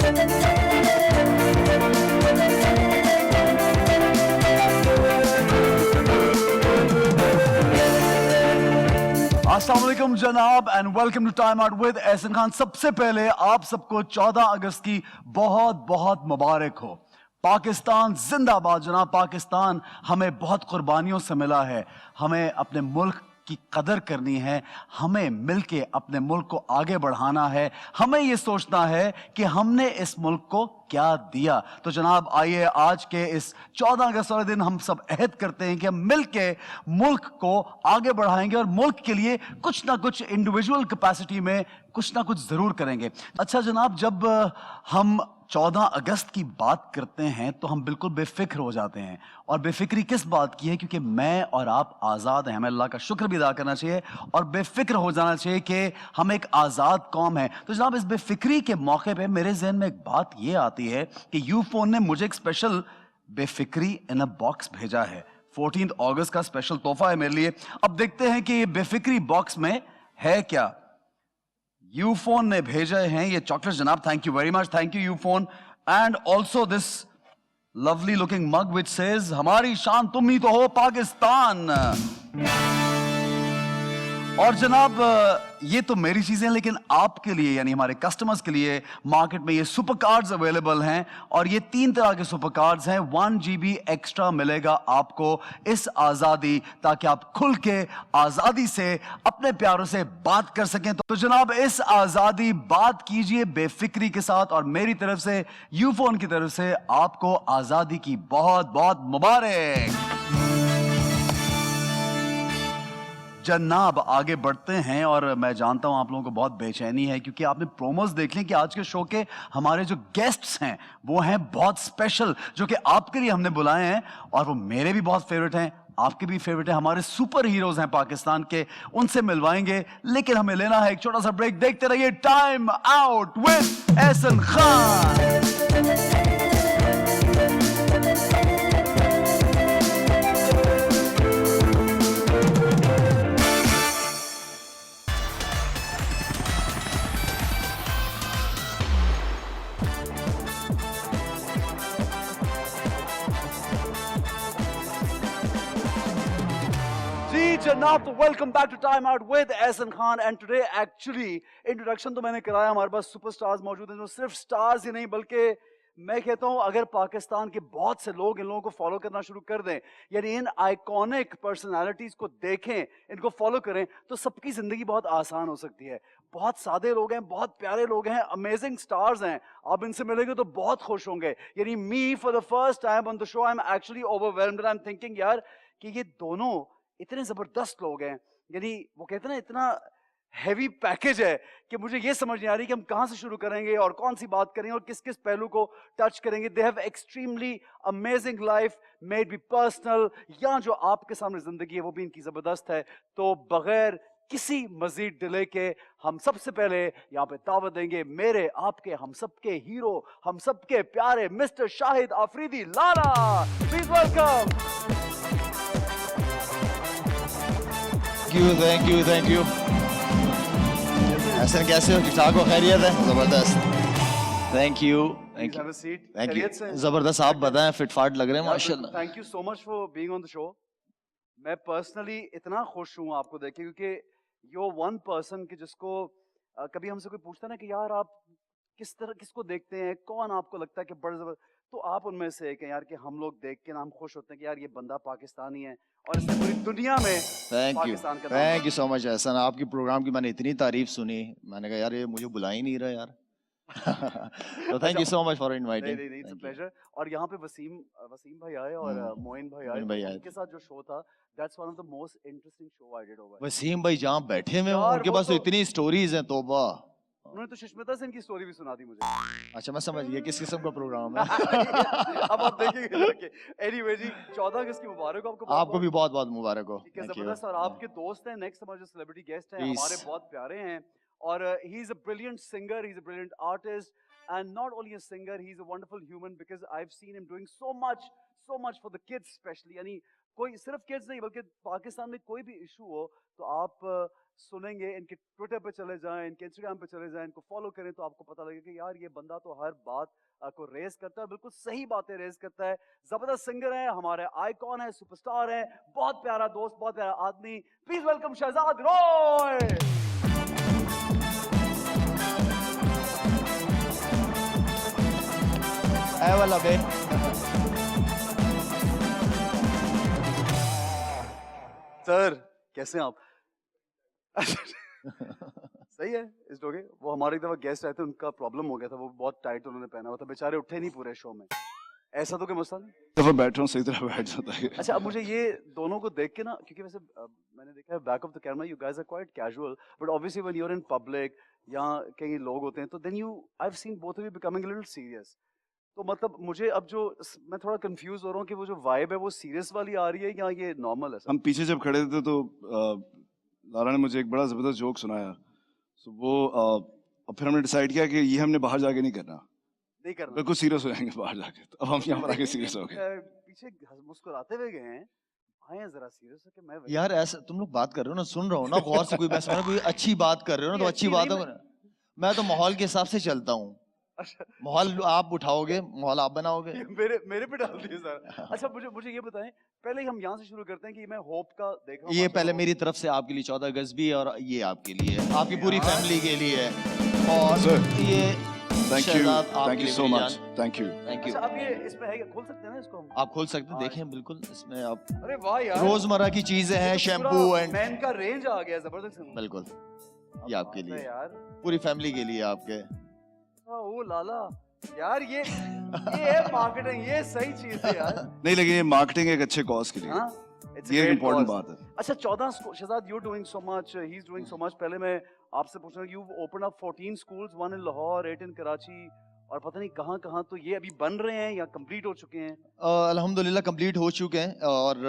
अस्सलाम वालेकुम जनाब and welcome to time out with Ehsan Khan. सबसे पहले आप सबको 14 अगस्त की बहुत बहुत मुबारक हो। पाकिस्तान जिंदाबाद जनाब। पाकिस्तान हमें बहुत कुर्बानियों से मिला है। हमें अपने मुल्क की कदर करनी है, हमें मिलके अपने मुल्क को आगे बढ़ाना है। हमें ये सोचना है कि हमने इस मुल्क को क्या दिया। तो जनाब आइए आज के इस 14 अगस्त वाले दिन हम सब अहद करते हैं कि हम मिलके मुल्क को आगे बढ़ाएंगे और मुल्क के लिए कुछ ना कुछ इंडिविजुअल कैपेसिटी में कुछ ना कुछ जरूर करेंगे। अच्छा जनाब, जब हम 14 अगस्त की बात करते हैं तो हम बिल्कुल बेफिक्र हो जाते हैं। और बेफिक्री किस बात की है? क्योंकि मैं और आप आज़ाद हैं। हमें अल्लाह का शुक्र भी अदा करना चाहिए और बेफिक्र हो जाना चाहिए कि हम एक आज़ाद कौम है। तो जनाब इस बेफिक्री के मौके पे मेरे जहन में एक बात ये आती है कि यूफोन ने मुझे एक स्पेशल बेफिक्री इन अ बॉक्स भेजा है। 14 अगस्त का स्पेशल तोहफा है मेरे लिए। अब देखते हैं कि ये बेफिक्री बॉक्स में है क्या। यूफोन ने भेजे हैं ये चॉकलेट जनाब। Thank you very much, thank you Ufone. And also this lovely looking mug which says हमारी शान तुम ही तो हो पाकिस्तान। और जनाब ये तो मेरी चीजें, लेकिन आपके लिए यानी हमारे कस्टमर्स के लिए मार्केट में ये सुपर कार्ड्स अवेलेबल हैं। और ये 3 तरह के सुपर कार्ड्स हैं। 1 GB एक्स्ट्रा मिलेगा आपको इस आजादी, ताकि आप खुल के आजादी से अपने प्यारों से बात कर सकें। तो जनाब इस आजादी बात कीजिए बेफिक्री के साथ। और मेरी तरफ से यूफोन की तरफ से आपको आजादी की बहुत बहुत मुबारक। जनाब आगे बढ़ते हैं और मैं जानता हूं आप लोगों को बहुत बेचैनी है, क्योंकि आपने प्रोमोस देख लें कि आज के शो के हमारे जो गेस्ट्स हैं वो हैं बहुत स्पेशल, जो कि आपके लिए हमने बुलाए हैं। और वो मेरे भी बहुत फेवरेट हैं, आपके भी फेवरेट हैं। हमारे सुपर हीरोज हैं पाकिस्तान के, उनसे मिलवाएंगे। लेकिन हमें लेना है एक छोटा सा ब्रेक। देखते रहिए time out with Ehsan Khan. जनाब, तो welcome back to time out with Ehsan Khan. And today actually introduction तो मैंने कराया, हमारे पास सुपरस्टार्स मौजूद हैं जो सिर्फ स्टार्स ही नहीं बल्कि मैं कहता हूं अगर पाकिस्तान के बहुत से लोग इन लोगों को फॉलो करना शुरू कर दें, यानी इन आइकॉनिक पर्सनालिटीज को देखें, इनको फॉलो करें, तो सबकी जिंदगी बहुत आसान हो सकती है। बहुत सादे लोग हैं, बहुत प्यारे लोग हैं, अमेजिंग स्टार्स हैं। आप इनसे मिलेंगे तो बहुत खुश होंगे। यानी me for the first time on the show I am actually overwhelmed. I am thinking यार कि ये दोनों इतने जबरदस्त लोग हैं, यानी वो कहते हैं ना इतना हैवी पैकेज है कि मुझे ये समझ नहीं आ रही कि हम कहां से शुरू करेंगे और कौन सी बात करेंगे और किस किस पहलू को टच करेंगे। They have extremely amazing life made be personal. या जो आपके सामने जिंदगी है वो भी इनकी जबरदस्त है। तो बगैर किसी मजीद डिले के हम सबसे पहले यहाँ पे दावत देंगे मेरे आपके हम सबके हीरो, हम सबके प्यारे mister Shahid Afridi Lala. Please welcome. Thank you. ऐसा कैसे हो? ठीक ठाक हो? खैरियत है? जबरदस्त। Thank you. जबरदस्त। आप बताएं, फिटफाट लग रहे हैं माशाल्लाह। Thank you so much for being on the show. मैं पर्सनली इतना खुश हूँ आपको देख के, क्योंकि यू वन पर्सन कि जिसको कभी हमसे कोई पूछता ना कि यार आप किस तरह किसको देखते हैं, कौन आपको लगता है कि बड़ा जबरदस्त, तो आप उनमें से एक हैं यार कि हम लोग देख के ना हम खुश होते हैं कि यार ये बंदा पाकिस्तानी है और इसने पूरी दुनिया में पाकिस्तान का नाम। Thank you so much Ehsan. आपकी प्रोग्राम की मैंने इतनी तारीफ सुनी, मैंने कहा यार ये मुझे बुला ही नहीं रहा यार। तो thank you so much for inviting. नहीं, इट्स अ प्लेजर। और यहाँ पे वसीम भाई आए और मोइन भाई आए, तो उनके साथ जो शो था that's one of the most interesting show I did over. Waseem भाई जहाँ बैठे हुए उनके पास तो इतनी स्टोरीज हैं, तोबा। उन्होंने तो सुष्मिता सेन की स्टोरी भी सुना दी मुझे। अच्छा मैं समझ गया किस किस्म का प्रोग्राम है। अब आप देखेंगे। एनीवे जी, 14 अगस्त की मुबारक हो आपको। आपको भी बहुत बहुत मुबारक हो। जबरदस्त। और आपके दोस्त हैं, नेक्स्ट हमारे जो सेलिब्रिटी गेस्ट हैं हमारे बहुत प्यारे हैं। और he is a brilliant singer, he is a brilliant artist, and not only a singer, he's a wonderful human because I've seen him doing so much for the kids especially. यानी कोई सिर्फ kids नहीं बल्कि पाकिस्तान में कोई भी issue हो तो आप सुनेंगे, इनके ट्विटर पे चले जाएं, इनके इंस्टाग्राम पे चले जाएं, इनको फॉलो करें तो आपको पता लगेगा कि यार ये बंदा तो हर बात को रेज करता है, बिल्कुल सही बातें रेज करता है। जबरदस्त सिंगर है, हमारे आइकॉन है, सुपरस्टार है, बहुत प्यारा दोस्त, बहुत प्यारा आदमी। Please welcome Shahzad Roy. ऐ वाला बे सर कैसे हैं आप? सही है, इट्स ओके। वो हमारी दफा गेस्ट आए थे, उनका प्रॉब्लम हो गया था, वो बहुत टाइट उन्होंने पहना हुआ था, बेचारे उठे नहीं पूरे शो में। ऐसा तो कोई मसला नहीं? दफा बैठ रहा हूँ सही तरह बैठ जाता है। अच्छा, अब मुझे ये दोनों को देख के ना, क्योंकि वैसे मैंने देखा है back of the camera you guys are quite casual, but obviously when you are in public या कहीं लोग होते हैं तो then you I have seen both of you becoming a little serious. तो मतलब मुझे अब जो मैं थोड़ा कंफ्यूज हो रहा हूँ कि वो जो वाइब है वो सीरियस वाली आ रही है या ये नॉर्मल है सर? हम पीछे जब खड़े थे तो लारा ने मुझे एक बड़ा जबरदस्त जोक सुनाया। सो वो अब फिर हमने डिसाइड किया कि ये हमने बाहर जाके नहीं करना, नहीं करना, बिल्कुल सीरियस हो जाएंगे बाहर जाके। तो अब हम यहाँ पर आके सीरियस हो गए। पीछे मुस्कुराते हुए गए हैं, आए जरा सीरियस हो कि मैं यार ऐसा तुम लोग बात कर रहे हो ना, सुन रहा हूँ ना गौर से, कोई मैं समझ कोई अच्छी बात कर रहे हो ना तो अच्छी बात हो। मैं तो माहौल के हिसाब से चलता हूँ। अच्छा, माहौल आप उठाओगे, माहौल आप बनाओगे। ये मेरे पे डाल दिए सर। अच्छा, मुझे ये बताएं, पहले ही हम यहाँ से शुरू करते हैं कि मैं होप का देख रहा हूँ। ये पहले मेरी तरफ से आपके लिए 14 गज भी, और ये आपके लिए, आपकी पूरी फैमिली के लिए, और Sir, ये थैंक आपके यू लिए सो मेरी मच, जान। Thank you. Thank you. अच्छा, अब ये इसमें है, खोल सकते हैं ना इसको हम? आप खोल सकते हैं, हाँ, देखें बिल्कुल इसमें आप अरे वाह यार, रोजमर्रा की चीजें हैं, शैम्पू एंड मैन का रेंज आ गया जबरदस्त। बिल्कुल अब ये आपके बात है लिए, यार। पूरी फैमिली के लिए आपके। ओ लाला यार, ये है मार्केटिंग, ये सही चीज है यार। नहीं लेकिन ये मार्केटिंग एक अच्छे कॉज के लिए, हाँ, it's a ये एक great इम्पोर्टेंट cause। बात है। अच्छा, 14 Shahzad, you doing so much, he is doing so much. पहले मैं आपसे पूछ रहा हूँ, you open up 14 schools, 1 in Lahore, 8 in Karachi, और पता नहीं कहाँ, तो ये अभी बन रहे हैं या कंप्लीट हो चुके हैं? अल्हम्दुलिल्लाह कंप्लीट हो चुके हैं, और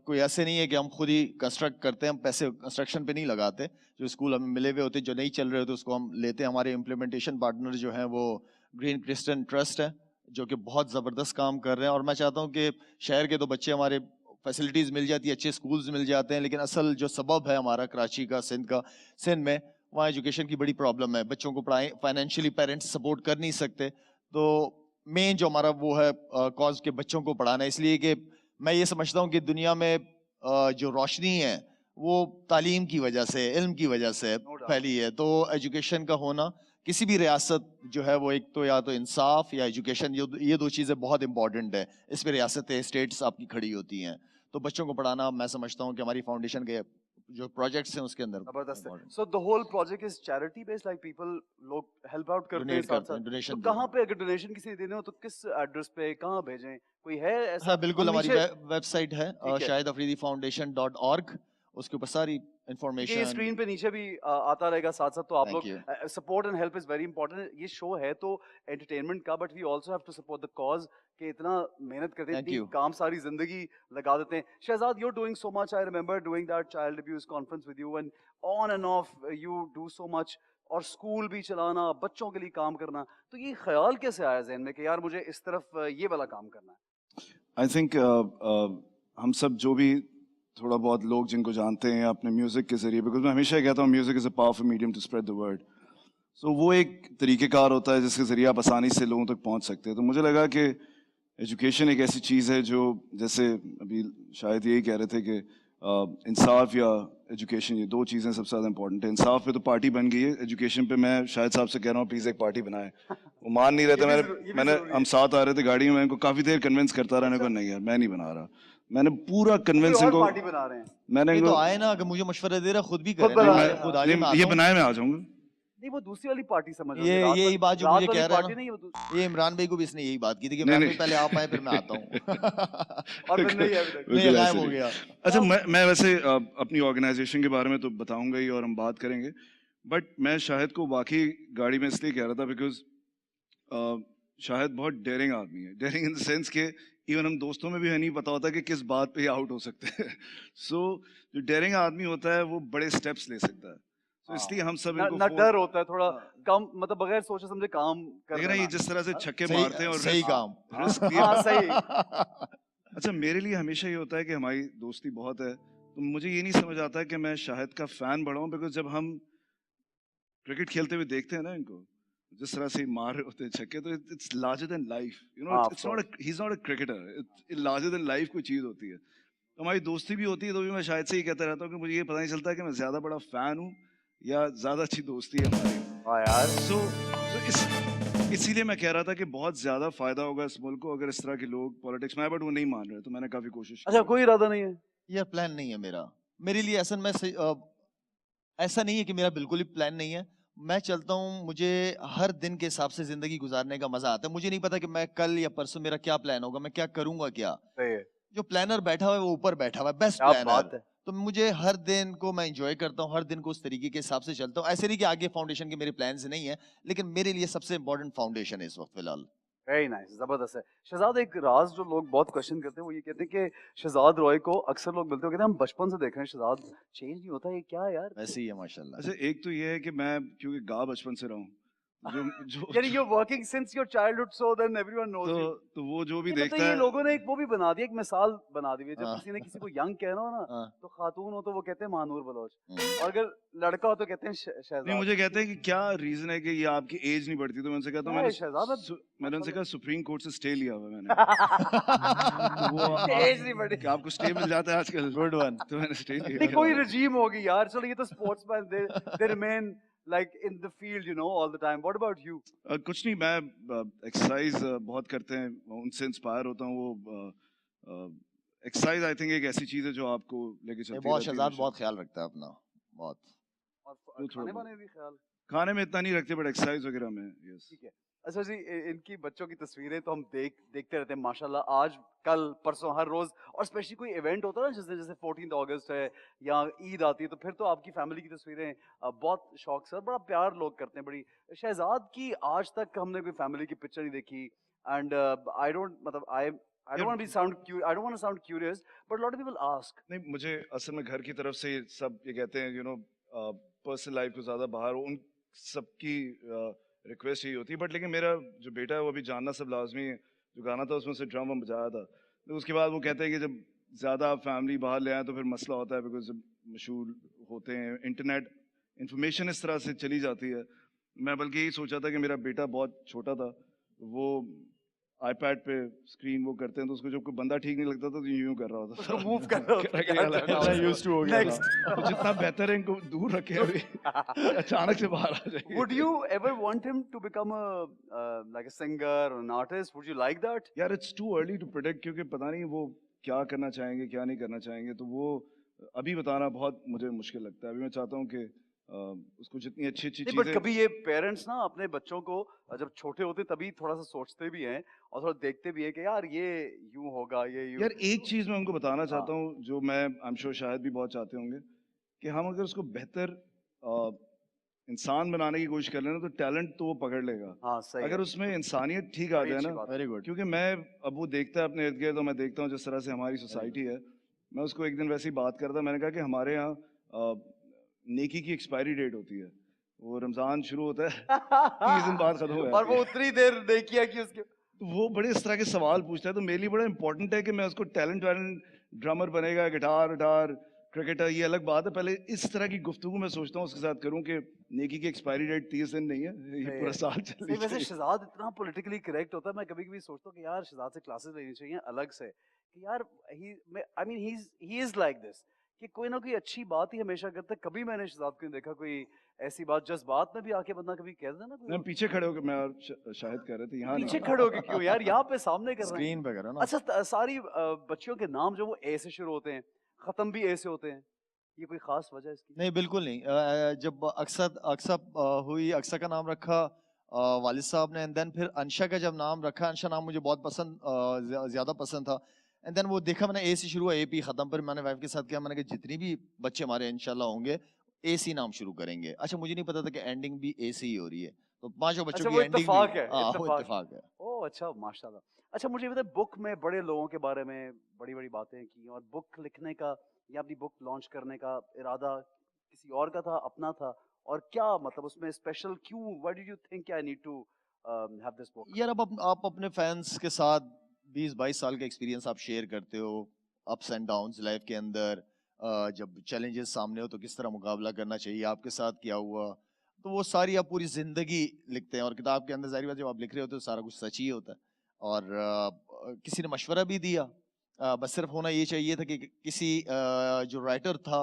कोई ऐसे नहीं है कि हम खुद ही कंस्ट्रक्ट करते हैं, हम पैसे कंस्ट्रक्शन पे नहीं लगाते। जो स्कूल हमें मिले हुए होते, जो नहीं चल रहे होते, उसको हम लेते हैं। हमारे इम्प्लीमेंटेशन पार्टनर जो हैं वो ग्रीन क्रिस्टियन ट्रस्ट है, जो कि बहुत ज़बरदस्त काम कर रहे हैं। और मैं चाहता हूँ कि शहर के तो बच्चे, हमारे फैसिलिटीज़ मिल जाती है, अच्छे स्कूल्स मिल जाते हैं, लेकिन असल जो सबब है हमारा कराची का, सिंध में, वहाँ एजुकेशन की बड़ी प्रॉब्लम है। बच्चों को पढ़ाएं, फाइनेंशियली पेरेंट्स सपोर्ट कर नहीं सकते। तो मेन जो हमारा वो है कॉज के बच्चों को पढ़ाना, इसलिए कि मैं ये समझता हूँ कि दुनिया में जो रोशनी है वो तालीम की वजह से, इल्म की वजह से फैली है। तो एजुकेशन का होना किसी भी रियासत जो है वो, एक तो या तो इंसाफ या एजुकेशन, ये दो चीज़ें बहुत इंपॉर्टेंट है। इस पर रियासतें, स्टेट्स आपकी खड़ी होती हैं। तो बच्चों को पढ़ाना, मैं समझता हूँ कि हमारी फाउंडेशन के जो प्रोजेक्ट्स हैं उसके अंदर जबरदस्त है। So the whole project is charity based, like people, लोग हेल्प आउट करते हैं साथ साथ। डोनेशन। तो कहाँ पे अगर डोनेशन किसी ने देने हो तो किस एड्रेस पे कहाँ भेजें? कोई है ऐसा? हाँ बिल्कुल, हम हमारी नीचे- वेबसाइट है ठीक है। शाहिद अफरीदी foundation.org, उसके ऊपर सारी ये इंफॉर्मेशन। स्क्रीन पे नीचे भी आता रहेगा साथ साथ। तो आप Thank लोग support and help is very important. ये शो है तो एंटरटेनमेंट का, but we also have to support the cause, कि इतना मेहनत करते हैं, Thank इतनी you. काम सारी जिंदगी लगा देते हैं। Shahzad, you are doing so much. I remember doing that child abuse conference with you, and on and off you do so much. और स्कूल भी चलाना, बच्चों के लिए काम करना, तो ये ख्याल कैसे आया ज़हन में कि यार मुझे इस तरफ ये वाला काम करना है? आई थिंक हम सब जो भी थोड़ा बहुत लोग जिनको जानते हैं अपने म्यूज़िक के ज़रिए, बिकॉज मैं हमेशा कहता हूँ music is a powerful medium to spread the word. So वो एक तरीक़ेकार होता है जिसके ज़रिए आप आसानी से लोगों तक पहुँच सकते हैं। तो मुझे लगा कि एजुकेशन एक ऐसी चीज़ है जो, जैसे अभी शायद यही कह रहे थे कि इंसाफ या एजुकेशन, ये दो चीज़ें सबसे ज़्यादा इंपॉर्टेंट है। इंसाफ पे तो पार्टी बन गई है, एजुकेशन पे मैं शायद साहब से कह रहा हूँ प्लीज़ एक पार्टी बनाए। वो मान नहीं रहे थे। मैंने हम साथ आ रहे थे गाड़ी में, मैं इनको काफ़ी देर कन्विंस करता रहा, को नहीं यार मैं नहीं बना रहा। मैंने पूरा कन्विंस इनको, पार्टी बना रहे हैं। मैंने ये इनको तो आए ना, अगर मुझे मशवरा दे रहा खुद भी खुद करें बना ना, रहे मैं हैं। खुद आगे मैं ये आता हूँ। बनाए मैं आ जाऊंगा। नहीं, वो दूसरी वाली पार्टी समझ लो, ये रात यही वाली- बात जो रात मुझे वाली कह रहा है पार्टी ना, नहीं है वो ये इमरान भाई को भी इसने यही बात की थी कि नहीं, मैं नहीं। पहले आप आए फिर मैं आता हूँ। और फिर नहीं है अभी तक। नहीं, बिल्कुल गायब ऐसे हो नहीं। गया। अच्छा, मैं वैसे अपनी ऑर्गेनाइजेशन के बारे में तो बताऊंगा ही और हम बात करेंगे, बट मैं शाहिद को वाकई गाड़ी में इसलिए कह रहा था बिकॉज शाहिद बहुत डेयरिंग आदमी है। डेयरिंग इन द सेंस के इवन हम दोस्तों में भी है नहीं पता होता कि किस बात पे आउट हो सकते हैं। सो जो डेयरिंग आदमी होता है वो बड़े स्टेप्स ले सकता है। तो इसलिए हम सब इनको न डर होता है थोड़ा कम, मतलब बगैर सोचे समझे काम कर लेकिन ये देना। जिस तरह से छक्के सही- मारते हैं और सही काम। रिस्क हाँ सही। अच्छा, मेरे लिए हमेशा ये होता है कि हमारी दोस्ती बहुत है, तो मुझे ये नहीं समझ आता कि मैं शाहिद का फैन बढ़ाऊं, बिकॉज जब हम क्रिकेट खेलते हुए देखते हैं ना इनको, जिस तरह से मार रहे होते हैं छक्के, तो it's larger than life, you know, हाँ, of it's not he is not a cricketer, it's larger than life कोई चीज होती है। तो हमारी दोस्ती भी होती है, तो भी मैं शायद से ही कहता रहता हूँ कि मुझे ये पता नहीं चलता कि मैं ज्यादा बड़ा फैन हूँ या ज्यादा अच्छी दोस्ती है हमारी। हाँ यार, सो इसीलिए मैं कह रहा था कि बहुत ज्यादा फायदा होगा इस मुल्क को अगर इस तरह के लोग पॉलिटिक्स में आए, बट वो नहीं मान रहे, तो मैंने काफी कोशिश अच्छा, की। कोई इरादा नहीं है? यह प्लान नहीं है मेरा। मेरे लिए ऐसा नहीं है कि मेरा बिल्कुल ही प्लान नहीं है। मैं चलता हूँ, मुझे हर दिन के हिसाब से जिंदगी गुजारने का मजा आता है। मुझे नहीं पता कि मैं कल या परसों मेरा क्या प्लान होगा, मैं क्या करूंगा क्या। सही है, जो प्लानर बैठा हुआ है वो ऊपर बैठा हुआ है, बेस्ट क्या प्लानर। बात है। तो मुझे हर दिन को मैं एंजॉय करता हूँ, हर दिन को उस तरीके के हिसाब से चलता हूँ। ऐसे नहीं कि आगे फाउंडेशन के मेरे प्लान्स नहीं है, लेकिन मेरे लिए सबसे इंपॉर्टेंट फाउंडेशन है इस वक्त फिलहाल। वेरी नाइस, जबरदस्त है। शहजाद, एक राज जो लोग बहुत क्वेश्चन करते हैं वो ये कहते हैं कि शहजाद रॉय को अक्सर लोग मिलते हैं, कहते हैं हम बचपन से देख रहे हैं, शहजाद चेंज नहीं होता, ये क्या है यार? वैसे ही है माशाल्लाह। अच्छा, एक तो ये है कि मैं क्योंकि गा बचपन से रहा हूँ, जो जो यानी you working since your childhood, so then everyone knows to you. तो वो जो भी नहीं, मतलब देखता ये है। लोगों ने एक वो भी बना दिया, एक मिसाल बना दी है, जब हाँ। किसी ने किसी को यंग कहना हो ना, हाँ। तो खातून हो तो वो कहते हैं महानूर बलोच, हम्म। और अगर लड़का हो तो कहते हैं नहीं, शहजाद। मुझे कहते हैं कि क्या रीजन है कि ये आपकी एज नहीं बढ़ती, तो मैं उनसे कहता हूँ क्या है शहजाद? मैंने उनसे कहा सुप्रीम कोर्ट से स्टे लिया हुआ है मैंने। तो वो एज नहीं बढ़ी। कि आपको स्टे मिल जाता है आजकल, गुड वन। तो मैंने स्टे लिया नहीं, हुआ कोई है। रजीम होगी यार, चलो ये तो sportsman, they remain like in the field, you know, all the time. What about you? कुछ नहीं, मैं एक्सरसाइज बहुत करते हैं, उनसे इंस्पायर होता हूँ। वो एक्सरसाइज आई थिंक एक ऐसी चीज है जो आपको लेके चलती बहुत रहती है शहजाद हमेशा। बहुत ख्याल रखता है अपना, बहुत। और तो थोड़ा खाने बहुत। वाने भी ख्याल? खाने में इतना नहीं रखते, बट एक्सरसाइज वगैरह में यस। ठीक है। अच्छा जी, इनकी बच्चों की तस्वीरें तो हम देखते रहते हैं माशाल्लाह, आज कल परसों हर रोज, और स्पेशली कोई इवेंट होता है ना, जैसे जैसे 14 अगस्त है या ईद आती है, तो फिर तो आपकी फैमिली की तस्वीरें बहुत शौक से और बड़ा प्यार लोग करते हैं बड़ी। शहजाद की आज तक हमने कोई फैमिली की पिक्चर नहीं देखी, एंड आई डोंट मतलब आई डोंट यार, want be sound I don't want to sound curious, but lot of people ask. नहीं, मुझे असल में घर की तरफ से सब ये कहते हैं, यू नो, पर्सनल लाइफ को ज्यादा बाहर उन सबकी रिक्वेस्ट यही होती है, बट लेकिन मेरा जो बेटा है वो अभी जानना सब लाजमी है। जो गाना था उसमें से ड्रम हम बजाया था, तो उसके बाद वो कहते हैं कि जब ज्यादा फैमिली बाहर ले आए तो फिर मसला होता है, बिकॉज जब मशहूर होते हैं, इंटरनेट इंफॉर्मेशन इस तरह से चली जाती है। मैं बल्कि यही सोचा था कि मेरा बेटा बहुत छोटा था, वो आईपैड पे स्क्रीन वो करते हैं, तो उसको जब कोई बंदा ठीक नहीं लगता था तो यूं कर रहा होता उसको था। मूव कर रहा होता कह रहा कि था, यार turn इतना out. used to हो गया Next. था। तो जितना बेहतर है इनको दूर रखे अभी, अचानक से बाहर आ जाएगी। Would you ever want him to become a like a singer or an artist? Would you like that? यार it's too early to predict, क्योंकि पता नहीं वो क्या करना चाहेंगे क्या नहीं करना चाहेंगे, तो वो अभी बताना बहुत मुझे मुश्किल लगता है। अभी मैं चाहता हूँ कि उसको जितनी अच्छी अच्छी नहीं, बट चीजें। कभी ये पेरेंट्स ना अपने बच्चों को जब छोटे होते तभी थोड़ा सा सोचते भी हैं और थोड़ा देखते भी हैं कि यार ये यूं होगा, ये यूं। यार एक चीज मैं उनको बताना हाँ। चाहता हूँ, जो मैं आई एम श्योर शायद भी बहुत चाहते होंगे, कि हम अगर उसको बेहतर इंसान बनाने की कोशिश कर लेना, तो टैलेंट तो वो पकड़ लेगा, हाँ, सही अगर है। उसमें इंसानियत ठीक आ बड़ी जाए अच्छी ना। बात है। Very good. क्योंकि मैं अब वो देखता है अपने इर्द गिर्द, तो मैं देखता हूँ जिस तरह से हमारी सोसाइटी है। मैं उसको एक दिन वैसे ही बात करता, मैंने कहा कि हमारे यहाँ नेकी की एक्सपायरी डेट होती है, वो रमजान शुरू होता है 30 दिन बाद खत्म हो और जाती वो है। उतनी देर नहीं किया कि उसके तो वो बड़े इस तरह के सवाल पूछता है, तो मेरे लिए बड़ा इंपॉर्टेंट है कि मैं उसको टैलेंट वैलेंट, ड्रमर बनेगा, गिटार विटार, क्रिकेटर, ये अलग बात है, पहले इस तरह की गुफ्तगू मैं सोचता हूँ उसके साथ करूँ कि नेकी की एक्सपायरी डेट 30 दिन नहीं है, ये सही पूरा है। साल चलनी नहीं, वैसे चाहिए। शहजाद इतना पॉलिटिकली करेक्ट होता है, मैं कभी कभी सोचता हूँ कि यार शहजाद से क्लासेस लेनी चाहिए अलग से, कि यार आई mean he is like this, कि कोई ना कोई अच्छी बात ही हमेशा करता है। कभी मैंने शहजाद को नहीं देखा कोई ऐसी बात जज्बात में भी आके बंदा कभी कह देना कोई। मैं पीछे खड़े होकर, मैं और शाहिद कह रहे थे, यहाँ पीछे नहीं। खड़े होके क्यों यार, यहाँ पे सामने कर रहे हैं। स्क्रीन पे करो ना। अच्छा, सारी बच्चियों के नाम जो वो ए से शुरू होते हैं, खत्म भी ए से होते हैं, ये कोई खास वजह है इसकी? नहीं बिल्कुल नहीं। जब अक्सर अक्सर हुई, अक्सर का नाम रखा वालिद साहब ने, एंड देन फिर अंशा का जब नाम रखा, अंशा नाम मुझे बहुत पसंद, ज्यादा पसंद था। एंड देन वो देखा मैंने, ए से शुरू हुआ, ए पी खत्म, पर मैंने वाइफ के साथ किया, मैंने कहा जितनी भी बच्चे हमारे इंशाल्लाह होंगे ए सी नाम शुरू करेंगे। अच्छा, मुझे नहीं पता था कि एंडिंग भी ए से ही हो रही है, तो पांचों बच्चों अच्छा, की वो एंडिंग इत्तेफाक भी, है, हाँ वो इत्तेफाक। इत्तेफाक है। ओह अच्छा, माशाल्लाह। अच्छा, मुझे ये बताए, बुक में बड़े लोगों के बारे में बड़ी बड़ी बातें की, और बुक लिखने का या अपनी बुक लॉन्च करने का इरादा किसी और का था, अपना था, और क्या मतलब उसमें स्पेशल क्यों, why did you think I need to have this book? यार अब आप अपने फैंस के साथ 20-22 साल का एक्सपीरियंस आप शेयर करते हो, अप्स एंड डाउन्स लाइफ के अंदर, जब चैलेंजेस सामने हो तो किस तरह मुकाबला करना चाहिए, आपके साथ क्या हुआ, तो वो सारी आप पूरी जिंदगी लिखते हैं। और किताब के अंदर जाहिर बात जब आप लिख रहे होते हो तो सारा कुछ सच ही होता है। और किसी ने मशवरा भी दिया, बस सिर्फ होना ये चाहिए था कि किसी जो राइटर था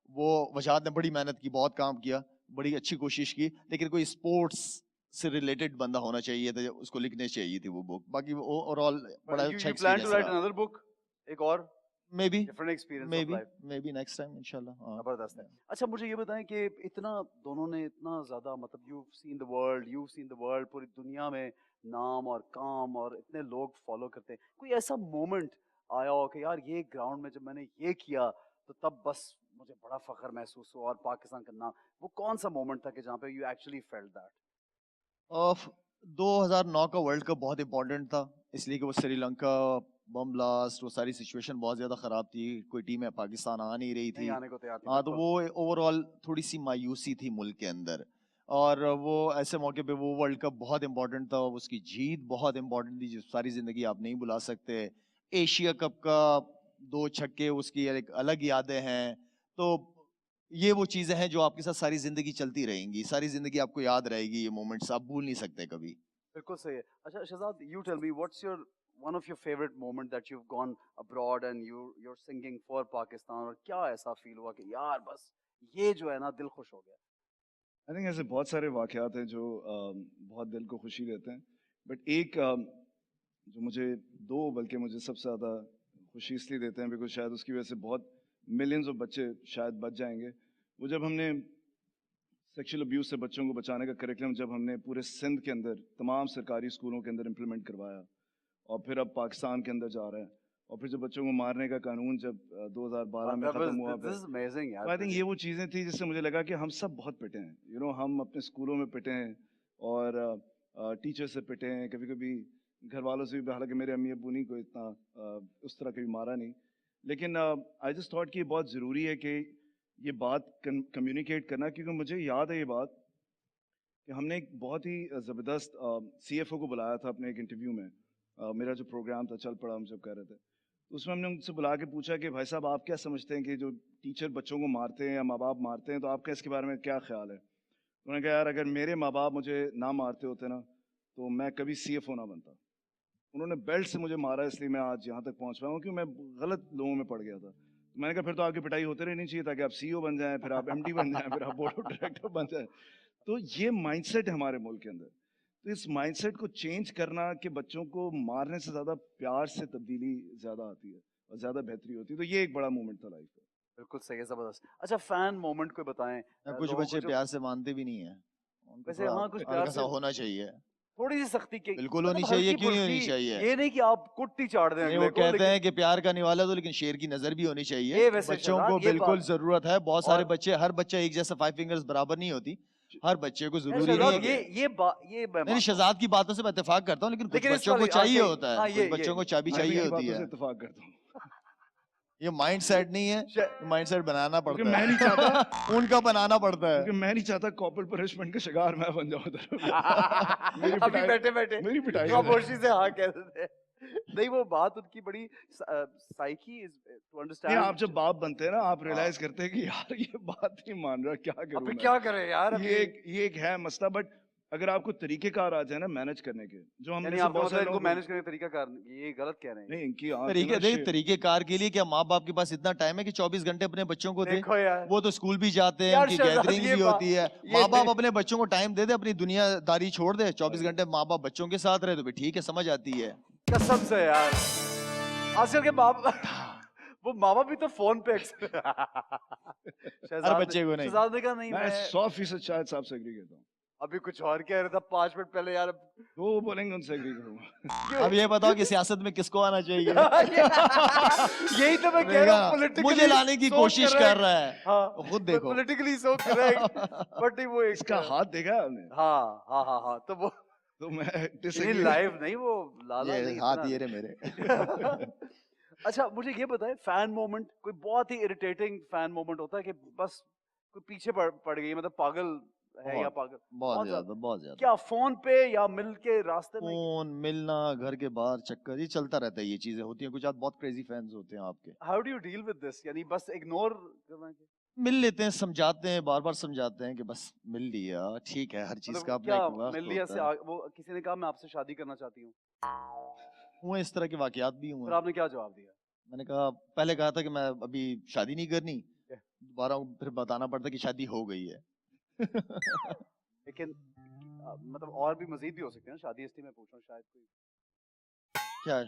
वो वजाहत ने बड़ी मेहनत की, बहुत काम किया, बड़ी अच्छी कोशिश की, लेकिन कोई स्पोर्ट्स से रिलेटेड बंदा होना चाहिए था, उसको लिखने चाहिए थी वो बुक। बाकी ओवरऑल बड़ा But अच्छा you plan to experience write रहा। another book, एक और maybe different experience may of be life. Maybe next time इंशाल्लाह। हाँ। जबरदस्त है। अच्छा मुझे ये बताएं कि इतना दोनों ने इतना ज्यादा मतलब you've seen the world, पूरी दुनिया में नाम और काम और इतने लोग फॉलो करते हैं। कोई ऐसा मोमेंट आया हो कि यार ये ग्राउंड में जब मैंने ये किया तो तब बस मुझे बड़ा फख्र महसूस हुआ और पाकिस्तान का नाम, वो कौन सा मोमेंट था कि जहाँ पे you actually felt that? Of 2009 का वर्ल्ड कप बहुत इंपॉर्टेंट था, इसलिए कि वो श्रीलंका बम ब्लास्ट, वो सारी सिचुएशन बहुत ज्यादा खराब थी, कोई टीम है पाकिस्तान आ नहीं रही नहीं थी। आने को तैयार थी हाँ, तो बिल्कुल। वो ओवरऑल थोड़ी सी मायूसी थी मुल्क के अंदर। और वो ऐसे मौके पे वो वर्ल्ड कप बहुत इंपॉर्टेंट था, उसकी जीत बहुत इंपॉर्टेंट थी जो सारी जिंदगी आप नहीं भुला सकते। एशिया कप का 2 छक्के, उसकी एक अलग यादें हैं। तो ये वो चीजें हैं जो आपके साथ सारी जिंदगी चलती रहेंगी, सारी जिंदगी आपको याद रहेगी, ये मोमेंट्स आप भूल नहीं सकते कभी। बिल्कुल सही है। अच्छा Shahzad, you tell me what's your one of your favorite moment that you've gone abroad and you're singing for Pakistan, और क्या ऐसा फील हुआ कि यार बस ये जो है ना दिल खुश हो गया? आई थिंक ऐसे बहुत सारे वाक़यात हैं जो बहुत दिल को खुशी देते हैं। बट एक जो मुझे दो बल्कि मुझे सबसे ज़्यादा खुशी इसलिए देते हैं बिकॉज़ शायद उसकी वजह से बहुत मिलियंस ऑफ बच्चे शायद बच जाएँगे। वो जब हमने सेक्सुअल अब्यूज़ से बच्चों को बचाने का करिकुलम जब हमने पूरे सिंध के अंदर तमाम सरकारी स्कूलों के अंदर इम्प्लीमेंट करवाया और फिर अब पाकिस्तान के अंदर जा रहा है और फिर जब बच्चों को मारने का कानून जब 2012 में ख़त्म हुआ This is amazing यार। तो आई थिंक ये वो चीज़ें थी जिससे मुझे लगा कि हम सब बहुत पिटे हैं। यू नो हम अपने स्कूलों में पिटे हैं और टीचर से पिटे हैं, कभी कभी घर वालों से भी, हालांकि मेरे अम्मी अब्बू नहीं को इतना उस तरह कभी मारा नहीं, लेकिन आई जस्ट थॉट कि ये बहुत ज़रूरी है कि ये बात कम्युनिकेट करना, क्योंकि मुझे याद है ये बात कि हमने एक बहुत ही ज़बरदस्त CFO को बुलाया था अपने एक इंटरव्यू में। मेरा जो प्रोग्राम था चल पड़ा, हम जब कर रहे थे तो उसमें हमने उनसे बुला के पूछा कि भाई साहब आप क्या समझते हैं कि जो टीचर बच्चों को मारते हैं या माँ बाप मारते हैं, तो आपका इसके बारे में क्या ख्याल है? उन्होंने कहा यार अगर मेरे माँ बाप मुझे ना मारते होते ना तो मैं कभी CFO ना बनता। उन्होंने बेल्ट से मुझे मारा इसलिए मैं आज यहाँ तक पहुँच पाया हूँ, क्योंकि मैं गलत लोगों में पड़ गया था। तो मैंने कहा फिर तो आपकी पिटाई होते रहनी चाहिए ताकि आप CEO बन जाएं, फिर आप MD बन जाएं, फिर आप बोर्ड ऑफ डायरेक्टर बन जाएं। तो ये माइंडसेट है हमारे मुल्क के अंदर। तो इस माइंडसेट को चेंज करना कि बच्चों को मारने से ज़्यादा प्यार से तब्दीली ज़्यादा आती है और ज़्यादा बेहतरी होती है, तो ये एक बड़ा मोमेंट था लाइफ का। बिल्कुल सही है, जबरदस्त। अच्छा फैन मोमेंट कोई बताएं कुछ लोगों बच्चे को जो प्यार से मानते भी नहीं है, उनको वैसे, थोड़ा हाँ कुछ प्यार हल्का सा से होना चाहिए। थोड़ी सी सख्ती के बिल्कुल होनी मतलब चाहिए, हल्की क्यों नहीं होनी फुल्की, चाहिए? ये नहीं कि आप कुट्टी चाड़ दें नहीं, अगले वो को, कहते लेकिन हैं कि प्यार का निवाला दो, लेकिन शेर की नजर भी होनी चाहिए। ये वैसे बच्चों शहजाद को ये बिल्कुल बात, जरूरत है, बहुत सारे और बच्चे, हर बच्चा एक जैसा 5 फिंगर्स बराबर नहीं होती, हर बच्चे को यार जरूरी नहीं शहजाद है कि ये बात ये मैं नहीं, मानता हूं। शहजाद की बातों से मैं इत्तेफाक करता हूँ, लेकिन कुछ लेकिन इस बच्चों को वाली चाहिए सही, होता है, हाँ कुछ बच्चों को चाबी मैं भी चाहिए इन्हीं होती बातों है। से इत्तेफाक करता हूँ ये माइंड सेट नहीं है, श- माइंड सेट बनाना क्योंकि पड़ता मैं है। नहीं चाहता उनका बनाना पड़ता है। क्योंकि मैं नहीं चाहता कॉर्पोरेट पनिशमेंट का शिकार मैं बन जाऊं उधर। मेरी अभी पिटाई बैठे बैठे मेरी पिटाई हो जाए। खामोशी से हाँ कह देते हैं। नहीं वो बात उनकी बड़ी साइकी इज टू नहीं, अंडरस्टैंड। आप जब बाप बनते हैं ना आप हाँ। रियलाइज करते हैं कि यार ये बात नहीं मान रहा, क्या अब करूं फिर मैं? क्या करें यार, अब ये एक है मसला, बट अगर आपको तरीकेकार आ जाए ना मैनेज करने के, जो हम यानी में से आपका बहुत मतलब सारे इनको लोग मैनेज करने का तरीका ये गलत कह रहे हैं? नहीं, इनकी आंख तरीके देखिए, तरीके कार के लिए क्या माँ बाप के पास इतना टाइम है कि 24 घंटे अपने बच्चों को दे? देखो यार, वो तो स्कूल भी जाते हैं, यार उनकी शहजाद गैदरिंग ये भी होती है। ये माँ बाप अपने बच्चों को टाइम दे दे, अपनी दुनियादारी छोड़ दे, 24 Right. घंटे माँ बाप बच्चों के साथ रहे तो भी ठीक है, समझ आती है। कसम से यार आजकल के बाप वो माँ बाप भी तो फोन पे हर बच्चे को नहीं। शहजाद ने कहा नहीं मैं मैं 100% शायद साहब से एग्री करता हूँ। अभी कुछ और कह रहा था 5 मिनट पहले यार। वो बोलेंगे उनसे एग्री करूंगा। अब ये बताओ कि सियासत में किसको आना चाहिए? यही तो मैं कह रहा हूँ, politically मुझे लाने की सोच कोशिश रहा कर रहा है। हाँ खुद देखो। पॉलिटिकली सो करेक्ट, बट नहीं वो इसका हाथ देखा है आपने? हाँ हाँ हाँ हाँ, तो वो तो मैं नहीं disagree- लाइव नहीं, वो लाला ये नहीं हाथ इतना ये रे मेरे। अच्छा मुझे ये बताएं, फैन मोमेंट कोई बहुत ही इरिटेटिंग फैन मोमेंट होता है कि बस कोई पीछे पड़ गई, मतलब पागल है या पागल? बहुत ज्यादा बहुत ज्यादा। क्या फोन पे या मिल के रास्ते में? फोन मिलना, घर के बाहर चक्कर, ये चलता रहता है, ये चीजें होती हैं। कुछ आज बहुत क्रेजी फैंस होते हैं आपके। How do you deal with this? यानी बस इग्नोर करना है? मिल लेते हैं, समझाते हैं, बार बार समझाते हैं कि बस मिल लिया, ठीक है, हर चीज मतलब का अपना क्या एक वक्त मिल लिया से होता है। वो किसी ने कहा मैं आपसे शादी करना चाहती हूँ, हुए इस तरह के वाकयात भी हुए फिर हैं। आपने क्या जवाब दिया? मैंने कहा, पहले कहा था कि मैं अभी शादी नहीं करनी, Yeah. दोबारा फिर बताना पड़ता कि शादी हो गई है। लेकिन मतलब और भी मजीद भी हो सकते हैं ना शादी, इसलिए मैं पूछ रहा हूँ शायद कोई क्या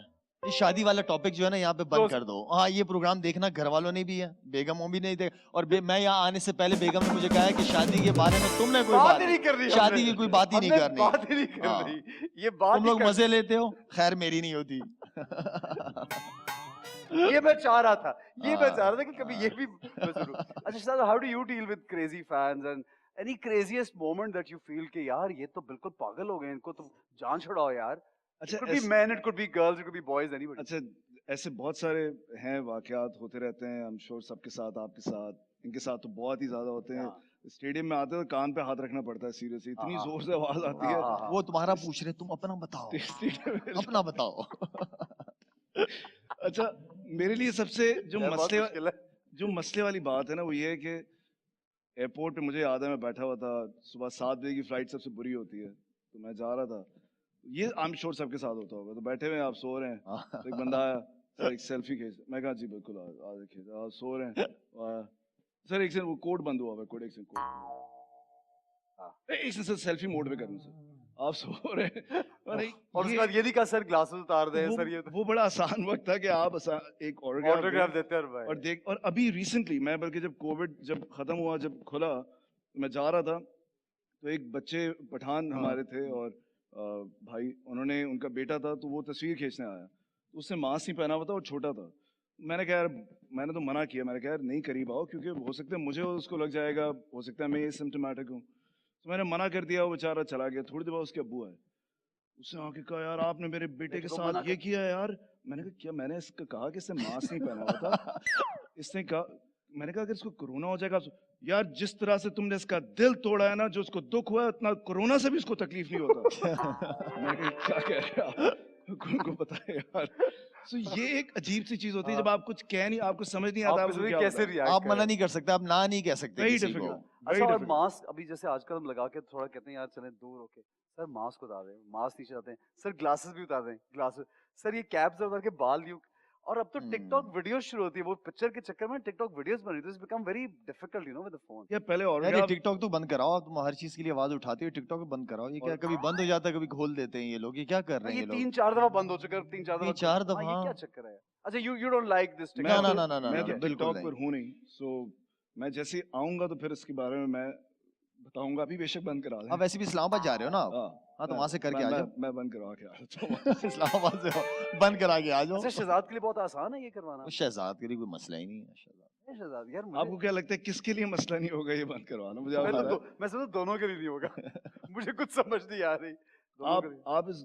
ये शादी वाला टॉपिक जो है ना यहाँ पे बंद Close. कर दो। हाँ, ये प्रोग्राम देखना घर वालों ने भी है, बेगमों भी नहीं देख, और मैं यहाँ आने से पहले बेगम ने मुझे कहा है कि शादी के बारे में तुमने कोई बात ही नहीं करनी, शादी की कोई बात ही नहीं हमने करनी। बात ही नहीं हाँ। करनी, ये बात तुम ही लोग कर- मजे लेते हो, खैर मेरी नहीं होती। ये मैं चाह रहा था, ये मैं हाँ, चाह रहा था कि कभी ये भी मैं सुनूं। अच्छा शायद, how do you deal with crazy fans and any craziest moment that you feel कि यार ये तो बिल्कुल पागल हो गए, इनको तो जान छुड़ाओ यार? अच्छा, It could be men, it could be girls, it could be boys, anybody. अच्छा, ऐसे बहुत सारे हैं वाकयात होते रहते हैं। आई एम श्योर सबके साथ, आपके साथ, इनके साथ तो बहुत ही ज्यादा होते हैं। हाँ। स्टेडियम में आते हैं तो कान पे हाथ रखना पड़ता है, सीरियसली इतनी हाँ, जोर से आवाज आती हाँ, है। हाँ, हाँ। वो तुम्हारा पूछ रहे, तुम अपना बताओ, स्टेडियम में अपना बताओ। अच्छा, मेरे लिए सबसे जो यार, बहुत मसले मुश्किल है। जो मसले वाली बात है ना, वो ये है कि एयरपोर्ट पे मुझे याद है, मैं बैठा हुआ था, सुबह 7 बजे की फ्लाइट सबसे बुरी होती है, तो मैं जा रहा था, ये आई एम श्योर सबके साथ होता होगा। तो बैठे हुए हैं, आप सो रहे हैं, तो एक बंदा आया, सर एक सेल्फी खींच। मैं कहा जी बिल्कुल, आ खींच। आप सो रहे हैं, सर एक सेकंड, वो कोड बंद हुआ है, कोड, एक सेकंड, कोड एक सेकंड, सेल्फी मोड पे करना सर। आप सो रहे हैं, और उसके बाद ये नहीं कहा सर ग्लासेस उतार दे सर, ये वो बड़ा आसान वक्त था कि आप एक ऑटोग्राफ देते हैं भाई। और देख। और अभी रिसेंटली मैं, बल्कि जब कोविड जब खत्म हुआ, जब खुला, तो मैं जा रहा था, तो एक बच्चे पठान हमारे थे, और भाई उन्होंने, उनका बेटा था, तो वो तस्वीर खींचने आया, तो उसने मास्क नहीं पहना हुआ था और छोटा था। मैंने कहा यार, मैंने तो मना किया, मैंने कहा यार नहीं करीब आओ, क्योंकि हो सकता है मुझे उसको लग जाएगा, हो सकता है मैं एसिम्प्टोमेटिक हूँ। तो मैंने मना कर दिया, वो बेचारा चला गया। थोड़ी देर बाद उसके अब्बू आए, उसने आके कहा यार आपने मेरे बेटे के को मना साथ ये किया यार। मैंने कहा क्या? मैंने इसका कहा कि इसने मास्क नहीं पहना हुआ था। इसने कहा, मैंने कहा अगर इसको कोरोना हो जाएगा। यार जिस तरह से तुमने इसका दिल तोड़ा है ना, जो उसको दुख हुआ है, उतना कोरोना से भी इसको तकलीफ नहीं होता। मैं कहा क्या कह रहे हो आप? को बताए यार। सो ये एक अजीब सी चीज होती है, जब आप कुछ कह नहीं, आपको समझ नहीं आता, आप आपको इसमें क्या कैसे बताएं। रिएक्ट आप मना नहीं कर सकते, आप ना नहीं कह सकते Very किसी को। difficult. अच्छा, और difficult. मास्क अभी जैसे आजकल हम लगा के थोड़ा कहते हैं यार चलें दूर होके, सर मास्क उतार दें, मास्क नीचे आते हैं, सर ग्लासेस भी उतार दें, ग्लासेस, सर ये कैप्स उतार के बाल यूं। और अब तो टिकटॉक वीडियोस शुरू होती है, वो पिक्चर के चक्कर में टिकटॉक वीडियोस बन रही है, it's become very difficult with the phone. या पहले और यार ये टिकटॉक तो बंद कराओ, तुम हर चीज के लिए आवाज उठाते हो, टिकटॉक बंद कराओ। ये क्या कभी बंद हो जाता है, कभी खोल देते हैं ये लोग, ये क्या कर रहे हैं ये ये लोग? 3-4 दफा बंद हो चुका है, 3-4 दफा 3-4 हाँ, ये दफा? क्या चक्कर है? अच्छा, यू डोंट लाइक दिस मैं टिकटॉक? ना, तो ना, ना, ना, मैं ना, तो बिल्कुल टिकटॉक नहीं। पर हूँ नहीं। सो मैं जैसे ही आऊंगा तो फिर इसके बारे में मैं बताऊंगा। अभी बेशक बंद करा दें। आप वैसे भी इस्लामाबाद जा रहे हो ना आप? हाँ, तो मैं- वहां से करके आ मैं- जाओ। मैं बंद करवा के आ जाता हूँ। इस्लामाबाद से बंद करा के आ जाओ। अच्छा, शहजाद के लिए बहुत आसान है ये करवाना। शहजाद के लिए कोई मसला ही नहीं है। शहजाद शहजाद यार, आपको क्या लगता है किसके लिए मसला नहीं होगा ये बंद करवाना? मुझे आप मैं तो बताएं। मैं समझ दोनों के लिए नहीं होगा। मुझे कुछ समझ नहीं आ रही, दोनों के लिए। आप इस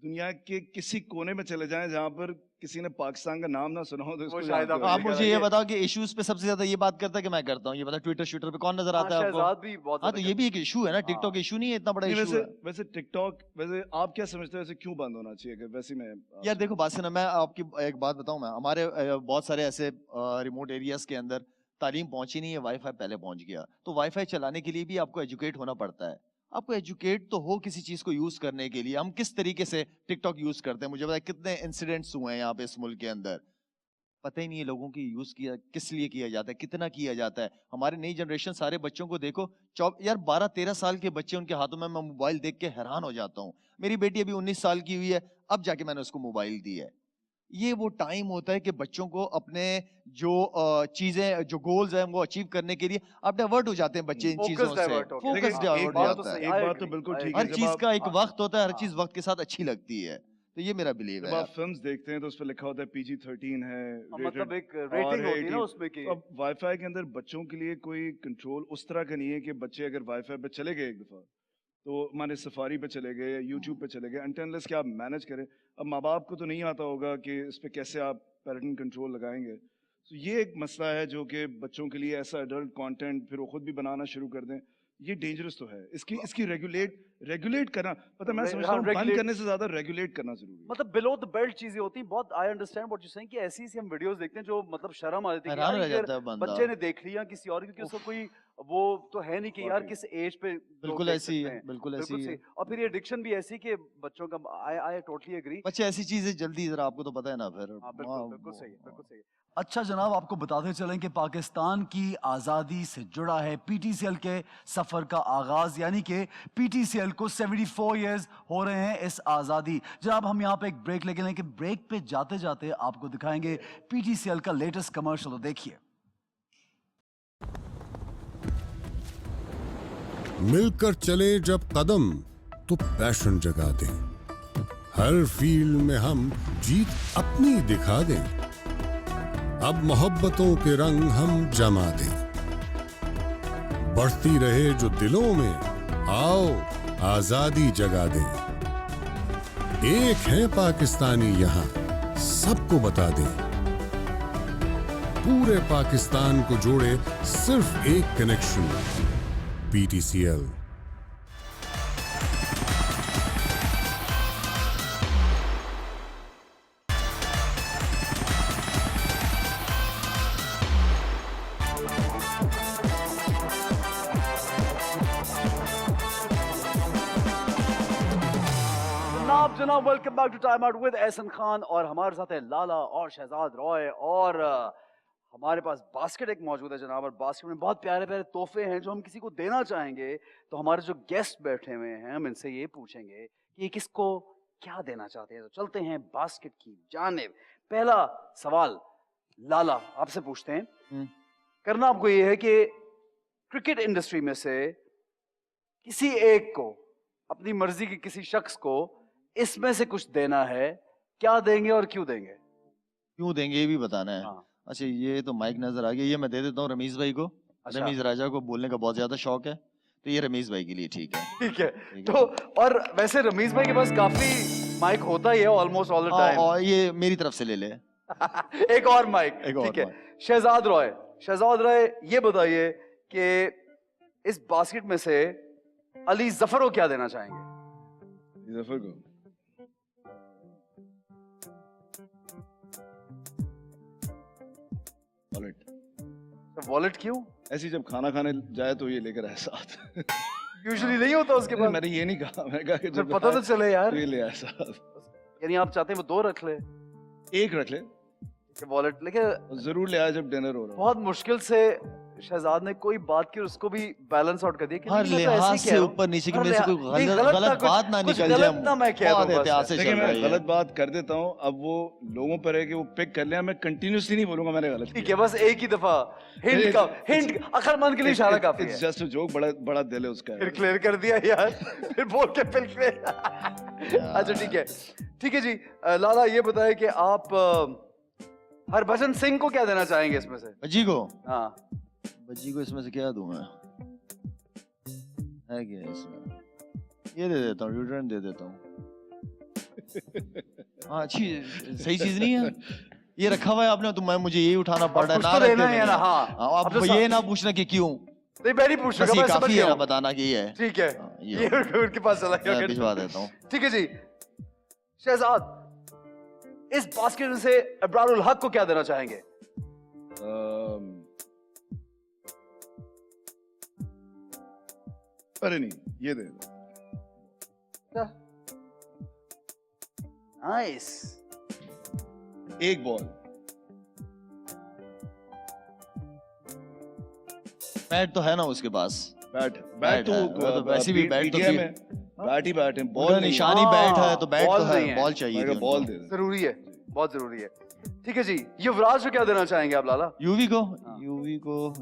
दुनिया के किसी कोने में चले जाएं जहां पर किसी ने पाकिस्तान का नाम ना सुना हो, तो इसको शायद जानते आप- होंगे। आप ये मुझे कह ये रहा है बताओ कि इश्यूज पे सबसे ज्यादा ये बात करता है कि मैं करता हूँ, ये बता ट्विटर शूटर पे कौन नजर हाँ, आता है आपको? शहजाद भी बहुत हाँ, तो ज्यादा ये भी एक इशू है ना, टिकटॉक हाँ। इशू नहीं है, इतना बड़ा नहीं, इशू है। वैसे टिकटॉक, वैसे आप क्या समझते हो, वैसे क्यों बंद होना चाहिए? अगर वैसे मैं यार देखो बात सुनो, मैं आपकी एक बात बताऊं, मैं हमारे बहुत सारे ऐसे रिमोट एरियाज के अंदर तालीम पहुंची नहीं है, वाईफाई पहले पहुंच गया, तो वाईफाई चलाने के लिए भी आपको एजुकेट होना पड़ता है। आपको एजुकेट तो हो किसी चीज को यूज करने के लिए। हम किस तरीके से टिकटॉक यूज करते हैं, मुझे बताया कितने इंसिडेंट्स हुए हैं यहाँ पे इस मुल्क के अंदर, पता ही नहीं है लोगों की यूज किया किस लिए किया जाता है, कितना किया जाता है। हमारे नई जनरेशन सारे बच्चों को देखो, यार 12-13 साल के बच्चे उनके हाथों में, मैं मोबाइल देख के हैरान हो जाता हूँ। मेरी बेटी अभी 19 साल की हुई है, अब जाके मैंने उसको मोबाइल दी है। ये वो टाइम होता है कि बच्चों को अपने जो चीजें, जो गोल्स हैं वो अचीव करने के लिए आप डाइवर्ट हो जाते हैं बच्चे इन चीजों फोकस से। डाइवर्ट हो गया। फोकस देखिए, डाइवर्ट एक हो बात तो जाता सही, है। एक I बात तो agree, बिल्कुल I ठीक agree। है। हर जब चीज आप का एक वक्त होता है, हर हाँ। चीज वक्त के साथ अच्छी लगती है, तो ये मेरा बिलीव जब है। आप फिल्म्स देखते हैं तो उस पर लिखा होता है PG-13 है, मतलब rated एक R रेटिंग है, होती है ना 18। उसमें कि तो अब वाईफाई के अंदर बच्चों के लिए कोई कंट्रोल उस तरह का नहीं है कि बच्चे अगर वाईफाई पे चले गए एक दफा, तो माने सफारी पे चले गए या यूट्यूब पे चले गए, अनटिल क्या आप मैनेज करें। अब माँ बाप को तो नहीं आता होगा कि इस पे कैसे आप पेरेंटिंग कंट्रोल लगाएंगे। तो ये एक मसला है जो कि बच्चों के लिए ऐसा एडल्ट कंटेंट फिर वो खुद भी बनाना शुरू कर दें, ये डेंजरस तो है, इसकी रेगुलेट करना, पता मैं रे- समझता हाँ, हूँ बंद regulate- करने से ज्यादा रेगुलेट करना जरूरी है। मतलब बिलो द बेल्ट चीजें होती हैं बहुत। I understand what you saying कि ऐसी सी हम वीडियोस देखते हैं जो मतलब शर्म आ जाती है कि हैरान यार रह ये जाता है बंदा। बच्चे ने देख लिया किसी और, क्योंकि उसको कोई वो तो है नहीं कि यार वाकई। किस एज पे लोग बिल्कुल देख ऐसी ही सकते है, हैं। बिल्कुल ऐसी ही सही। है। और फिर ये एडिक्शन भी ऐसी कि बच्चों का, आई टोटली एग्री। बच्चे ऐसी चीजें जल्दी, जरा आपको तो पता है ना फिर। हाँ वहाँ- बिल्कुल सही, बिल्कुल सही। अच्छा जनाब, आपको बताते चलें कि पाकिस्तान की आज़ादी से जुड़ा है पीटीसीएल के सफ़र का आगाज़, यानी कि पीटीसीएल को 74 इयर्स हो रहे हैं इस आज़ादी। जनाब हम यहाँ पे एक ब्रेक लेके, लेकिन ब्रेक पे जाते जाते आपको दिखाएंगे पीटीसीएल का लेटेस्ट कमर्शियल, तो देखिए। मिलकर चले जब कदम तो पैशन जगा दें, हर फील्ड में हम जीत अपनी दिखा दें, अब मोहब्बतों के रंग हम जमा दें, बढ़ती रहे जो दिलों में, आओ आजादी जगा दें, एक है पाकिस्तानी यहाँ सबको बता दें, पूरे पाकिस्तान को जोड़े सिर्फ एक कनेक्शन, पीटीसीएल। जनाब welcome back to time out with Ehsan Khan, और हमारे साथ है लाला और शहजाद रॉय, और हमारे पास बास्केट एक मौजूद है जनाब, और बास्केट में बहुत प्यारे प्यारे तोहफे हैं जो हम किसी को देना चाहेंगे। तो हमारे जो गेस्ट बैठे हुए हैं हम इनसे ये पूछेंगे कि ये किसको क्या देना चाहते हैं। तो चलते हैं बास्केट की जानिब। पहला सवाल लाला आपसे पूछते हैं। करना आपको ये है कि क्रिकेट इंडस्ट्री में से किसी एक को, अपनी मर्जी के किसी शख्स को इसमें से कुछ देना है, क्या देंगे और क्यों देंगे? क्यों देंगे ये भी बताना है। हाँ। अच्छा ये तो माइक नजर आ गया, ये मैं दे देता हूँ रमीज भाई को। अच्छा। रमीज राजा को बोलने का बहुत ज्यादा शौक है, तो ये रमीज भाई के लिए ठीक है। ठीक है। ठीक तो और वैसे रमीज भाई के पास काफी माइक होता ही है ऑलमोस्ट ऑल द टाइम। और ये मेरी तरफ से ले ले। एक और माइक। एक और ठीक है। माइक। शहजाद रॉय ये बताइए कि इस बास्केट में से अली जफर को क्या देना चाहेंगे? जफर को वॉलेट। वॉलेट क्यों? ऐसी जब खाना खाने जाए तो ये लेकर आए साथ। यूजुअली नहीं होता उसके पास। मैंने ये नहीं कहा, मैंने कहा कि फिर जब पता तो चले यार। तो ये ले आए साथ। यानी आप चाहते हैं वो दो रख ले एक रख ले, वॉलेट, लेकिन जरूर ले आए जब डिनर हो रहा हो। बहुत मुश्किल से शहजाद ने कोई बात की और उसको भी बैलेंस आउट कर दिया कि हर नहीं, मैं तो ऐसे लिहाज ही से कह रहा हूं। ऊपर नीचे की हर मेरे से लिहाज- कोई नहीं, गलत कुछ- बात ना कुछ निकल गलत जाए। ना मैं कह बहुत दूं बस। एहतियात से देखिए चल मैं रही है। गलत बात कर देता हूँ, अब वो लोगों पर है कि वो पिक कर लिया, मैं कंटिन्यूसली नहीं बोलूंगा मैंने गलत ठीक है, बस एक ही दफा हिंट अक्लमंद के लिए इशारा काफी है। इट्स जस्ट अ जोक, बड़ा बड़ा दिल है उसका। फिर क्लियर कर दिया यार। फिर बोल के फिर क्लियर। अच्छा ठीक है, ठीक है जी। लाला ये बताए कि आप हरभजन सिंह को क्या देना चाहेंगे इसमें से? बज्जी को, हाँ बज्जी को इसमें से क्या दूं मैं? है क्या इसमें? ये दे देता हूँ, यूटर्न दे देता हूँ। हाँ अच्छी सही चीज नहीं है ये रखा हुआ है आपने, तो मैं मुझे यही उठाना पड़ रहा है। कुछ तो रख देना के है ना। नहीं। हाँ अब तो ये ना पूछना कि क्यों, नहीं मैं नहीं पूछ बस रहा, ये मैं समझ काफी गया है ना हूं। बताना कि ये है। ठीक है, हाँ, ये उनके पास चला मैं गया। भिजवा देता हूँ। ठीक है जी। शहजाद इस बास्केट में से अब्रारुल हक को क्या देना चाहेंगे? अरे नहीं, ये दे। नाइस। एक बॉल। बैट तो है ना उसके पास। बैट बैट तो है, वो तो वैसे भी बैट तो PTM की- है, बैट ही बैट है, बॉल बॉल नहीं। निशानी हाँ, बैट है तो बैट बॉल तो नहीं है, है। बॉल चाहिए मैं थी कहा बॉल उनको। दे दे। जरूरी है, बहुत जरूरी है। ठीक है जी। युवराज को क्या देना चाहेंगे आप लाला? यूवी को, हाँ।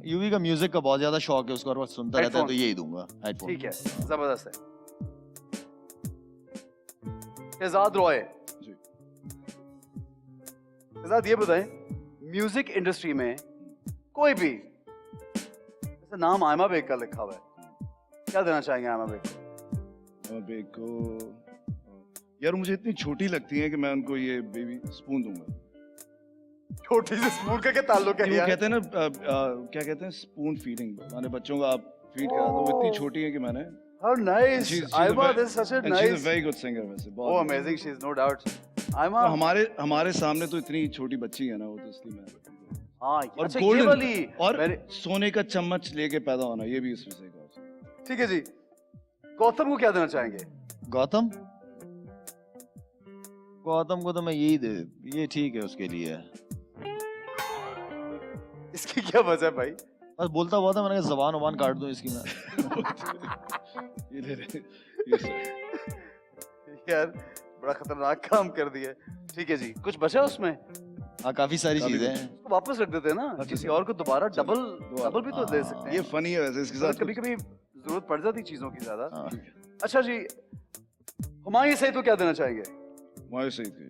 यूवी का म्यूजिक का बहुत ज्यादा शौक है उसको, और वो सुनता रहता है, हेडफोन। तो यही दूंगा हेडफोन। ठीक है, जबरदस्त है। शहजाद रॉय जी। शहजाद ये बताएं, म्यूजिक इंडस्ट्री में कोई भी, जैसे नाम आयमा बेग का लिखा हुआ है, क्या देना चाहेंगे आयमा बेग को? अब एक को यार मुझे इतनी छोटी लगती है कि मैं उनको ये बेबी स्पून दूंगा। छोटी सी स्पून का क्या ताल्लुक है वो यार? कहते हैं ना क्या कहते हैं, स्पून फीडिंग, माने बच्चों का आप फीड करा था, वो इतनी छोटी है कि मैंने How nice. Aima, this is such a and she's a nice. very good singer वैसे Oh, बहुत amazing. She's no doubt. तो Aima. हमारे सामने तो इतनी छोटी बच्ची है ना वो, तो इसलिए मैं हाँ, और अच्छा ये गोल्डन वाली. और मैंने- सोने का चम्मच लेके पैदा होना, ये भी इसमें से एक और चीज़। ठीक है जी. गौतम को क्या देना चाहेंगे? गौतम गौतम को तो मैं यही दे, ये ठीक है उसके लिए। इसकी क्या वजह है भाई? बस बोलता हुआ था, मैंने कहा जबान वबान काट दूं इसकी मैं। ये ले ले, ये सर। यार बड़ा खतरनाक काम कर दिया. ठीक है जी. कुछ बचा उसमें? हाँ काफी सारी काफी चीजें हैं। उसको वापस रख देते हैं ना. किसी और को दोबारा डबल भी तो दे सकते हैं. ये फनी है वैसे, इसके साथ कभी कभी जरूरत पड़ जाती चीजों की ज्यादा. हाँ। अच्छा जी, हुमायूं सईद को क्या देना चाहेंगे? हुमायूं सईद के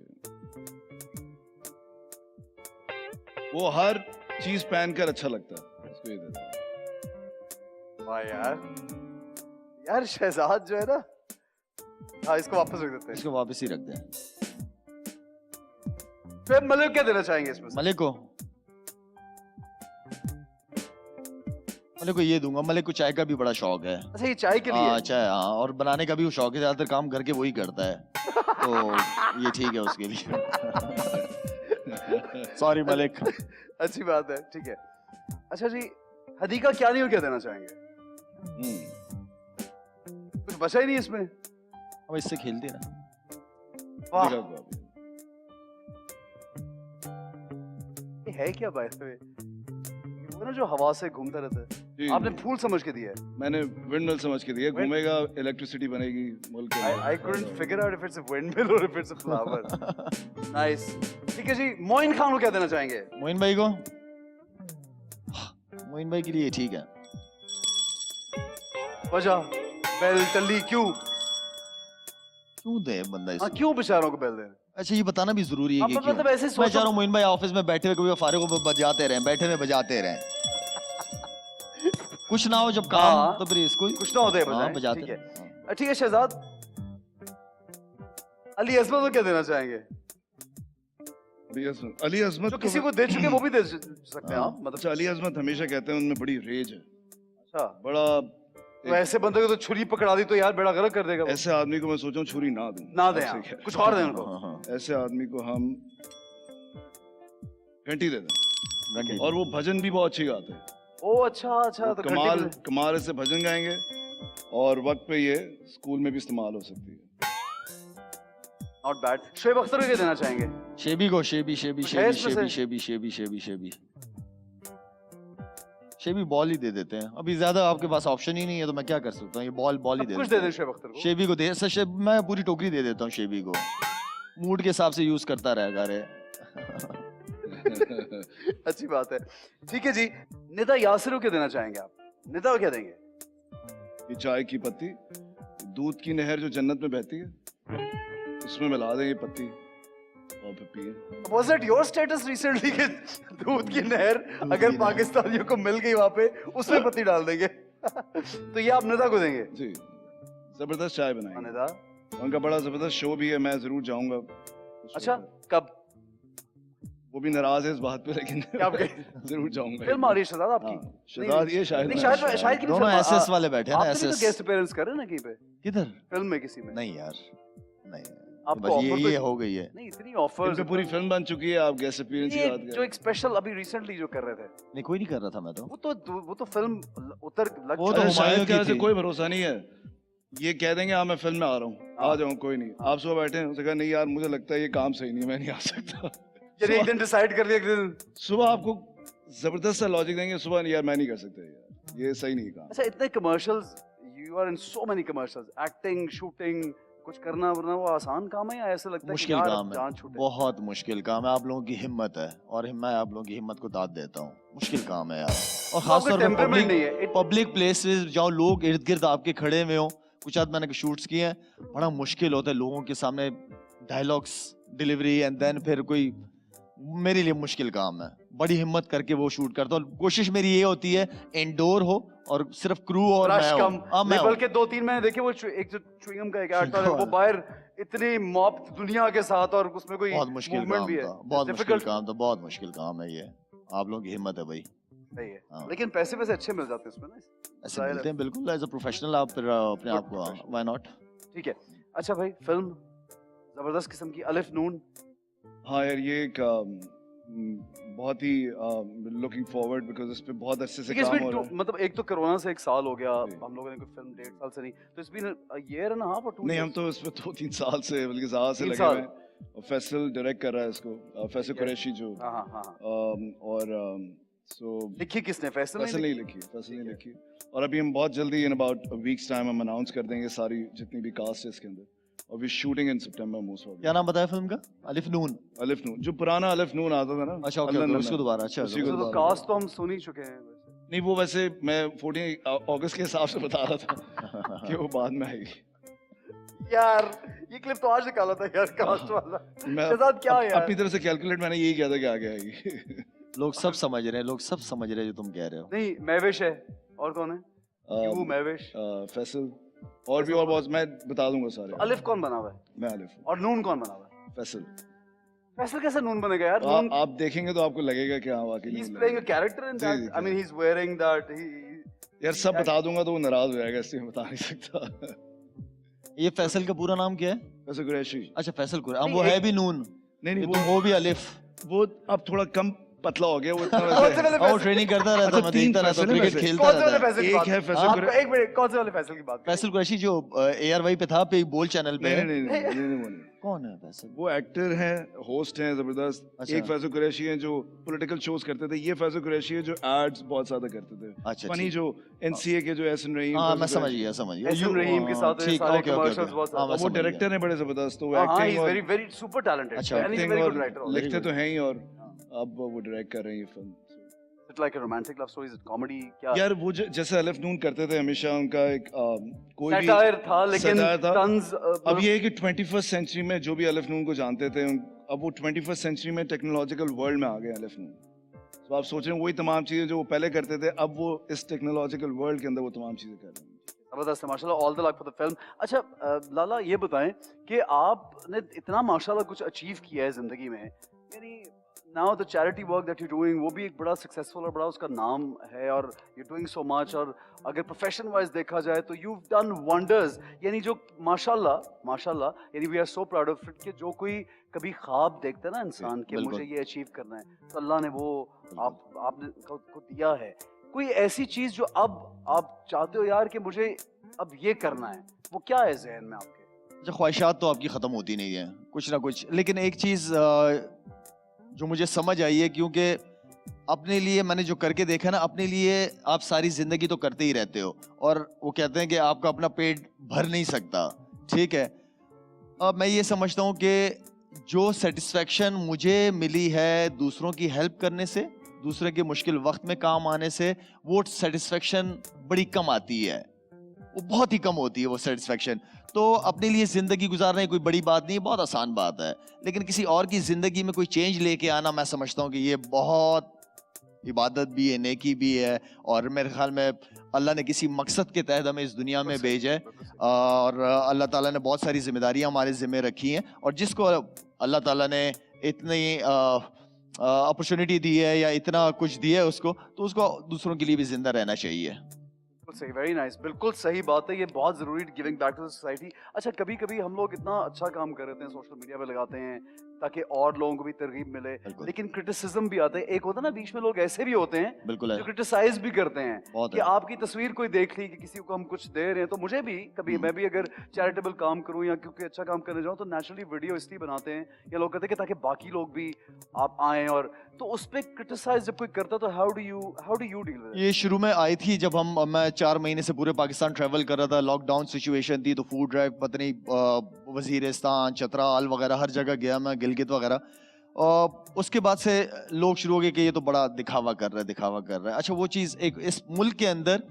वो हर चीज पहनकर अच्छा लगता है, इसको ये देता है। वाह यार शहजाद जो है ना. हाँ, इसको वापस रख देते हैं. इसको वापस ही रख दें। फिर मलिक को क्या देना चाहेंगे इसमें से? मलिक को ये दूंगा। मलिक को चाय का भी बड़ा शौक है। अच्छा ये चाय के लिए हाँ है? चाय, हाँ, और बनाने का भी वो शौक है। ज्यादातर काम घर के वही करता है, तो ये ठीक है उसके लिए। सॉरी मलिक। अच्छी बात है. ठीक है. अच्छा जी, हदीका क्या नहीं हो क्या देना चाहेंगे? कुछ बचा ही नहीं इसमें. अब इससे खेलते ना। वाह, देखा तो आपने। ये है क्या बाय द वे? वो ना जो हवा से घूमता रहता है. जी, आपने फूल समझ के दिया है. मैंने विंडमिल समझ के दिया, घूमेगा इलेक्ट्रिसिटी बनेगी मुल्क के I couldn't figure out if it's a windmill or if it's a flower. Nice. ठीक है जी, मोइन खान को क्या देना चाहेंगे? मोइन भाई को, मोइन भाई के लिए ठीक है। वजह बेल टल्ली क्यों? क्यों दे बंदा हाँ, इसको? क्यों बेचारों को बेल दे? अच्छा ये बताना भी जरूरी है हाँ, कि पर क्यों? मतलब ऐसे मैं सोचो- चाह रहा हूँ मोइन भाई ऑफिस में बैठे हुए कभी फारिग को बजाते रहें, बैठे हुए बजाते रहें। कुछ ना हो जब काम, हाँ, तो फिर इसको कुछ ना होता है हाँ, बजाएं. बजाते ठीक रहें। है. ठीक है शहजाद. अली अजमत को क्या देना चाहेंगे? अली अजमत जो किसी को दे चुके वो भी दे सकते हैं हाँ। आप. मतलब अच्छा, अली अजमत हमेशा कहते हैं उनमें बड़ी रेज है, अच्छा, बड़ा तो ऐसे बंदे को तो छुरी पकड़ा दी तो यार बेड़ा गर्क कर देगा वो. ऐसे आदमी को मैं सोचा हूँ छुरी ना दूं, ना दें आपसे आप, क्या। कुछ और दें उनको. हाँ, हाँ, ऐसे आदमी को हम घंटी दे दें, घंटी। और वो भजन भी बहुत अच्छी गाते हैं। ओ अच्छा अच्छा. तो कमाल कमाल से भजन गाएंगे, और वक्त पे ये स्कूल में भी इस्तेमाल हो सकती है। Not bad. शोएब अख्तर को क्या देना चाहेंगे? शेबी को, शेबी शेबी कुछ है शेबी इसमें शेबी से? शेबी शेबी शेबी शेबी शेबी बॉल ही दे देते हैं। अभी ज्यादा आपके पास ऑप्शन ही नहीं है, तो मैं क्या कर सकता हूँ? ये बॉल ही सब दे कुछ देते दे हैं। दें शोएब अख्तर को. शेबी को दे मैं पूरी टोकरी दे देता हूँ शेबी को, मूड के हिसाब से यूज करता रहेगा रे। अच्छी बात है. ठीक है जी, निदा यासिर को क्या देना चाहेंगे आप? निदा को क्या देंगे? ये चाय की पत्ती, दूध की नहर जो जन्नत में बहती है, उसमें मिला दें ये पत्ती और फिर पिए। Was that your status recently कि दूध की नहर अगर पाकिस्तानियों को मिल गई वहां पे उसमें पत्ती डाल देंगे? तो ये आप निदा को देंगे? जी, जबरदस्त चाय बनाएंगे। निदा. उनका बड़ा जबरदस्त शो भी है, मैं जरूर जाऊंगा। अच्छा, कब? वो भी नाराज है इस बात पे, लेकिन क्या आप गए? जरूर जाऊंगा। फिल्म आ रही है शहजाद आपकी? हाँ, शहजाद ये शायद नहीं, शायद की भी दोनों फिल्म एसएस वाले बैठे हैं ना, आपने भी तो एसएस। गेस्ट अपीयरेंस कर रहे हैं ना कहीं पे किधर? फिल्म में किसी में? नहीं यार, नहीं, आपको बस offer ये तो- हो गई है। नहीं, इतनी इन ऑफर्स पे पूरी फिल्म बन चुकी है, आप गेस्ट अपीयरेंस की बात कर जो रहे एक स्पेशल अभी रिसेंटली जो कर रहे थे नहीं, कोई नहीं कर रहा था मैं तो। वो तो फिल्म उतर लग वो हैं। तो अरे हुमायूं शायद की क्या, थी। कोई भरोसा नहीं है। ये कह देंगे हाँ मैं फिल्म में आ रहा हूँ, आ जाऊँ, कोई नहीं। आप सुबह बैठे हैं, उसने कहा नहीं यार मुझे लगता है ये काम सही नहीं है, मैं नहीं आ सकता। यार एक दिन डिसाइड कर लिया एक दिन. सुबह आपको जबरदस्त सा लॉजिक देंगे, सुबह यार मैं नहीं कर सकता यार, ये सही नहीं काम। अच्छा, इतने commercials, you are in so many commercials, acting, shooting, कुछ करना वरना वो आसान काम है या ऐसा लगता है कि मुश्किल यार काम है, जान छूटे? बहुत मुश्किल काम है। आप लोगों की हिम्मत है, और मैं आप लोगों की हिम्मत को दाद देता हूँ। मुश्किल काम है यार, और खास तौर पे टेम्परामेंट नहीं है. पब्लिक प्लेसेस जहाँ लोग इर्द गिर्द आपके खड़े हुए हो। कुछ आज मैंने शूट्स किए हैं, बड़ा मुश्किल होता है लोगों के सामने डायलॉग्स डिलीवरी, एंड देन फिर कोई, मेरे लिए मुश्किल काम है। बड़ी हिम्मत करके वो शूट करता हूँ। कोशिश मेरी ये होती है इंडोर हो और सिर्फ क्रू और रश मैं कम. हूँ। हाँ, मैं नहीं, हूँ। बल्कि 2-3 मैंने देखे वो एक जो च्युइंगम का एक एक्टर है वो वाला। बाहर इतनी मॉप दुनिया के साथ और उसमें कोई बहुत मुश्किल मूवमेंट काम भी है. था, बहुत मुश्किल Difficult. काम था, बहुत मुश्किल काम है ये। आप लोगों की हिम्मत है भाई। सही है हाँ। लेकिन पैसे वैसे अच्छे मिल जाते हैं इसमें ना ऐसे जाहिर है। मिलते हैं बिल्कुल, एज अ प्रोफेशनल आप फिर अपने आप को, व्हाई नॉट। ठीक है अच्छा भाई फिल्म जबरदस्त किस्म की अलिफ नून हाँ यार ये एक बहुत ही लुकिंग फॉरवर्ड बिकॉज इस पे बहुत अच्छे से Because काम it's हो been रहा है। मतलब एक तो कोरोना से 1 साल हो गया जी। हम लोगों ने कोई फिल्म 1.5 साल से नहीं तो it's been a year and half और 2 नहीं हम तो इसमें 2-3 साल से बल्कि ज़्यादा से 3 लगे साल। हुए हैं और फैसल डायरेक्ट कर रहा है इसको फैसल कुरैशी जो हाँ हाँ हाँ और सो लिखी किसने फैसल फैसल नहीं लिखी फैसल नहीं लिखी और अभी हम बहुत जल्दी इन अबाउट वीक्स टाइम हम अनाउंस कर देंगे सारी जितनी भी कास्ट है इसके अंदर और we shooting in September most of क्या नाम बताया फिल्म का? अलिफ नून। अलिफ नून जो पुराना अलिफ नून आता था ना अच्छा ओके, अल्लाह उसको दोबारा, अच्छा उसी को तो दोबारा। कास्ट तो हम सुन ही चुके हैं वैसे नहीं वो वैसे मैं 14 अगस्त के हिसाब से बता रहा था कि वो बाद में आएगी। यार ये क्लिप तो आज निकाला था यार कास्ट वाला मैं शहजाद क्या यार अपनी तरफ से कैलकुलेट मैंने यही किया था कि आगे आएगी। लोग सब समझ रहे हैं, लोग सब समझ रहे हैं जो तुम कह रहे हो। नहीं महविश है और कौन है यू महविश फैसल और भी और बहुत मैं बता दूंगा सारे। अलिफ कौन बना हुआ है मैं अलिफ और नून कौन बना हुआ है फैसल। फैसल कैसे नून बनेगा यार नून आप देखेंगे तो आपको लगेगा कि हाँ वाकई he is Noon playing a लगेगा। कैरेक्टर इन जी, दैट जी, I mean he is wearing that he यार सब बता दूंगा तो वो नाराज हो जाएगा इसलिए मैं बता नहीं सकता। ये फैसल का पूरा नाम क्या है? फैसल कुरैशी। अच्छा फैसल कुरैशी, नहीं, वो है एक- भी नून, नहीं नहीं ये तुम हो भी अलिफ। वो अब थोड़ा कम पतला हो गया वो इतना कौन से वैसे वाले और वो फैसल ट्रेनिंग करता रहता, अच्छा, मैं तीन देखता रहता हूँ, फैसल है क्रिकेट वैसे। खेलता कौन से वाले रहता है। फैसल की एक बात है कर- फैसल आपको एक मिनट कौन से वाले फैसल की बात कर फैसल कुरैशी जो ARY पे था, पे बोल चैनल पे नहीं है। नहीं नहीं नहीं नहीं वो नहीं। कौन है फैसल? वो एक्टर हैं होस्ट हैं जबरदस्त। अच्छा। एक फैसल कुरैशी हैं जो पॉलिटिकल शोज करते थे, ये फैसल कुरैशी है जो एड्स बहुत ज्यादा करते थे। अच्छा, फनी ठीक। जो NCA के जो एहसन रहीम हाँ मैं फैसल समझ कुरैशी। गया, समझ गया। एहसन रहीम के साथ ठीक, सारे ओके, ओके, commercials ओके। बहुत हाँ, मैं वो समझ गया। डायरेक्टर है बड़े जबरदस्त तो वो हाँ ही एक्टिंग इज और वेरी वेरी सुपर टैलेंटेड अच्छा, and he is acting very और गुड राइटर लिखते तो हैं ही और अब वो डायरेक्ट कर रही है film. It's like a romantic love story is it comedy क्या यार वो जैसे अलिफ नून करते थे हमेशा उनका एक कोई भी सैटायर था लेकिन satire था। टन्स अब ये है कि 21st सेंचुरी में जो भी अलिफ नून को जानते थे अब वो 21st सेंचुरी में टेक्नोलॉजिकल वर्ल्ड में आ गए अलिफ नून। तो आप सोच रहे हैं वही तमाम चीजें जो वो पहले करते थे अब वो इस टेक्नोलॉजिकल वर्ल्ड के अंदर वो तमाम चीजें कर रहे हैं। जबरदस्त है माशाल्लाह all the luck for the film अच्छा लाला ये बताएं कि आपने इतना माशाल्लाह कुछ अचीव किया है जिंदगी में यानी now the charity work that you doing वो भी एक बड़ा सक्सेसफुल और बड़ा उसका नाम है और यू डूइंग सो मच और अगर प्रोफेशन वाइज देखा जाए तो यू डन वंडर्स यानी जो माशाल्लाह यानी we are so proud of it कि जो कोई कभी ख्वाब देखता है ना इंसान के बिल्कुल। मुझे ये अचीव करना है तो अल्लाह ने वो आपने को दिया है कोई ऐसी चीज जो अब आप चाहते हो यार कि मुझे अब ये करना है वो क्या है जहन में आपके अच्छा, ख्वाहिशात तो आपकी ख़त्म होती नहीं है, कुछ ना कुछ। लेकिन एक चीज़ जो मुझे समझ आई है, क्योंकि अपने लिए मैंने जो करके देखा ना, अपने लिए आप सारी ज़िंदगी तो करते ही रहते हो और वो कहते हैं कि आपका अपना पेट भर नहीं सकता, ठीक है। अब मैं ये समझता हूँ कि जो सेटिस्फेक्शन मुझे मिली है दूसरों की हेल्प करने से, दूसरे के मुश्किल वक्त में काम आने से, वो सेटिस्फेक्शन बड़ी कम आती है, वो बहुत ही कम होती है वो सेटिस्फेक्शन। तो अपने लिए ज़िंदगी गुजारना कोई बड़ी बात नहीं है, बहुत आसान बात है। लेकिन किसी और की ज़िंदगी में कोई चेंज लेके आना, मैं समझता हूँ कि ये बहुत इबादत भी है, नेकी भी है, और मेरे ख्याल में अल्लाह ने किसी मकसद के तहत हमें इस दुनिया में भेजा है और अल्लाह ताला ने बहुत सारी जिम्मेदारियां हमारे ज़िम्मे रखी हैं। और जिसको अल्लाह ताला ने इतनी अपॉर्चुनिटी दी है या इतना कुछ दिया है उसको, तो उसको दूसरों के लिए भी जिंदा रहना चाहिए। बिल्कुल सही, वेरी नाइस, बिल्कुल सही बात है, ये बहुत जरूरी गिविंग बैक टू सोसाइटी। अच्छा कभी कभी हम लोग इतना अच्छा काम कर रहे हैं, सोशल मीडिया पे लगाते हैं ताकि और लोगों को भी तरगीब मिले, बिल्कुल। लेकिन क्रिटिसिज्म भी आता है। एक होता है ना बीच में लोग ऐसे भी होते हैं बिल्कुल है, जो क्रिटिसाइज भी करते हैं बहुत कि है। आपकी तस्वीर कोई देख ली कि किसी को हम कुछ दे रहे हैं, तो मुझे भी कभी मैं भी अगर चैरिटेबल काम करूं या क्योंकि अच्छा काम करने जाऊं तो नेचुरली वीडियो इसलिए बनाते हैं या लोग कहते हैं कि ताकि बाकी लोग भी आप आएं, और तो उस पे क्रिटिसाइज जब कोई करता तो how do you deal with ये शुरू में आई थी जब मैं 4 महीने से पूरे पाकिस्तान ट्रैवल कर रहा था, लॉकडाउन सिचुएशन थी, तो फूड ड्राइव पता नहीं वजीरिस्तान, चतराल वगैरह हर जगह गया मैं, गिलगित वगैरह। उसके बाद से लोग शुरू हो गए कि ये तो बड़ा दिखावा कर रहा है। अच्छा वो चीज़, एक इस मुल्क के अंदर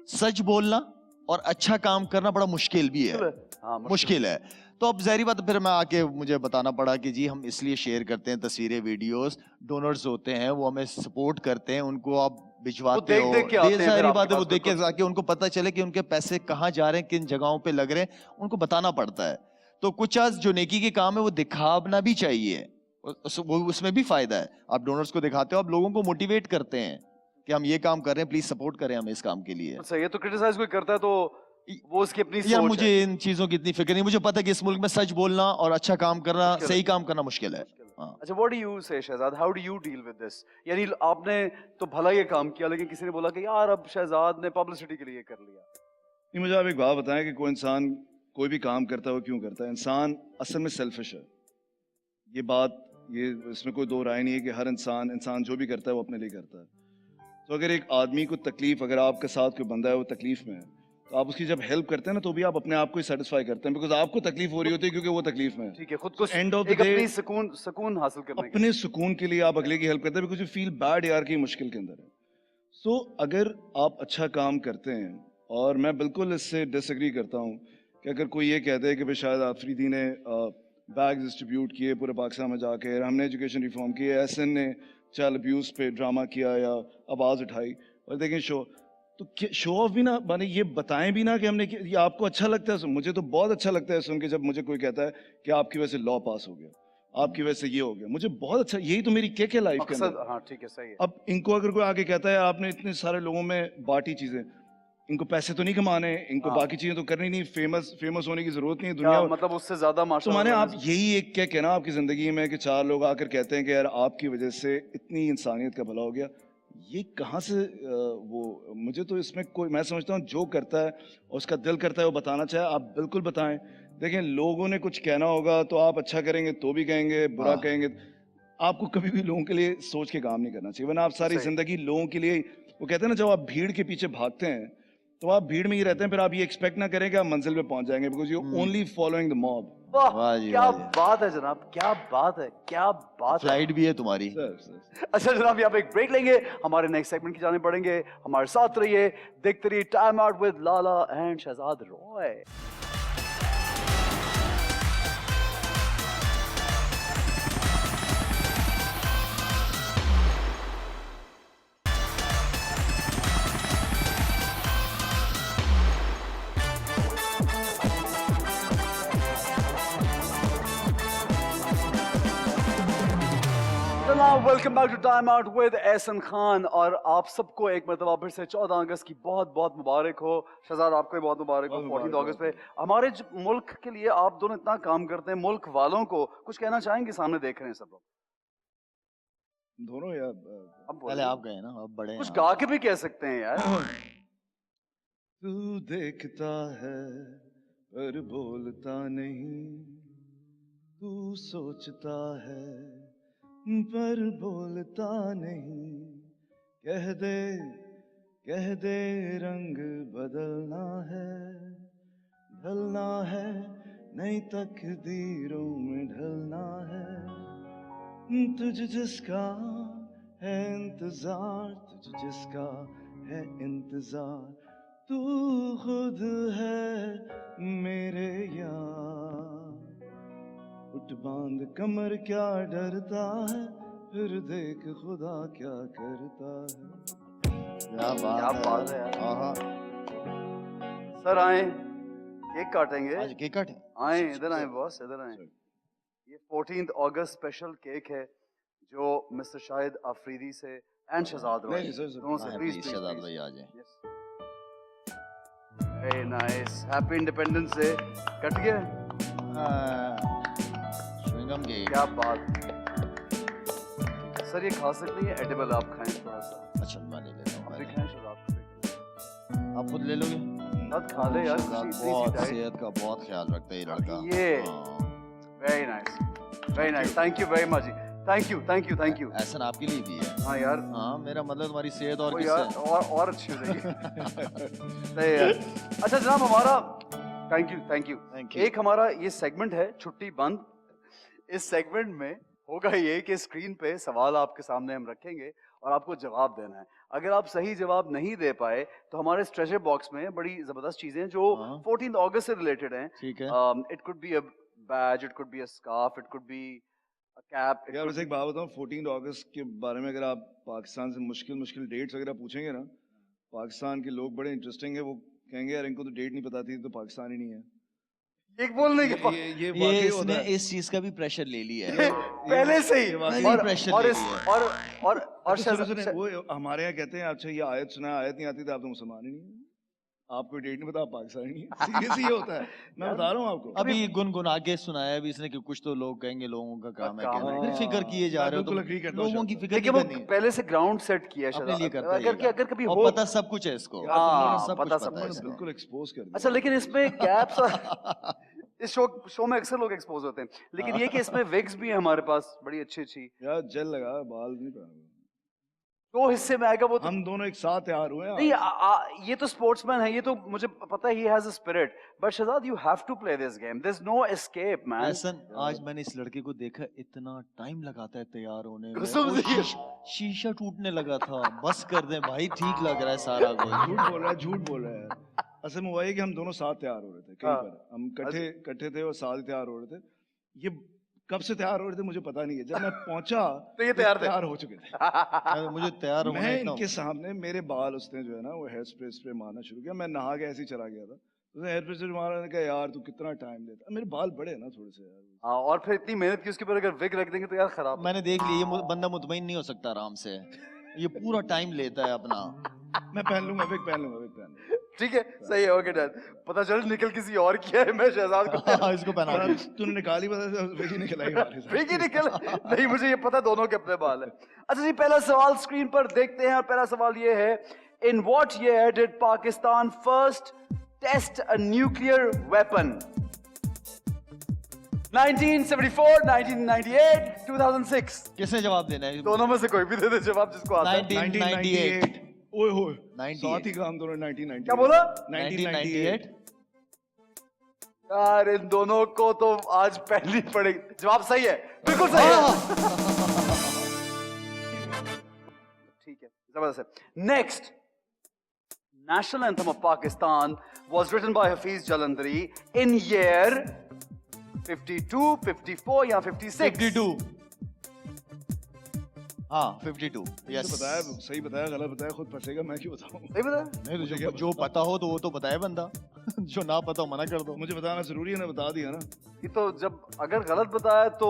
सच बोलना और अच्छा काम करना बड़ा मुश्किल भी है, हाँ, मुश्किल है। तो अब ज़ाहिर बात है, फिर मैं आके मुझे बताना पड़ा कि जी हम इसलिए शेयर करते हैं तस्वीरें, वीडियोस, डोनर्स होते हैं वो हमें सपोर्ट करते हैं, उनको आप भिजवाते हो, देख के आते हैं फिर सारी आपके बात है, वो पास, देख के बिल्कुल। ताकि उनको पता चले कि उनके पैसे कहाँ जा रहे हैं, किन जगहों पे लग रहे हैं, उनको बताना पड़ता है। तो कुछ आज जो नेकी के काम है वो दिखाना भी चाहिए, उसमें भी फायदा है। आप डोनर्स को दिखाते हो, आप लोगों को मोटिवेट करते हैं कि हम ये काम कर रहे हैं, प्लीज सपोर्ट करें हमें इस काम के लिए। अच्छा, ये तो क्रिटिसाइज कोई करता है तो वो उसकी अपनी यार सोच मुझे है। इन चीजों की इतनी फिक्र नहीं, मुझे पता है कि इस मुल्क में सच बोलना और अच्छा काम करना, मुश्किल है। सही काम करना मुश्किल है। हाँ। अच्छा, what do you say Shahzad, how do you deal with this? यानी आपने तो भला ये काम किया, लेकिन किसी ने बोला कि यार अब शहजाद ने पब्लिसिटी के लिए कर लिया। नहीं, मुझे आप एक बात बताएं कि कोई इंसान कोई भी काम करता है वो क्यों करता है? इंसान असल में सेल्फिश है। ये बात, ये इसमें कोई दो राय नहीं है कि हर इंसान जो भी करता है वो अपने लिए करता है। तो अगर एक आदमी को तकलीफ, अगर आपके साथ कोई बंदा है वो तकलीफ में है, तो आप उसकी जब हेल्प करते हैं ना, तो भी आप अपने आप को ही सेटिस्फाई करते हैं, बिकॉज आपको तकलीफ हो रही होती है क्योंकि वो तकलीफ में है। ठीक है, खुद को एंड ऑफ द एक डे अपनी सुकून हासिल करने के लिए। अपने सुकून के लिए आप अगले की हेल्प करते हैं, बिकॉज यू फील बैड यार की मुश्किल के अंदर है। सो अगर आप अच्छा काम करते हैं, और मैं बिल्कुल इससे डिसएग्री करता हूँ कि अगर कोई ये कहते हैं कि भाई शायद आफरीदी ने बैग डिस्ट्रीब्यूट किए पूरे पाकिस्तान में जाके, हमने एजुकेशन रिफॉर्म किए, एहसन ने चाइल्ड अब्यूज़ पे ड्रामा किया या आवाज़ उठाई, और देखें शो, तो शो ऑफ भी ना माने, ये बताएं भी ना कि हमने ये आपको अच्छा लगता है? मुझे तो बहुत अच्छा लगता है सुन के जब मुझे कोई कहता है कि आपकी वजह से लॉ पास हो गया, आपकी वजह से ये हो गया, मुझे बहुत अच्छा, यही तो मेरी किक है लाइफ के मकसद, अंदर। हाँ ठीक है, सही है। अब इनको अगर कोई आके कहता है आपने इतने सारे लोगों में बांटी चीजें, इनको पैसे तो नहीं कमाने, इनको हाँ। बाकी चीजें तो करनी नहीं, फेमस होने की जरूरत नहीं है क्या दुनिया। मतलब उससे ज्यादा तो माशा माने आप यही एक क्या कहना आपकी जिंदगी में कि चार लोग आकर कहते हैं कि यार आपकी वजह से इतनी इंसानियत का भला हो गया, ये कहाँ से वो, मुझे तो इसमें कोई, मैं समझता हूँ जो करता है और उसका दिल करता है वो बताना चाहे, आप बिल्कुल बताएं। देखें, लोगों ने कुछ कहना होगा तो आप अच्छा करेंगे तो भी कहेंगे, बुरा हाँ। कहेंगे, आपको कभी भी लोगों के लिए सोच के काम नहीं करना चाहिए, वरना आप सारी सही। जिंदगी लोगों के लिए, वो कहते हैं ना, जब आप भीड़ के पीछे भागते हैं तो आप भीड़ में ही रहते हैं, फिर आप ये एक्सपेक्ट ना करें कि आप मंजिल पे पहुंच जाएंगे, because you only following the mob. वाह, वाह जी, क्या वाह जी। बात है जनाब, क्या बात है, क्या बात है। फ्लाइट भी है तुम्हारी। अच्छा जनाब, यहाँ पे एक ब्रेक लेंगे, हमारे नेक्स्ट सेगमेंट की जाने पड़ेंगे, हमारे साथ रहिए, देखते रहिए time out with Lala and Shahzad Roy. Welcome back to time out with Ehsan Khan. और आप सबको एक मरतबा फिर से 14 अगस्त की बहुत बहुत मुबारक हो। शहजाद आपको भी बहुत मुबारक हो बहुत 14 अगस्त पे। हमारे मुल्क के लिए आप दोनों इतना काम करते हैं, मुल्क वालों को कुछ कहना चाहेंगे? सामने देख रहे हैं सब लोग, दोनों यार, अब पहले बोलिए। आप गए ना, अब बड़े हैं कुछ आप। गा के भी कह सकते हैं यार। तू देखता है पर बोलता नहीं, तू सोचता है पर बोलता नहीं, कह दे रंग बदलना है, ढलना है, नई तकदीरों में ढलना है, तुझ जिसका है इंतजार, तुझ जिसका है इंतजार, तू खुद है मेरे यार, उठ बांध कमर क्या डरता है, फिर देख खुदा क्या करता है। क्या क्या बात बात है है यार। यार। हाँ, सर आए, केक काटेंगे। आज केक काटे। आए, इधर आए बॉस, इधर आए। ये 14 अगस्त स्पेशल केक है जो मिस्टर शाहिद अफरीदी से एंड शहजाद रॉय नहीं, सर, दोनों से, हाँ, प्लीज प्लीज शहजाद भाई आ जाए। Very nice, happy independence day. Cut गया, च्युइंगम केक। क्या बात। सर ये खा सकते हैं, एडिबल, आप खाएं थोड़ा सा। अच्छा मैं ले लेता हूँ आप भी पहले। खाएं शहजाद, आप खुद ले लोगे? साथ खा ले यार। शहजाद बहुत सेहत का बहुत ख्याल रखता है ये लड़का। ये- हाँ। Very nice, very nice, thank you very much, thank you thank you thank you. ऐसा आपके लिए भी है। हाँ यार, हाँ, मेरा मतलब तुम्हारी सेहत और वो किससे? यार और अच्छी हो जाएगी। सही है। अच्छा जनाब, हमारा थैंक यू Thank you. एक हमारा ये सेगमेंट है छुट्टी बंद। इस सेगमेंट में होगा ये कि स्क्रीन पे सवाल आपके सामने हम रखेंगे और आपको जवाब देना है। अगर आप सही जवाब नहीं दे पाए तो हमारे ट्रेजर बॉक्स में बड़ी जबरदस्त चीजें हैं जो हाँ। 14 अगस्त से रिलेटेड हैं। ठीक है। It could be a badge, it could be a scarf, it could be a cap. यार वैसे एक बात बताऊं, 14 अगस्त के बारे में अगर आप पाकिस्तान से मुश्किल डेट्स वगैरह पूछेंगे ना, पाकिस्तान के लोग बड़े इंटरेस्टिंग है, वो कहेंगे यार इनको तो डेट नहीं पता थी, तो पाकिस्तान ही नहीं है। एक बोलने के बाद ये ये वाकई होता इसने है। इस चीज का भी प्रेशर ले लिया है। पहले से ही वाकई और pressure और ले इस लिया और अच्छा, सुनो, सुनो, वो हमारे यहाँ कहते हैं अच्छा ये आयत सुना, आयत नहीं आती तो आप तो मुसलमान ही नहीं है। आपको डेट नहीं पता, आप पाकिस्तानी नहीं है। सीरियसली ये होता है, मैं बता रहा हूँ आपको। अभी गुनगुना के सुनाया भी इसने कि कुछ तो लोग कहेंगे लोगों का काम है काम कहना। है। फिर फिक्र किए जा मैं रहे हो बिल्कुल agree तो करता हूँ लोगों की शायद। फिक्र देखिए नहीं वो करनी है। पहले से ग्राउंड सेट किया है अपने लिए शायद करता है अगर कभी और हो पता सब कुछ है इसको। यार, तुम लोगों ने हाँ, सब पता कुछ सब पता है कुछ इसको। बिल्कुल एक्सपोज कर दिया। अच्छा लेकिन इसमें कैप्स और इस शो में अक्सर लोग एक्सपोज होते हैं लेकिन ये कि इसमें विग्स भी है हमारे पास बड़ी अच्छी अच्छी यार जेल लगा, बाल नहीं पहना। दो हिस्से में आएगा वो तो हम दोनों एक साथ तैयार हुए हैं। नहीं ये तो स्पोर्ट्समैन है ये तो मुझे पता है he has a spirit but Shahzad you have to play this game there is no escape man Ehsan, आज मैंने इस लड़के को देखा, इतना टाइम लगाता है तैयार होने में। कसम वो से। शीशा टूटने लगा था। बस कर दे भाई, ठीक लग रहा है सारा कुछ। झूठ बोल रहा है, झूठ बोल रहा है। असल में हुआ ये कि हम दोनों साथ तैयार हो रहे थे कहीं हाँ। पर, हम इकट्ठे थे और साथ ही तैयार हो रहे थे। ये कब से तैयार हो रहे थे मुझे पता नहीं है। जब मैं पहुंचा तो ये तैयार थे। तैयार हो चुके थे। मुझे तैयार होना मैं इतना इनके सामने, मेरे बाल उसने जो है ना वो हेयर स्प्रे मारना शुरू किया। मैं नहा के ऐसे ही चला गया था, उसने हेयर स्प्रे मारा। मैंने कहा यार तू कितना टाइम लेता। मेरे बाल बड़े हैं ना थोड़े से यार। हाँ और फिर इतनी मेहनत की उसके ऊपर अगर विग रख देंगे तो यार खराब मैंने देख लिया, ये बंदा मुतमईन नहीं हो सकता आराम से। ये पूरा टाइम लेता है अपना। मैं पहन लूंगा, विग पहन लूंगा, विग पहन लूंगा। ठीक है सही है ओके डन पता चल निकल किसी और किया है मैं शहजाद को इसको पहना दो। तूने निकाली पता, विग ही निकल आई हमारे साथ। ठीक ही निकल नहीं मुझे ये पता दोनों के अपने बाल है अच्छा जी पहला सवाल स्क्रीन पर देखते हैं और पहला सवाल ये है in what year did Pakistan first test a nuclear weapon 1974 1998 2006 किसने जवाब देना है? दोनों में से कोई भी दे दे जवाब जिसको आता है 1998। ओए होए, 98। साथ ही काम दोनों 1998। क्या बोला 1998। यार इन दोनों को तो आज पहली पड़ेगी जवाब सही है बिल्कुल सही है ठीक है जबरदस्त है next national anthem of Pakistan was written by Hafiz Jalandhari in year 52 54 या 56 52। हाँ 52। यस तो बताया, सही बताया, गलत बताया, खुद फंसेगा, मैं क्यों बताऊं? सही बताया नहीं तो मुझे जो, क्या जो पता हो तो वो तो बताए बंदा। जो ना पता हो मना कर दो। मुझे बताना जरूरी है ना, बता दिया ना। ये तो जब अगर गलत बताया तो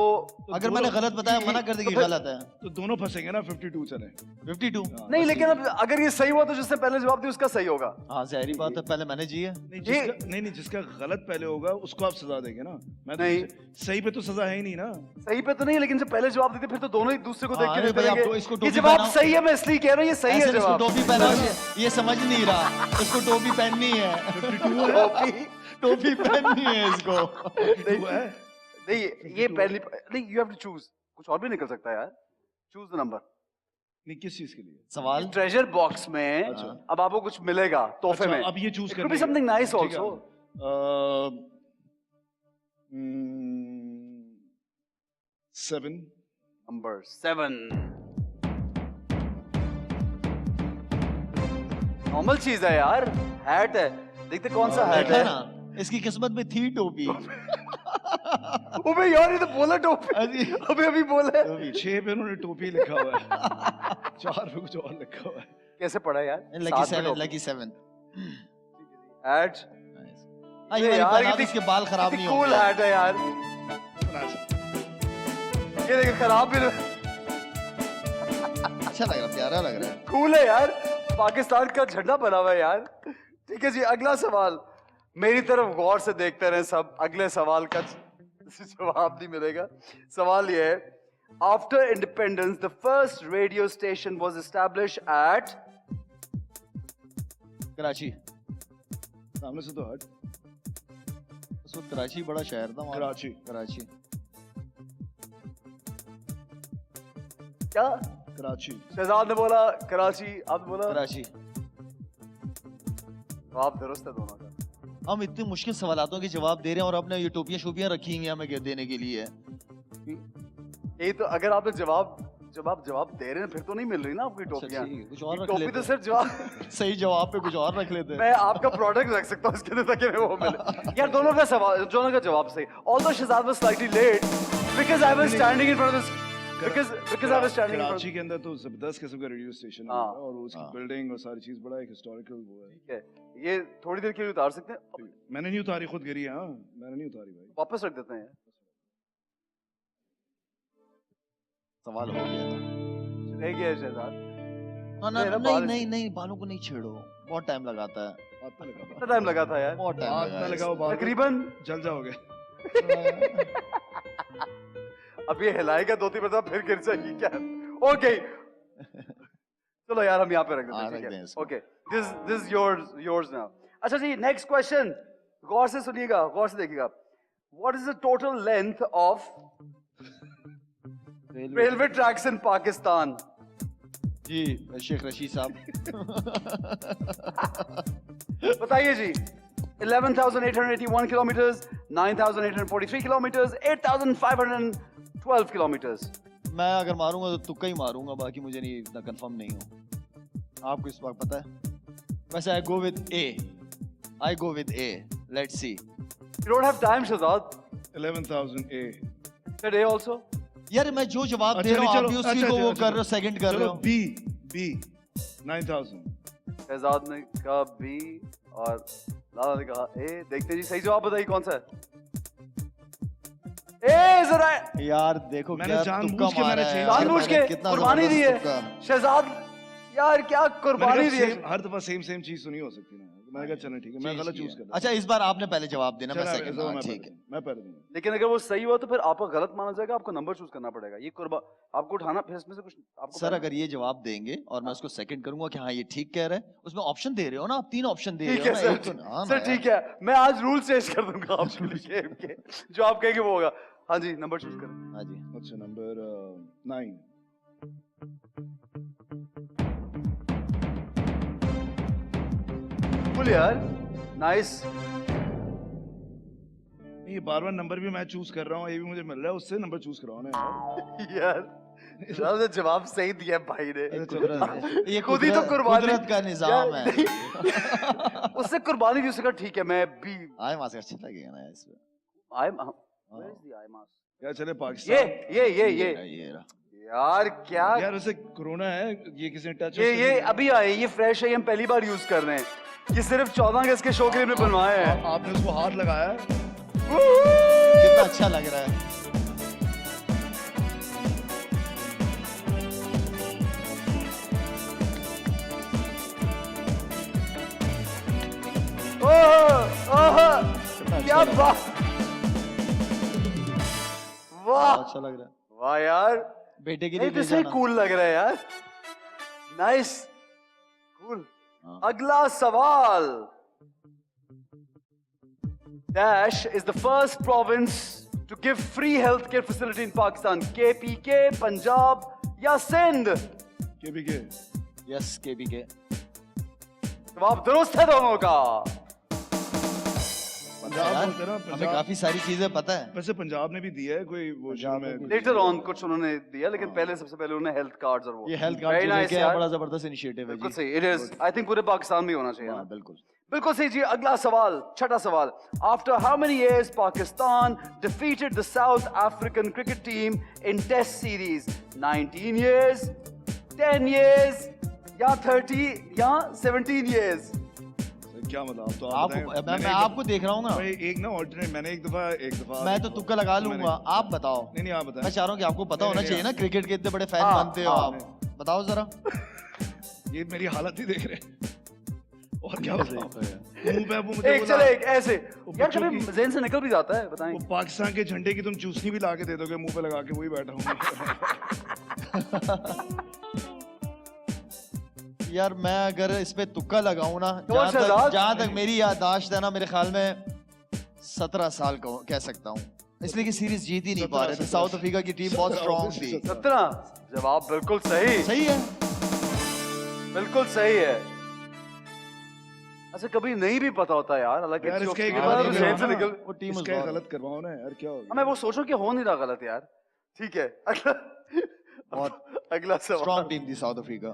अगर मैंने गलत बताया मना कर देगी गलत है। तो दोनों फंसेंगे ना, 52 चले। 52। नहीं लेकिन अब अगर ये सही हुआ तो जिससे पहले जवाब दिया उसका सही होगा हाँ जाहिर बात है, पहले मैंने जी है। नहीं, जिसका गलत पहले होगा उसको आप सजा देंगे ना। मैं तो नहीं। सही पे तो सजा है ही नहीं ना। सही पे तो नहीं लेकिन जब पहले जवाब देते फिर तो दोनों एक दूसरे को देख हाँ, के अरे देते भाई, आप रहेंगे। तो इसको ये टोपी जवाब पहनाओ। सही है मैं इसलिए कह रहा हूँ ये सही है ऐसे इसको जवाब टोपी पहना, ये समझ नहीं रहा, इसको टोपी पहननी है। टोपी टोपी पहननी है इसको। नहीं ये पहली नहीं यू हैव टू चूज कुछ और भी निकल सकता है यार चूज द नंबर नहीं, किस चीज के लिए? सवाल ट्रेजर बॉक्स में अब आपको कुछ मिलेगा तोहफे अच्छा, में अब ये चूज It could करना be something nice also. 7। Number 7 normal चीज है यार हैट है देखते कौन सा हैट देखा है ना, इसकी किस्मत में थी टोपी। अबे यार ये तो बोला टोपी अबे अभी बोला है 6 पे उन्होंने टोपी लिखा हुआ है, 4 पे कुछ और लिखा हुआ है। कैसे पढ़ा यार लकी साथ में 7, टोपी। लकी 7। हैट ये ये वाली यार पहना दो, कितनी- इसके बाल खराब नहीं कूल होंगे। हैट है यार ये देखो खराब भी अच्छा लग रहा है, प्यारा लग रहा है। कूल है यार पाकिस्तान का झंडा बना हुआ है यार ठीक है जी अगला सवाल मेरी तरफ गौर से देखते रहे सब अगले सवाल का जवाब नहीं मिलेगा सवाल ये है after independence the first radio station was establish at Karachi. सामने से तो हट। उस वक्त कराची बड़ा शहर था हमारा। कराची। कराची। क्या कराची। शहजाद ने बोला कराची आपने बोला कराची। जवाब दुरुस्त है दोनों का हम इतने मुश्किल सवालों के जवाब दे रहे हैं और अपने ये टोपियां शोपियां रखी हुई हैं हमें देने के लिए। यही तो अगर आपने जवाब दे रहे हैं फिर तो नहीं मिल रही ना आपकी टोपियां ठीक है, कुछ और रख टोपी लेते तो हैं। सिर्फ जवाब सही जवाब पे कुछ और रख लेते हैं। मैं आपका प्रोडक्ट रख सकता हूँ इसके अंदर ताकि वो मिले यार दोनों का सवाल दोनों का जवाब सही although Shahzad was slightly late because I was standing in front of this because I was standing in front Karachi के अंदर तो जबरदस्त किस्म का रेडियो स्टेशन है हाँ। और उसकी बिल्डिंग और सारी चीज बड़ा एक हिस्टोरिकल वो है। ठीक है ये थोड़ी देर के लिए उतार सकते हैं मैंने नहीं उतारी, खुद गिरी। हाँ, मैं मैंने नहीं उतारी भाई। वापस रख देते हैं यार। सवाल हो गया था। रह गया शहजाद। हाँ ना, मेरा नहीं बाल- नहीं नहीं, बालों को नहीं छेड़ो, बहुत टाइम लगाता है, हाथ में लगा कितना टाइम लगा था यार? बहुत टाइम हाथ लगा में है लगाओ बाल तकरीबन। जल जाओगे। अब ये हिलाएगा 2-3 मिनट फिर गिर जाएगी क्या? ओके चलो यार हम यहाँ पे रख देते हाँ, हैं, रख ठीक दें है? इसको। Okay this yours now. अच्छा जी, नेक्स्ट क्वेश्चन, गौर से सुनिएगा, गौर से देखिएगा। What is the total length of railway tracks in Pakistan? जी शेख रशीद साहब। बताइए जी। 11,881 किलोमीटर्स, 9,843 किलोमीटर्स, 8,512 किलोमीटर्स। मैं अगर मारूंगा तो तुक्का ही मारूंगा, बाकी मुझे नहीं, इतना कंफर्म नहीं हूँ। आपको इस वक्त पता है? वैसे I go with a, I go with a, let's see. You don't have time, Shahzad. 11,000 A। Today also. यार मैं जो जवाब अच्छा, दे रहा हूँ नहीं, आप भी चलो, उसी अच्छा, को वो अच्छा, कर रहे हो, सेकंड कर रहे चलो हो। B 9,000। शहजाद ने कहा बी और लाला ने कहा ए। देखते जी, सही जवाब बताइए कौन सा है? ए जरा यार देखो मैंने क्या जानबूझ तुक्का के मारा मैंने है change यार, जानबूझ मैंने के कितना कुर्बानी दी है जबरदस्त तुक्का। शहजाद। यार क्या कुर्बानी दी है। हर दफा सेम चीज सुनी हो सकती है ना। मैंने कहा चलो ठीक है, मैं गलत चूज कर रहा अच्छा इस बार आपने पहले जवाब देना, मैं चला, सेकंड। इस बार मैं ठीक है। मैं पहले दूंगा। लेकिन अगर वो सही हुआ तो फिर आपका गलत माना जाएगा, आपको नंबर चूज करना पड़ेगा। ये आपको उठाना, फिर इसमें से कुछ आपको सर अगर ये जवाब देंगे और मैं उसको सेकंड करूंगा कि हाँ ये ठीक कह रहा है, उसमें ऑप्शन दे रहे हो ना आप, 3 ऑप्शन दे ठीक रहे है हो ना, सर। एक तो हाँ ना सर यार। ठीक है, मैं आज रूल चेंज कर दूंगा आपके लिए गेम के। जो आप कहेंगे वो होगा। हाँ जी, नंबर चूज करें। हाँ जी। अच्छा नंबर 9। फुल यार, नाइस। ये बार नंबर भी मैं चूज कर रहा हूँ, ये भी मुझे मिल रहा है, उससे नंबर चूज करवाओ ना यार। यार आपने जवाब सही दिया भाई ने। अच्छा, चलो, कुदरत है। ये खुद ही तो कुर्बानी, कुदरत का निजाम यार, है। उससे कुर्बानी दी, उसने कहा ठीक है मैं भी आए वहां से अच्छा लगेगा ना इसमें। आई where is the eye mask? यार चले ये पाकिस्तान। ये रहा। यार क्या यार वैसे कोरोना है, ये किसी ने टच ये अभी आए, ये फ्रेश है, ये हम पहली बार यूज कर रहे हैं। ये सिर्फ 14 अगस्त के शो के लिए हमने बनवाया है। आपने उसको हाथ लगाया है? कितना अच्छा लग रहा है। ओह ओह क्या बात, वाह अच्छा लग रहा है। वाह यार, बेटे के लिए नहीं तो ले सही जाना। कूल लग रहा है यार, नाइस कूल। हाँ। अगला सवाल। Dash is the first province to give free healthcare facility in Pakistan. KPK, Punjab या सिंध? केबीके। Yes KBK. जवाब दुरुस्त है दोनों का। पंजाब यार, बोलते हैं ना, हमें पंजाब। काफी सारी चीजें पता है। वैसे पंजाब ने भी दिया है कोई वो शुरू पंजाब ने में। भी Later on कुछ उन्होंने दिया, लेकिन पहले सबसे पहले उन्होंने हेल्थ कार्ड्स और वो। ये हेल्थ Very कार्ड nice लेके आए, यार। बड़ा जबरदस्त इनिशिएटिव है बिल्कुल जी। सही, it is। I think पूरे पाकिस्तान में होना चाहिए हाँ ना। बिल्कुल। बिल्कुल सही जी। अगला सवाल, छठा सवाल। After how many years Pakistan defeated the South African cricket team in Test series? 19 years, 10 years, या 30 या 17 years? क्या मतलब आप तो आप बताएं। मैं आपको देख रहा हूँ ना, भाई एक ना ऑल्टरनेट, मैंने एक दफा मैं तो तुक्का लगा लूंगा, आप बताओ। नहीं नहीं आप बताएं। मैं चाह रहा हूँ कि आपको पता नहीं, होना नहीं, चाहिए ना, क्रिकेट के इतने बड़े फैन हाँ, बनते हो हाँ। आप, बताओ जरा। ये मेरी हालत ही देख रहे हैं। और क्या बताऊं? मुंह पे वो मुझे एक बोला, चले एक ऐसे, वो यार बच्चों कभी की- जेन से निकल भी जाता है, बताएं। वो पाकिस्तान के झंडे की तुम चूसनी भी ला के दे दोगे मुंह पे लगा के, वही बैठा हूँ। यार मैं अगर इस पे तुक्का लगाऊं ना, तो शहजाद? जहां तक मेरी याददाश्त है ना, मेरे ख्याल में 17 साल का कह सकता हूँ, इसलिए कि सीरीज जीत ही नहीं पा रहे थे। 17 साउथ अफ्रीका की टीम बहुत स्ट्रांग थी। 17 जवाब बिल्कुल सही, सही है। बिल्कुल सही है। अच्छा कभी नहीं भी पता होता यार, हालांकि यार जो- इसका एक हाँ, गलत तो नहीं जेन करवाओ से ना। निकल। वो टीम इसका एक गलत करवाओ ना यार, क्या हो हाँ, मैं वो सोचूं कि हो नहीं रहा गलत यार। ठीक है, अगला सवाल। स्ट्रांग टीम थी साउथ अफ्रीका।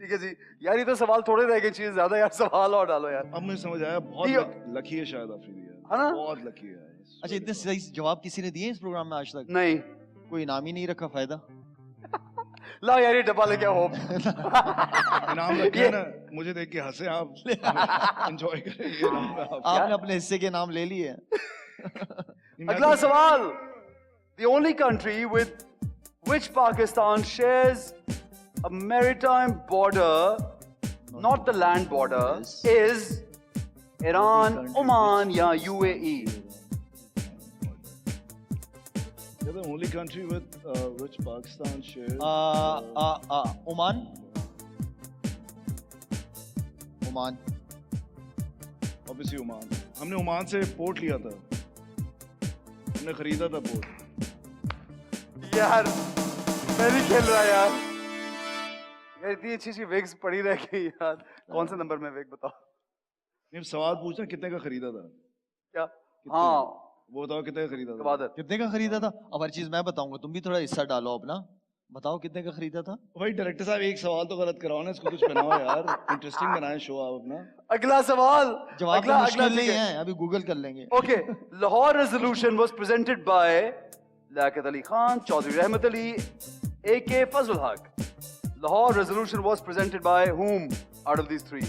ठीक है जी। यार ये तो सवाल थोड़े रह गए, चीज ज्यादा यार, सवाल और डालो यार। अब मुझे समझ आया, बहुत ये- लकी है शायद अफरीदी यार, है ना? बहुत लकी है। अच्छा इतने सही जवाब किसी ने दिए इस प्रोग्राम में आज तक? नहीं कोई इनाम ही नहीं रखा, फायदा। ला यार, ये डब्बा लेके आओ। इनाम रखे हैं ना, मुझे देख के हंसे आप, एंजॉय करें ये इनाम आप। आपने अपने हिस्से के नाम ले लिए। अगला सवाल, the only country with which Pakistan shares a maritime border, not the land border, is Iran, Oman या UAE? You're the only country with which Pakistan shares. Oman, Oman, Obviously Oman. हमने ओमान से port लिया था. हमने खरीदा था port. यार मैं नहीं खेल रहा यार. यार इतनी अच्छी अच्छी विग्स पड़ी रह गई यार. कौन से नंबर में विग बताओ? नहीं सवाल पूछना कितने का खरीदा था. क्या? हाँ वो बताओ कितने का खरीदा था. कबादत. कितने का खरीदा था? अब हर चीज मैं बताऊंगा, तुम भी थोड़ा हिस्सा डालो अपना. बताओ कितने का खरीदा था? भाई डायरेक्टर साहब एक सवाल तो गलत कराओ ना, इसको कुछ बनाओ यार. इंटरेस्टिंग बनाए शो आप अपना. अगला सवाल. जवाब अगला मुश्किल नहीं ठीक है, अभी गूगल कर लेंगे. Okay, Lahore resolution was presented by Liaquat Ali Khan, Chaudhry Rahmat Ali, A.K. Fazlul Haq. Lahore resolution was presented by whom out of these three?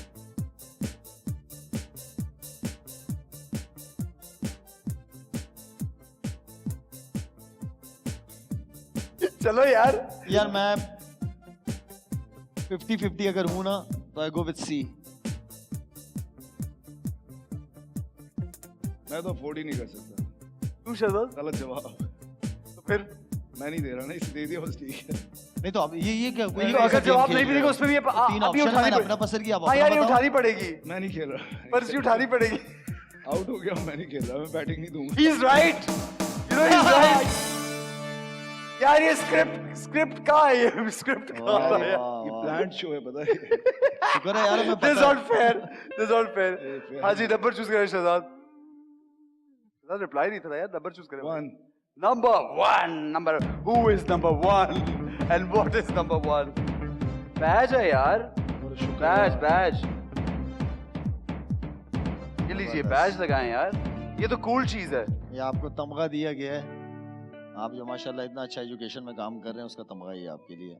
चलो यार. यार मैं 50-50 अगर हूं ना तो आई गो विद सी. मैं तो अफोर्ड ही नहीं कर सकता. तू शहजाद. गलत जवाब. तो फिर मैं नहीं दे रहा ना, इसे दे दिया बस ठीक है. नहीं तो अब ये क्या कोई अगर जवाब नहीं भी देगा उसमें भी तीन अभी ऑप्शन उठानी मैंने अपना पड़ेगी. पसंद किया. हाँ यार ये उठानी पड़ेगी. मैं नहीं खेल रहा. पर्ची उठानी पड़ेगी. आउट हो गया. मैं नहीं खेल रहा. मैं बैटिंग नहीं दूंगा. He's right. You know he's right. यार ये स्क्रिप्ट का है, ये स्क्रिप्ट का है. ये प्लांट शो है पता है. शुक्र है यार मैं This is not fair. This is not fair. हाँ जी नंबर चूज करें शहजाद. शहजाद रिप्लाई नहीं था यार. नंबर चूज करें. 1. Number 1. Number. Who is number 1? And what is number 1? Baij है यार. बैज. ये लीजिए बैज लगाएं यार. ये तो कूल चीज है. ये आपको तमगा दिया गया है. आप जो माशाल्लाह इतना अच्छा एजुकेशन में काम कर रहे हैं उसका तमगा ही है आपके लिए.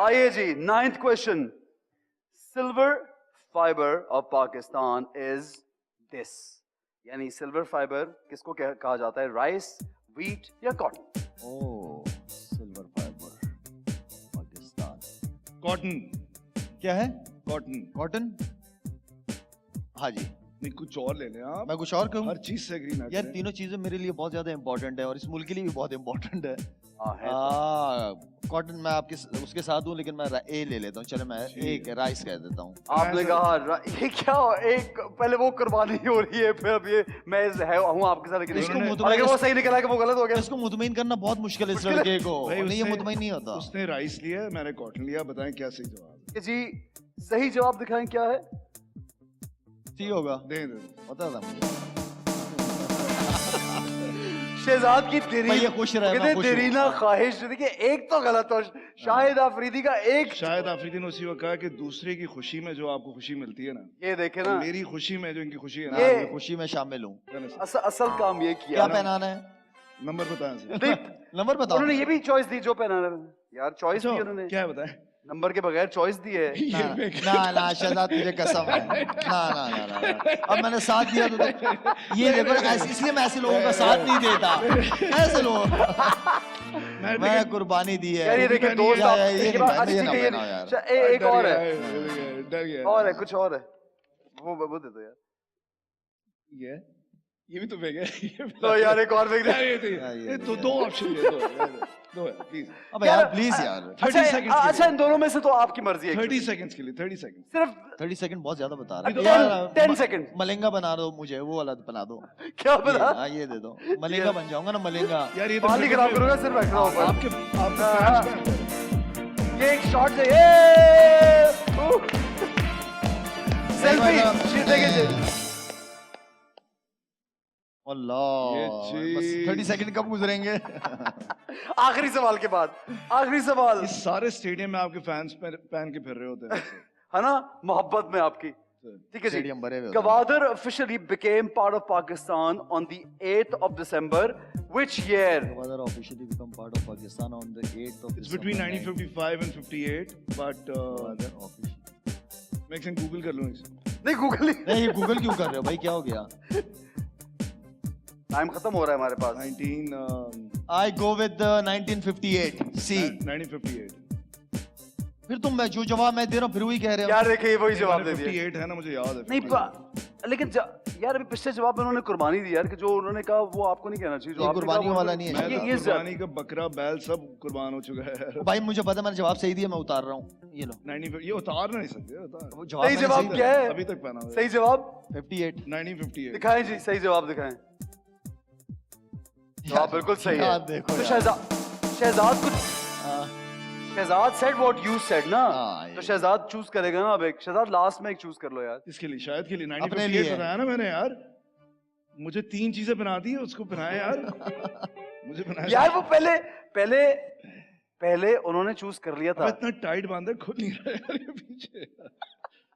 आइए जी 9th question. Silver fibre of Pakistan is this. यानी सिल्वर फाइबर किसको कहा जाता है? राइस, व्हीट या कॉटन? ओह सिल्वर फाइबर पाकिस्तान. कॉटन. क्या है? कॉटन. कॉटन. हाँ जी. नहीं कुछ और ले लें आप. मैं कुछ और कहूँ? हर चीज से एग्री ना यार करें. तीनों चीजें मेरे लिए बहुत ज्यादा इंपॉर्टेंट है और इस मुल्क के लिए भी बहुत इंपॉर्टेंट है. कॉटन मैं आपके उसके साथ हूँ लेकिन मैं ए ले लेता हूँ. चलो मैं एक राइस कह देता हूँ. आपने कहा ये क्या एक पहले वो कुर्बानी हो रही है फिर अब ये मैं हूँ आपके साथ. लेकिन इसको अगर वो सही निकला कि वो गलत हो गया. इसको मुतमईन करना बहुत मुश्किल है इस लड़के को. भाई नहीं ये उसने- मुतमईन नहीं होता. उसने राइस लिया, मैंने कॉटन लिया. बताएं क्या सही जवाब है. जी सही जवाब दिखाएं क्या है? ठीक होगा. दे दे. पता था मुझे. शहजाद की भाई ये खुश रहे, मैं खुश हूँ. देरीना ख्वाहिश. देखिए एक तो गलत हो. शाहिद आफरीदी का एक. शायद आफरीदी ने उसी वक्त कहा कि दूसरे की खुशी में जो आपको खुशी मिलती है ना, ये देखे ना मेरी खुशी में जो इनकी खुशी है ये- ना, मैं खुशी में शामिल हूँ. असल काम ये किया क्या ना. पहनाना है? नंबर बताएं सर. नहीं, नंबर बताओ. उन्होंने ये भी चॉइस दी जो पहनाना है. यार चॉइस दी उन्होंने. क्या है बताएं. नंबर के बगैर चॉइस दी है. ना शहजाद तुझे कसम है. ना. अब मैंने साथ दिया तो ये देखो इसलिए मैं ऐसे लोगों का साथ नहीं देता. ऐसे लोग मैं कुर्बानी दी है. यार ये देखिए दो या, या, ये एक नहीं, बार ये ना ठीक है, पहनाओ यार. एक और है. डर गया. और है कुछ और है. वो दे दो यार. ये भी तो फेंक है. तो यार एक और फेंक दे. ये तो दो ऑप्शन दे दो प्लीज. अब यार प्लीज यार. 30 seconds के अच्छा इन दोनों में से तो आपकी मर्जी है. 30 सेकंड्स के लिए. 30 सेकंड. सिर्फ 30 सेकंड बहुत ज्यादा बता रहे अब हैं. 10 सेकंड. मलेंगा बना दो मुझे, वो वाला बना दो. क्या बना? हाँ ये दे दो. मलेंगा बन जाऊंगा ना. मलेंगा. यार ये तो पाली खराब करूंगा सिर्फ बैठ रहा हूँ. आपके फैंस ये एक शॉट चाहिए. सेल्फी. अल्लाह ये बस चीज। 30 सेकंड कब गुजरेंगे? आखिरी सवाल के बाद. आखिरी सवाल इस सारे स्टेडियम में आपके फैंस पहन के फिर रहे होते हैं. है ना. मोहब्बत में आपकी. ठीक है जी, स्टेडियम भरे हुए होते हैं। Gwadar officially became part of Pakistan on the 8th of December. Which year? Gwadar officially become part of Pakistan on the 8th of It's between December 1955 and 58, but Gwadar officially. मैं एक गूगल कर लूँ इसे. नहीं गूगल नहीं, नहीं ये Google क्यों कर रहे हो भाई, क्या हो गया? टाइम खत्म हो रहा है हमारे पास. I go with the 1958. C. 1958. फिर तुम मैं जो जवाब मैं दे रहा हूँ फिर वही कह रहे हो. यार देखिए वही जवाब दे दिया. 58 है ना, मुझे याद है. नहीं 58. लेकिन यार अभी पिछले जवाब में उन्होंने कुर्बानी दी यार, कि जो उन्होंने कहा वो आपको नहीं कहना चाहिए. जो ये आपने कहा कुर्बानियों वो- वाला नहीं है. मैं तो ये कुर्बानी का बकरा बैल सब कुर्बान हो चुका है यार. भाई मुझे पता है, मैंने जवाब सही दिया, मैं उतार रहा हूँ. ये लो. 1950 ये उतार नहीं सकते. उतार. वो सही मैंने जवाब दिया. क्या है? अभी तक पहना हुआ है. सही जवाब 58. 1958. दिखाएं जी, सही जवाब दिखाएं. जवाब बिल्कुल सही है. यार देखो तो यार. शहजाद कुछ हाँ. Shahzad said what you said ना. हाँ, तो ये- शहजाद चूज करेगा ना. अब एक शहजाद लास्ट में एक चूज कर लो यार. इसके लिए शायद के लिए अपने 1958 लिए. बताया ना मैंने यार. मुझे 3 चीजें बना दी, उसको बनाया यार. मुझे बनाया. यार वो पहले उन्होंने चूज कर लिया था. अब इतना टाइट बांधा खुल नहीं रहा यार ये पीछे.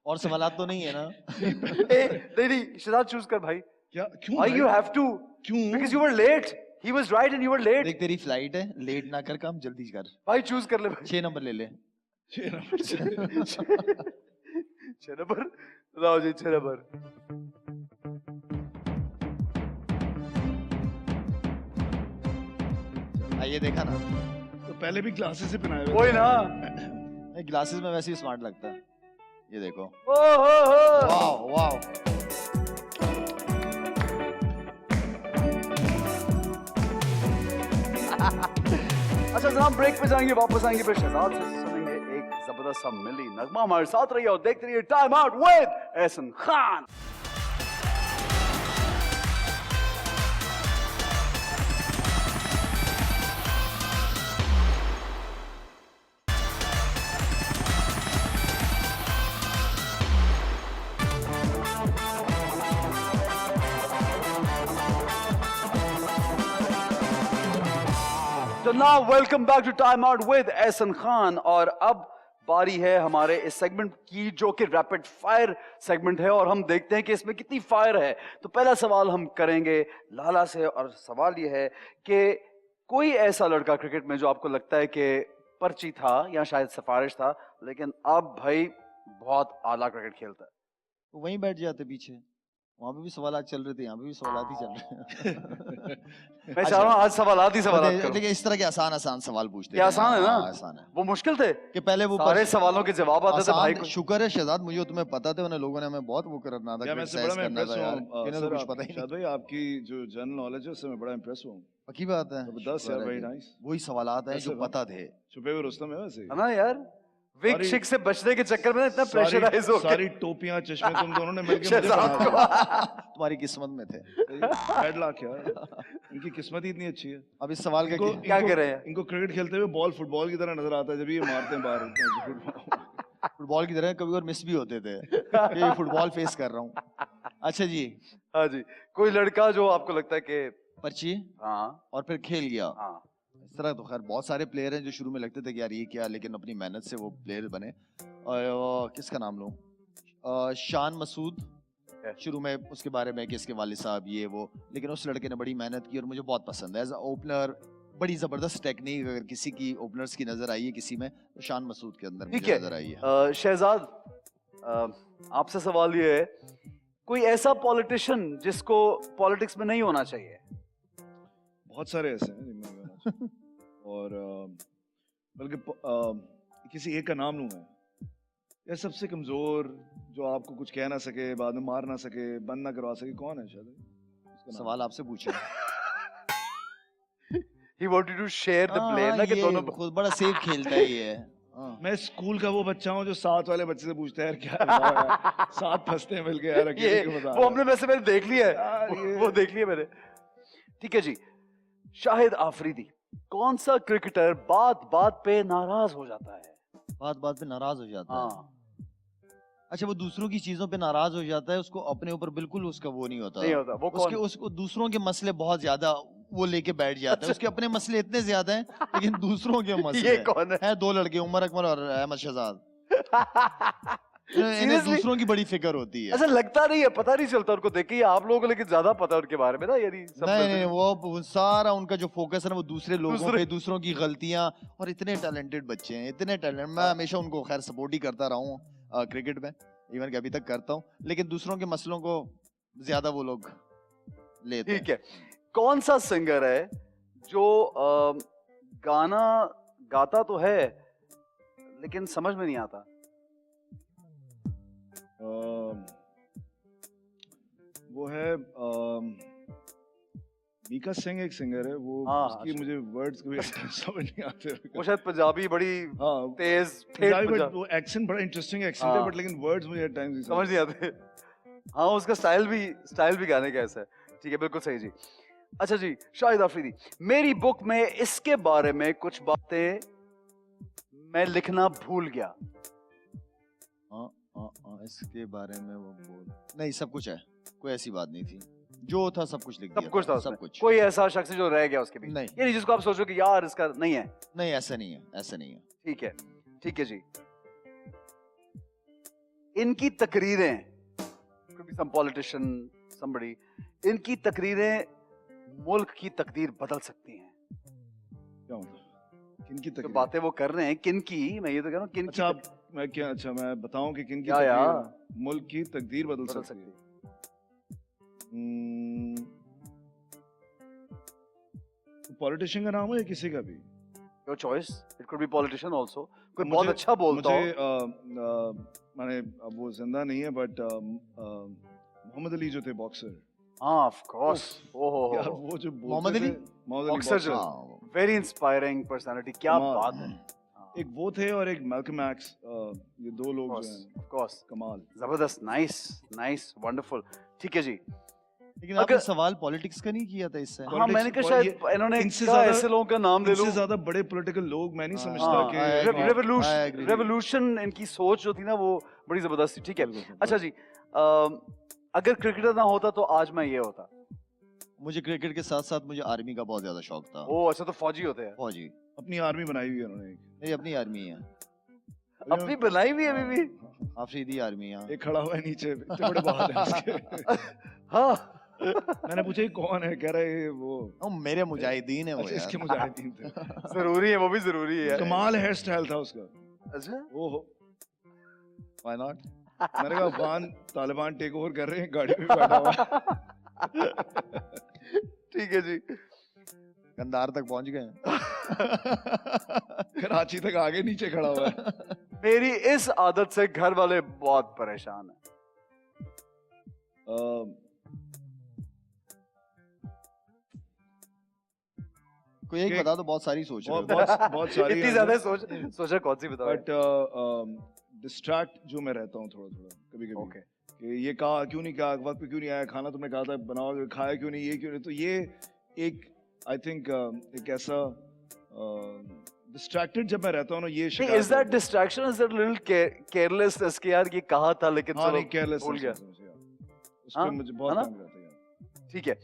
और सवालात तो नहीं है ना? नहीं शहजाद चूज कर भाई. क्या क्यों Why भाई? you have to? क्यों? Because you were late. He was right and you were late. देख तेरी फ्लाइट है, लेट ना कर, काम जल्दी कर. भाई चूज कर ले भाई. 6 नंबर ले ले. 6 नंबर से. 6 नंबर. लाओ जी 6 नंबर. ये देखा ना, तो पहले भी ग्लासेस से पहनाए हुए वही ना. ग्लासेस में वैसे ही स्मार्ट लगता है. ये देखो. ओ हो. वाह वाह. अच्छा जनाब ब्रेक पे जाएंगे, वापस आएंगे फिर शहजाद से सुनेंगे एक जबरदस्त सा मिली नगमा. हमारे साथ रहिए और देखते रहिए time out with Ehsan Khan. तो now welcome back to time out with Ehsan Khan. और अब बारी है हमारे इस सेगमेंट की जो कि रैपिड फायर सेगमेंट है, और हम देखते हैं कि इसमें कितनी फायर है. तो पहला सवाल हम करेंगे लाला से, और सवाल ये है कि कोई ऐसा लड़का क्रिकेट में जो आपको लगता है कि पर्ची था या शायद सिफारिश था, लेकिन अब भाई बहुत आला क्रिकेट खेलता है. तो वहीं बैठ जाते पीछे. वहां पे भी सवालात चल रहे थे, यहाँ पे भी सवालात ही चल रहे हैं. मैं चाह रहा हूँ आज सवालात ही सवालात करो. लेकिन इस तरह के आसान आसान सवाल पूछते ये आसान है ना? हाँ, आसान है. वो मुश्किल थे कि पहले वो सारे सवालों के जवाब आते थे भाई आसान. को. शुक्र है शहजाद, मुझे तुम्हें पता था, उन्हें लोगों ने हमें बहुत वो करना था, या मैं से criticize बड़ा मैं करना इम्प्रेस था यार. हूँ. इन्हें तो सर, कुछ पता ही नहीं. शायद भाई आपकी जो जनरल नॉलेज है उससे मैं बड़ा इम्प्रेस हूँ. पक्की बात है. जबरदस्त यार, शुक्र है very कि nice. वही सवालात हैं ऐसे जो बात- पता थे. छुपे हुए रुस्तम है वैसे. है ना यार. विक सारी- शिक से बचने के चक्कर में इतना प्रेशराइज हो गए. सारी टोपियां चश्मे तुम दोनों ने मिलकर मुझे शहजाद बना को. दिया. तुम्हारी किस्मत में थे. बैड लक यार. इनकी किस्मत ही इतनी अच्छी है. अब इस सवाल का इनको क्या इनको- कर रहे हैं? इनको क्रिकेट खेलते हुए बॉल फुटबॉल की तरह नजर आता है जब ये मारते हैं बाहर. फुटबॉल की तरह कभी और मिस भी होते थे कि ये फुटबॉल फेस कर रहा हूँ. अच्छा जी, हाँ जी. कोई लड़का जो आपको लगता है कि पर्ची हाँ और फिर खेल गया. हाँ इस तरह तो खैर बहुत सारे प्लेयर हैं जो शुरू में लगते थे कि यार ये क्या, लेकिन अपनी मेहनत से वो प्लेयर बने. और किसका नाम लूं? शान मसूद. शुरू में उसके बारे में कि इसके वालिद साहब ये वो, लेकिन उस लड़के ने बड़ी मेहनत की और मुझे बहुत पसंद है एज अ ओपनर. बड़ी जबरदस्त टेक्निक अगर किसी की ओपनर्स की नजर आई है किसी में, तो शान मसूद के अंदर ठीक मुझे है. नजर आई है. शहजाद आपसे सवाल ये है, कोई ऐसा पॉलिटिशियन जिसको पॉलिटिक्स में नहीं होना चाहिए? बहुत सारे ऐसे हैं जिनमें नहीं होना चाहिए. और बल्कि किसी एक का नाम लूँ मैं. या सबसे कमजोर जो आपको कुछ कह ना सके, बाद में मार ना सके, बंद ना करवा सके, कौन है शायद? उसका नाम. सवाल आपसे पूछा. He wanted to share the blame ना कि ये दोनों. खुद बड़ा सेफ खेलता है ये. हाँ. मैं स्कूल का वो बच्चा हूँ जो 7 वाले बच्चे से पूछता है यार क्या है यार? 7 फंसते हैं मिलके यार, ये अकेले क्यों बता वो रहा हमने वैसे मैंने देख लिया है. यार ये- वो देख लिया मैंने. ठीक है जी. शाहिद आफरीदी कौन सा क्रिकेटर बात बात पे नाराज हो जाता है? बात बात पे नाराज हो जाता है. हाँ अच्छा, वो दूसरों की चीजों पे नाराज हो जाता है, उसको अपने ऊपर बिल्कुल उसका वो नहीं होता. नहीं होता. वो उसके कौन? उसको दूसरों के मसले बहुत ज्यादा वो लेके बैठ जाता है. उसके अपने मसले इतने ज्यादा हैं लेकिन दूसरों के मसले ये कौन है? हैं. 2 लड़के, उमर अकमल और अहमद शहजाद. इन्हें Seriously? दूसरों की बड़ी फिक्र होती है। ऐसा लगता नहीं है, पता नहीं चलता उनको देख के, आप लोगों को लेकिन ज्यादा पता है उनके बारे में ना, यानी सब नहीं मिलते- नहीं, वो सारा उनका जो फोकस है ना वो दूसरे लोगों दूसरे- पे, दूसरों की गलतियां, और इतने टैलेंटेड बच्चे हैं, इतने टैलेंट। मैं हमेशा उनको खैर सपोर्ट ही करता रहा हूँ क्रिकेट में, इवन कि अभी तक करता हूँ, लेकिन दूसरों के मसलों को ज्यादा वो लोग लेते हैं। ठीक है, कौन सा सिंगर है जो गाना गाता तो है लेकिन समझ में नहीं आता? वो है मीका सिंह, एक सिंगर है वो, हाँ, उसकी अच्छा। मुझे वर्ड्स कभी समझ नहीं आते। वो शायद पंजाबी बड़ी हाँ, तेज ठेठ पंजाबी, पंजाब- बट वो एक्सेंट बड़ा इंटरेस्टिंग एक्सेंट है, हाँ। बट लेकिन वर्ड्स मुझे एट टाइम्स समझ नहीं आते। हाँ, उसका स्टाइल भी गाने का ऐसा है। ठीक है, बिल्कुल सही जी। अच्छा जी, शाहिद आफरीदी, मेरी बुक में इसके बारे में कुछ बातें मैं लिखना भूल गया। इसके बारे में वो बोल नहीं, सब कुछ है, कोई ऐसी बात नहीं थी, जो था सब कुछ लिख सब दिया कुछ था सब उसमें। कुछ। कोई ऐसा शख्स जो रह गया उसके बीच? नहीं। यानी जिसको आप सोचो कि यार इसका नहीं है। नहीं, ऐसा नहीं है, ऐसा नहीं है। ठीक है जी। इनकी तकरीरें, could be some politician, somebody, इनकी तकरीरें मुल्क की तकदीर बदल सकती हैं। क्या मतलब? किनकी जो तकरीर? बातें वो कर रहे हैं, किनकी, मैं ये तो कह रहा हूँ किनकी अच्छा, अच्छा मैं बताऊं कि किनकी क्या यार? तकदीर, मुल्क की तकदीर बदल बदल सकती है। पॉलिटिशियन का नाम है या किसी का भी? Your choice, it could B politician also. कोई मुझे- बहुत अच्छा बोलता मुझे हो। मैंने, अब वो जिंदा नहीं है, बट मोहम्मद अली जो थे बॉक्सर, हाँ, ऑफ कोर्स। ओहो, यार वो जो बोलते मोहम्मद अली? थे, मोहम्मद अली बॉक्सर जो, हाँ, वेरी इंस्पायरिंग पर्सनालिटी, क्या कमाल। बात है। एक वो थे और एक मैल्कम एक्स, ये दो लोग जो हैं ऑफ कोर्स, कमाल। जबरदस्त, नाइस, वंडरफुल। ठीक है जी। लेकिन अगर- आपने सवाल पॉलिटिक्स का नहीं किया था इससे। हाँ, मैंने कहा शायद इन्होंने इनसे कहा ज्यादा- ऐसे लोगों का नाम ले लूं। इनसे ज्यादा बड़े पॉलिटिकल लोग मैं नहीं हाँ, समझता हाँ, कि I agree. I agree. Revolution, इनकी सोच जो थी ना वो बड़ी जबरदस्त थी। ठीक है, बिल्कुल, अच्छा जी, अगर क्रिकेटर ना होता तो आज मैं ये होता। मुझे क्रिकेट के साथ साथ मुझे आर्मी का बहुत ज्यादा शौक था। ओ अच्छा, तो फौजी होते हैं। फौजी, अपनी आर्मी बनाई हुई है उन्होंने एक। मेरी अपनी आर्मी है, अपनी बनाई हुई है अभी भी। आफरीदी आर्मी है। एक खड़ा हुआ है नीचे, इतने बड़े बाल हैं उसके। हाँ, मैंने पूछा ये कौन है, कह रहे हैं वो वो मेरे मुजाहिदीन है वो अच्छा, इसके यार। मुजाहिदीन थे। जरूरी है, वो भी जरूरी है। कमाल हेयर स्टाइल था उसका। अच्छा, ओहो, Why not? मैंने कहा अफगान तालिबान टेक ओवर कर रहे हैं, गाड़ी में बैठा हुआ है। ठीक है जी। कंधार तक पहुंच गए। कराची तक आगे नीचे खड़ा हुआ है। मेरी इस आदत से घर वाले बहुत परेशान हैं। कोई एक कि- बता दो, बहुत सारी सोच रहे हो। बहुत सारी इतनी ज्यादा सोचा कौन सी बताओ? बट डिस्ट्रैक्ट जो मैं रहता हूँ थोड़ा थोड़ा कभी कभी, ओके, कि ये कहा क्यों नहीं, कहा वक्त पे क्यों नहीं आया, खाना तुमने कहा था बनाओ, खाया क्यों नहीं, ये क्यों नहीं, तो ये एक आई थिंक एक ऐसा डिस्ट्रैक्टेड जब मैं रहता हूँ ना, ये शिकायत इज दैट होती है। Distraction, is that little careless कि यार ये कहा था लेकिन हाँ चलो नहीं, केयरलेस भूल गया। उस हाँ, पे मुझे बहुत है ना? तंग रहता है यार। ठीक है,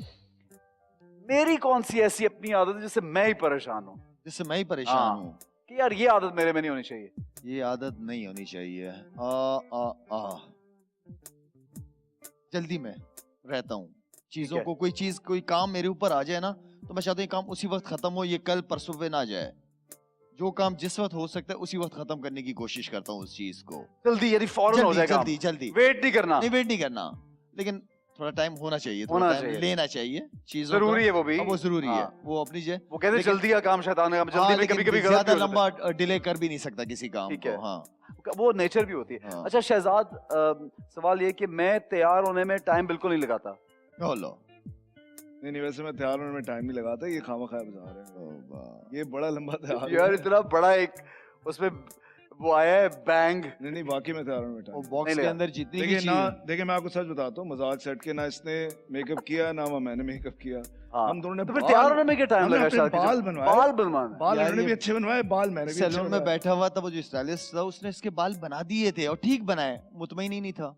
मेरी कौन सी ऐसी अपनी आदत है जिससे मैं ही परेशान हूँ जिससे मैं ही परेशान हाँ। हूँ। कि यार ये आदत मेरे में नहीं होनी चाहिए? ये आदत नहीं होनी चाहिए। जल्दी में रहता हूँ चीजों है। को, कोई चीज कोई काम मेरे ऊपर आ जाए ना, तो मैं चाहता हूँ ये काम उसी वक्त खत्म हो, ये कल परसों पे ना जाए। जो काम जिस वक्त हो सकता है उसी वक्त खत्म करने की कोशिश करता हूँ उस चीज को। जल्दी, यदि फौरन हो जल्दी जाए काम, जल्दी जल्दी, वेट नहीं करना। नहीं वेट नहीं करना, लेकिन थोड़ा टाइम होना चाहिए, थोड़ा होना टाइम चाहिए। लेना चाहिए चीजों जरूरी का। है वो भी। हाँ, वो जरूरी है, हाँ। वो अपनी जगह। वो कहते हैं लेकिन- जल्दी का काम शैतान का काम, जल्दी में लेकिन कभी कभी गलत ज्यादा भी हो जाता लंबा डिले कर भी नहीं सकता किसी काम ठीक को। है। हाँ, है। वो नेचर भी होती है। हाँ। अच्छा शहजाद, सवाल ये कि मैं तैयार होने में टाइम बिल्कुल नहीं लगाता। बोलो। नहीं वैसे मैं तैयार होने में टाइम नहीं लगाता, ये खामा खाया बजा रहे हैं। ओ वाह। ये बड़ा लंबा तैयार यार है। इतना बड़ा एक उसमें वो आया है बैंग। नहीं वाकई में तैयार होने में वो टाइम। बॉक्स नहीं के लगा। अंदर जितनी भी देखिए ना, चीज, देखिए मैं आपको सच बताता हूँ, मजाक सेट के ना इसने मेकअप किया ना मैंने मेकअप किया। हाँ। हम दोनों ने तो फिर बाल- तैयार होने में क्या टाइम हमने लगा? अपने शायद बाल बनवाए। बाल बनवाने। बाल यार उन्होंने ये- भी अच्छे बनवाए, बाल मैंने भी अच्छे सैलून में बनवाए। बैठा हुआ था वो जो स्टाइलिस्ट था, उसने इसके बाल बना दिए थे और ठीक बनाए, मुतमईन ही नहीं था।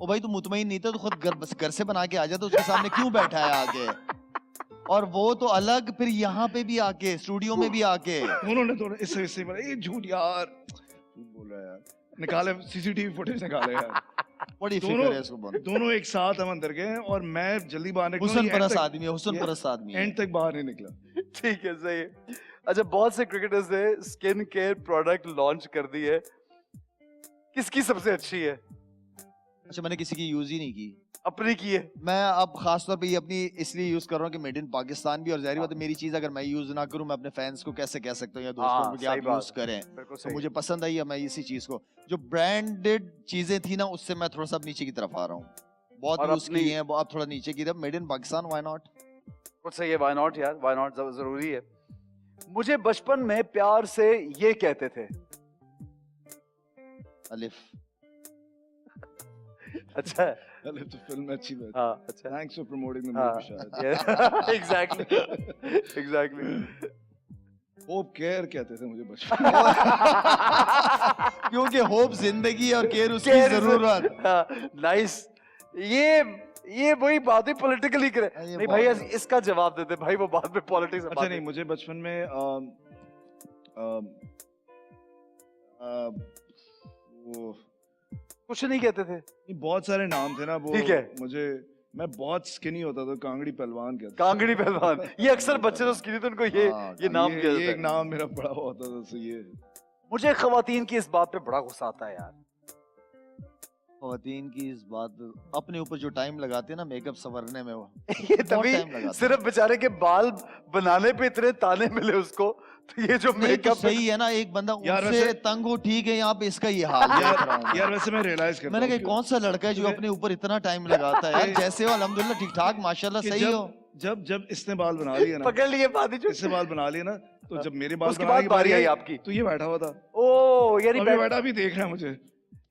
ओ भाई तू मुतमईन नहीं था तो खुद घर से बना के आ जाता, उसके सामने क्यों बैठा है आगे? और वो तो अलग, फिर यहाँ पे भी आके, स्टूडियो में भी आके। उन्होंने तो इससे बोला ये झूठ यार, झूठ बोल रहा है यार, निकाले सीसीटीवी फुटेज निकाले यार बड़ी दोनों फिक्र है इसको बंद। दोनों एक साथ हम अंदर गए और मैं जल्दी बाहर निकला हुस्न ये end परस्त तक- आदमी है, हुस्न परस्त आदमी है। एंड तक बाहर नहीं निकला ठीक है, सही है। अच्छा, बहुत से क्रिकेटर्स ने स्किन केयर प्रोडक्ट लॉन्च कर दी है, किसकी सबसे अच्छी है? अच्छा, मैंने किसी की यूज ही नहीं की। अपनी की है। मैं अब खास तौर पे ये अपनी इसलिए यूज कर रहा हूँ कि मेड इन पाकिस्तान भी, और जाहिर बात है मेरी चीज अगर मैं यूज ना करूँ, मैं अपने फैंस को कैसे कह सकता हूँ या दोस्तों हाँ, को कि सही आप बात यूज करें। बिल्कुल तो सही। मुझे पसंद आई है, मैं इसी चीज को, जो ब्रांडेड चीजें थी ना उससे मैं थोड़ा सा नीचे की तरफ आ रहा हूँ। बहुत और यूज अपनी- की हैं, बहुत थोड़ा नीचे की तरफ। Made in Pakistan, why not? कुछ सही है, व्हाई नॉट यार, व्हाई नॉट, जरूरी है। मुझे बचपन में प्यार से ये कहते थे। अलिफ। अच्छा है। अरे तो फिल्म में अच्छी बात हाँ, अच्छा। थैंक्स फॉर प्रमोटिंग द हाँ, मूवी शायद एग्जैक्टली। होप केयर कहते थे मुझे बचपन में। क्योंकि होप जिंदगी और केयर उसकी Care is- जरूरत। नाइस। ये वही बात है, पॉलिटिकली करे। ये नहीं भाई, बहुत- इसका जवाब देते भाई, वो बाद में पॉलिटिक्स में अच्छा बात नहीं, है। मुझे बचपन में वो कुछ नहीं कहते थे। नहीं, बहुत सारे नाम थे ना वो। ठीक है। मुझे मैं बहुत स्किनी होता था, कांगड़ी पहलवान कहते थे। कांगड़ी पहलवान, ये अक्सर बच्चे तो स्किनी तो उनको ये हाँ, ये नाम ये किया एक जाता है। नाम मेरा पड़ा हुआ होता था, तो ये मुझे खवातीन की इस बात पे बड़ा गुस्सा आता है यार। खवातीन की इस बात, अपने ऊपर जो टाइम लगाते हैं ना मेकअप संवरने में, वो ये बहुत तभी time लगाते हैं। सिर्फ बेचारे के बाल बनाने पे इतने ताने मिले उसको, तो ये जो नहीं तो मेकअप सही है ना, एक बंदा यार उससे वैसे- तंग हो, ठीक है, यहाँ पे इसका ये हाल देख रहा हूँ मैं। यार वैसे मैं रियलाइज करता मैंने हूँ कहा कौन सा लड़का है जो तुम्हें- अपने ऊपर इतना टाइम लगाता है यार, जैसे हो अल्हम्दुलिल्लाह ठीक ठाक माशाल्लाह कि सही जब हो। जब इसने बाल बना लिए ना, पकड़ लिए बात ही जो इससे बाल बना लिए ना, तो जब मेरे बाल उसके बनाने बाद की बारी आई आपकी। तो ये बैठा हुआ था, ओ यानी अभी बैठा भी देख रहा है मुझे।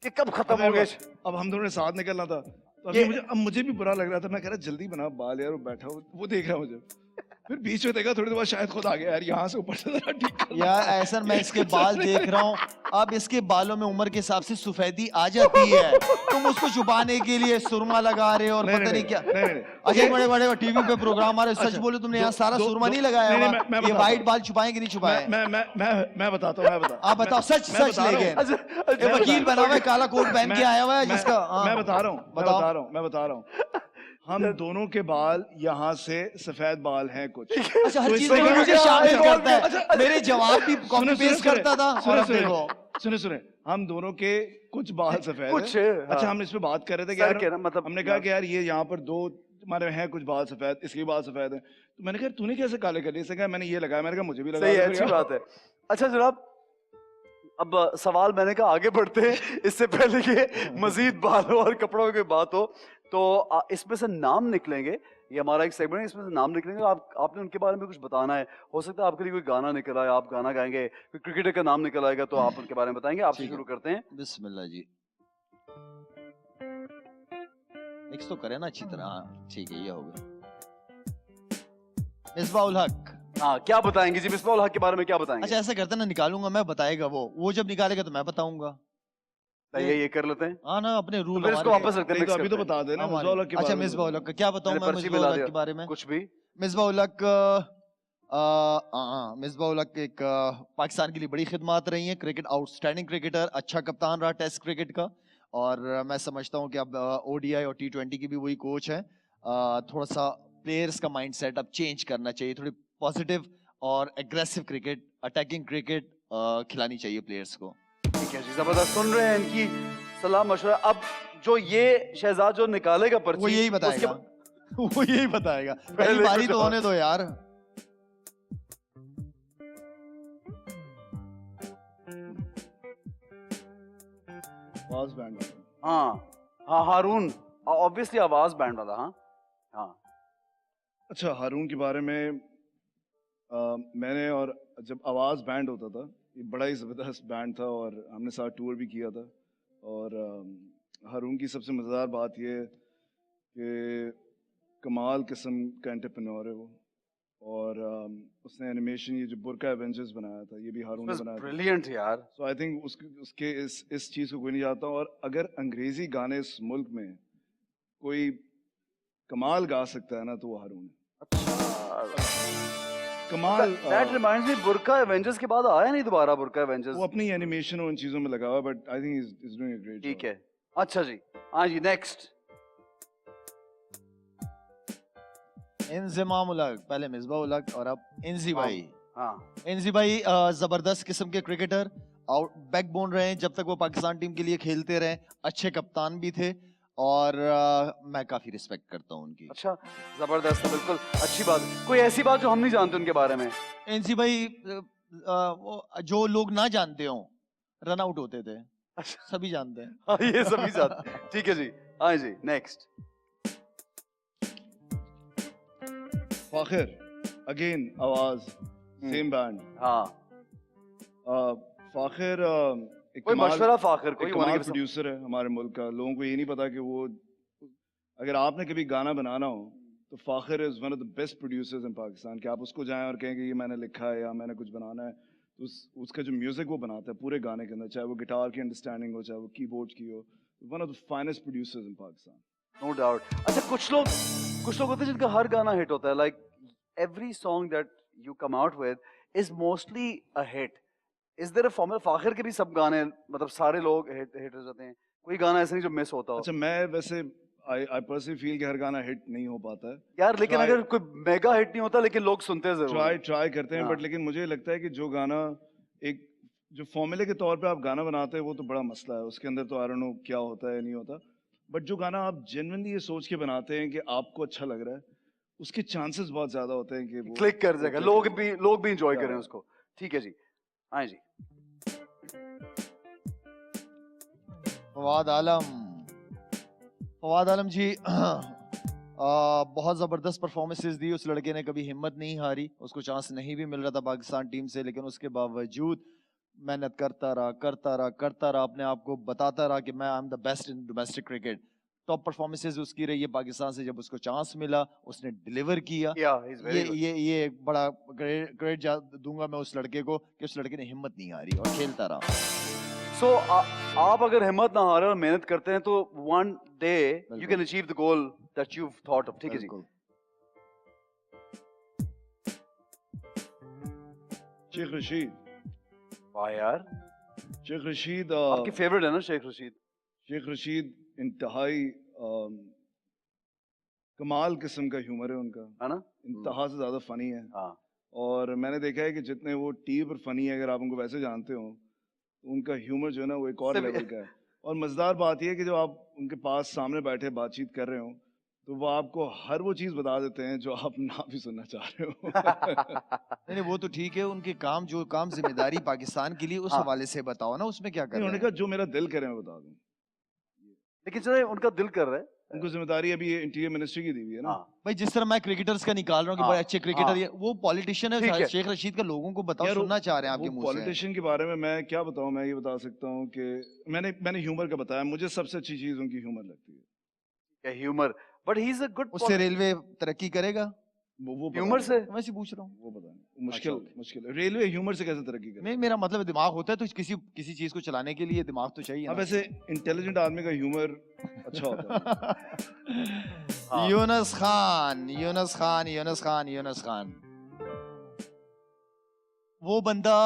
कि कब खत्म हो गए। अब हम दोनों ने साथ निकलना था, तो ये- अब मुझे भी बुरा लग रहा था। मैं कह रहा जल्दी बना बाल यार, वो बैठा वो देख रहा है मुझे। फिर बीच में देखा, थोड़ी देर बाद शायद खुद आ गया यार, यहाँ से ऊपर से जरा ठीक कर। यार ऐसा मैं इसके बाल देख रहा हूँ, अब इसके बालों में उम्र के हिसाब से सफेदी आ जाती है, तुम उसको छुपाने के लिए सुरमा लगा रहे हो और पता नहीं क्या। नहीं। अच्छा, बड़े बड़े टीवी पे प्रोग्राम आ रहे, सच अच्छा, बोलो तुमने यहाँ सारा दो- सुरमा दो- नहीं लगाया नहीं, हुआ, मैं ये बताता व्हाइट हूँ। बाल छुपाए कि नहीं छुपाए? मैं बताता हूँ, आप बताओ, सच मैं सच बता रहा हूँ। लेकिन अच्छा, ये वकील बना हुआ है, काला कोट पहन के आया हुआ है जिसका मैं बता रहा हूँ, बताओ। मैं बता रहा हूँ। हम दोनों के बाल यहाँ से सफेद बाल हैं कुछ। अच्छा, हर तो चीज इससे में क्या- मुझे शामिल अच्छा, करता है। अच्छा, मेरे जवाब भी कॉपी पेस्ट करता था और अब देखो। सुने हम दोनों के कुछ बाल सफेद कुछ, हैं। हाँ। अच्छा, हम इस पे बात कर रहे थे कि सर यार के ना, मतलब- हमने कहा कि यार ये यहाँ पर दो हमारे हैं कुछ बाल सफेद, इसके भी बाल सफेद हैं। तो मैंने कहा तूने कैसे काले कर लिए? इसने कहा मैंने ये लगाया। मैंने कहा मुझे भी लगा सही दो है, फिर अच्छी यार। बात है। अच्छा जनाब, अब सवाल मैंने कहा आगे बढ़ते हैं, इससे पहले कि मजीद बात हो और कपड़ों की बात हो, तो इसमें से नाम निकलेंगे। ये हमारा एक सेगमेंट है, इसमें से नाम निकलेंगे। आपने उनके बारे में कुछ बताना है। हो सकता है आपके लिए कोई गाना निकल आए, आप गाना गाएंगे, कोई क्रिकेटर का नाम निकल आएगा तो आप उनके बारे में बताएंगे। आपसे ठीक है। शुरू करते हैं। बिस्मिल्लाह जी। मिक्स तो करे ना अच्छी तरह। हाँ ठीक है, ये हो गया। मिसबाउल हक। हाँ, क्या बताएंगे जी? मिसबाउल हक के बारे में क्या बताएंगे? अच्छा ऐसा करते ना, निकालूंगा मैं, बताएगा वो जब निकालेगा तो मैं बताऊंगा। ये कर लेते हैं। हाँ ना, अपने रूल फिर इसको वापस रखते हैं, नहीं, तो mix अभी तो करते हैं। बता देना हमारे- मिसबाउल हक के अच्छा बारे में तो मिसबाउल हक का क्या बताऊं मैंने मैं पर्ची मिसबाउल मिला हक दिया। के बारे में? कुछ भी। मिसबाउल हक मिसबाउल हक एक पाकिस्तान के लिए बड़ी खिदमत रही है, क्रिकेट आउटस्टैंडिंग क्रिकेटर, अच्छा कप्तान रहा टेस्ट क्रिकेट का, और मैं समझता हूँ कि अब ओडीआई और T20 की भी वही कोच है। थोड़ा सा प्लेयर्स का माइंडसेट अब चेंज करना चाहिए, थोड़ी पॉजिटिव और एग्रेसिव क्रिकेट, अटैकिंग क्रिकेट खिलानी चाहिए प्लेयर्स को। ठीक है जी, जबरदस्त। सुन रहे हैं इनकी सलाह मशवरा। अब जो ये शहजाद जो निकालेगा पर्ची, वो यही उसके बताएगा। वो यही बताएगा। पहले पहली बारी कुछ तो और। होने दो यार। आवाज बैंड वाला। हाँ, हारून, ऑब्वियसली आवाज बैंड वाला। हाँ। अच्छा, हारून के बारे में मैंने, और जब आवाज बैंड होता था, ये बड़ा ही जबरदस्त बैंड था और हमने साथ टूर भी किया था। और हारून की सबसे मज़ेदार बात ये है कि कमाल किस्म का एंटरप्रेन्योर है वो। और उसने एनिमेशन, ये जो बुरका एवेंजर्स बनाया था, ये भी हारून ने बनाया था। ब्रिलियंट यार। सो आई थिंक उसके इस चीज़ को कोई नहीं जानता। और अगर अंग्रेजी गाने इस मुल्क में कोई कमाल गा सकता है ना, तो वो हारून है। कमाल दैट रिमाइंड्स मी, बुर्का एवेंजर्स के बाद आया नहीं दोबारा बुर्का एवेंजर्स। वो अपनी एनिमेशन और उन चीजों में लगा हुआ, but I think is doing a great ठीक है, अच्छा जी, हाँ जी, नेक्स्ट। इंजमाम उलग, पहले मिसबा उलग और अब इंजी भाई। हाँ, इंजी भाई जबरदस्त किस्म के क्रिकेटर, आउट बैकबोन रहे जब तक वो पाकिस्तान टीम के लिए खेलते रहे, अच्छे कप्तान भी थे और मैं काफी रिस्पेक्ट करता हूँ उनकी। अच्छा, जबरदस्त है, बिल्कुल अच्छी बात। कोई ऐसी बात जो हम नहीं जानते उनके बारे में? इंजी भाई वो जो लोग ना जानते हो रन आउट होते थे, सभी जानते हैं। हाँ, ये सभी जानते हैं। ठीक है जी, हाँ जी, नेक्स्ट। फाखिर अगेन आवाज सेम बैंड। हाँ, फाखिर एक कोई कमाल मशवरा फाखिर कोई एक होने कमाल के प्रोड्यूसर है हमारे मुल्क का। लोगों को ये नहीं पता कि वो, अगर आपने कभी गाना बनाना हो तो Fakhir is one of the best producers in Pakistan. कि आप उसको जाएं और कहें कि ये मैंने लिखा है या मैंने कुछ बनाना है, तो उसका जो म्यूजिक वो बनाता है पूरे गाने के अंदर, चाहे वो गिटार की अंडरस्टैंडिंग हो, चाहे वो कीबोर्ड की हो, one of the finest producers in Pakistan. No doubt. अच्छा, कुछ लोग होते हैं जिनका हर गाना हिट होता है, like every song that you come out with is mostly a hit. Is there a formula? Fakhir के भी सब गाने मतलब सारे लोग हिट हो जाते हैं, कोई गाना ऐसा नहीं जो मिस होता हो? अच्छा, मैं वैसे आई पर्सनली फील कि हर गाना हिट नहीं हो पाता है। यार लेकिन Try- अगर कोई मेगा हिट नहीं होता लेकिन लोग सुनते जरूर हैं। ट्राई करते हैं, हाँ। बट लेकिन मुझे लगता है कि जो गाना एक जो फॉर्मूले के तौर पे आप गाना बनाते हैं वो तो बड़ा मसला है, उसके अंदर तो आई डोंट नो क्या होता है नहीं होता। बट जो गाना आप जेन्युइनली ये सोच के बनाते हैं कि आपको अच्छा लग रहा है, उसके चांसेस बहुत ज्यादा होते हैं कि वो क्लिक कर जाएगा, click लोग करेगा। भी इंजॉय Yeah. करें उसको। ठीक है जी, हाँ जी। फवाद आलम जी बहुत ज़बरदस्त परफॉर्मेंसेस दी उस लड़के ने, कभी हिम्मत नहीं हारी, उसको चांस नहीं भी मिल रहा था पाकिस्तान टीम से, लेकिन उसके बावजूद मेहनत करता रहा, अपने आप को बताता रहा कि मैं I am the best in domestic cricket. Top performances उसकी रही है पाकिस्तान से, जब उसको चांस मिला उसने डिलीवर किया। Yeah, he's very good. ये एक बड़ा ग्रेट दूंगा मैं उस लड़के को कि उस लड़के ने हिम्मत नहीं हारी और खेलता रहा। So, आप अगर हिम्मत ना हारे और मेहनत करते हैं तो one day you बिल्कुल। can achieve the goal that you've thought of. ठीक है जी। बिल्कुल। शेख रशीद, वाह यार, शेख रशीद आपकी फेवरेट है ना शेख रशीद? शेख रशीद इंतहाई कमाल किस्म का ह्यूमर है उनका, है ना? इंतहा से ज्यादा फनी है। हाँ, और मैंने देखा है कि जितने वो टीवी पर फनी है, अगर आप उनको वैसे जानते हो तो उनका ह्यूमर जो है ना वो एक और सभी- लेवल का है। और मजेदार बात यह है कि जब आप उनके पास सामने बैठे बातचीत कर रहे हो तो वो आपको हर वो चीज बता देते हैं जो आप ना भी सुनना चाह रहे हो। नहीं वो तो ठीक है, उनके काम जो काम जिम्मेदारी पाकिस्तान के लिए उस हाँ। हवाले से बताओ ना, उसमें क्या कर नहीं, रहे उन्होंने हैं? कहा जो मेरा दिल करे मैं बता दूं। लेकिन चलो उनका दिल कर रहा है। उनको जिम्मेदारी अभी इंटीरियर मिनिस्ट्री की दी हुई है ना। हाँ, भाई जिस तरह मैं क्रिकेटर्स का निकाल रहा हूँ कि हाँ, बड़े अच्छे क्रिकेटर हाँ। ये वो पॉलिटिशियन ठीक है। है, शेख रशीद का लोगों को बताओ, यार, सुनना चाह रहे हैं आपके वो मुंह से। पॉलिटिशियन के बारे में मैं क्या बताऊं। मैं ये बता सकता हूँ कि मैंने ह्यूमर का बताया, मुझे सबसे अच्छी चीज उनकी ह्यूमर लगती है। क्या humour, but he is a good उससे रेलवे तरक्की करेगा? वो पता ह्यूमर नहीं, से। मैं पूछ रहा हूँ। वो पता नहीं, मुश्किल अच्छा, okay। मुश्किल है। रेलवे ह्यूमर से कैसे तरक्की करे? नहीं मेरा मतलब दिमाग होता है तो किसी चीज को चलाने के लिए दिमाग तो चाहिए हाँ, ना। वैसे इंटेलिजेंट आदमी का ह्यूमर अच्छा होता है। हाँ। यूनुस खान वो बंदा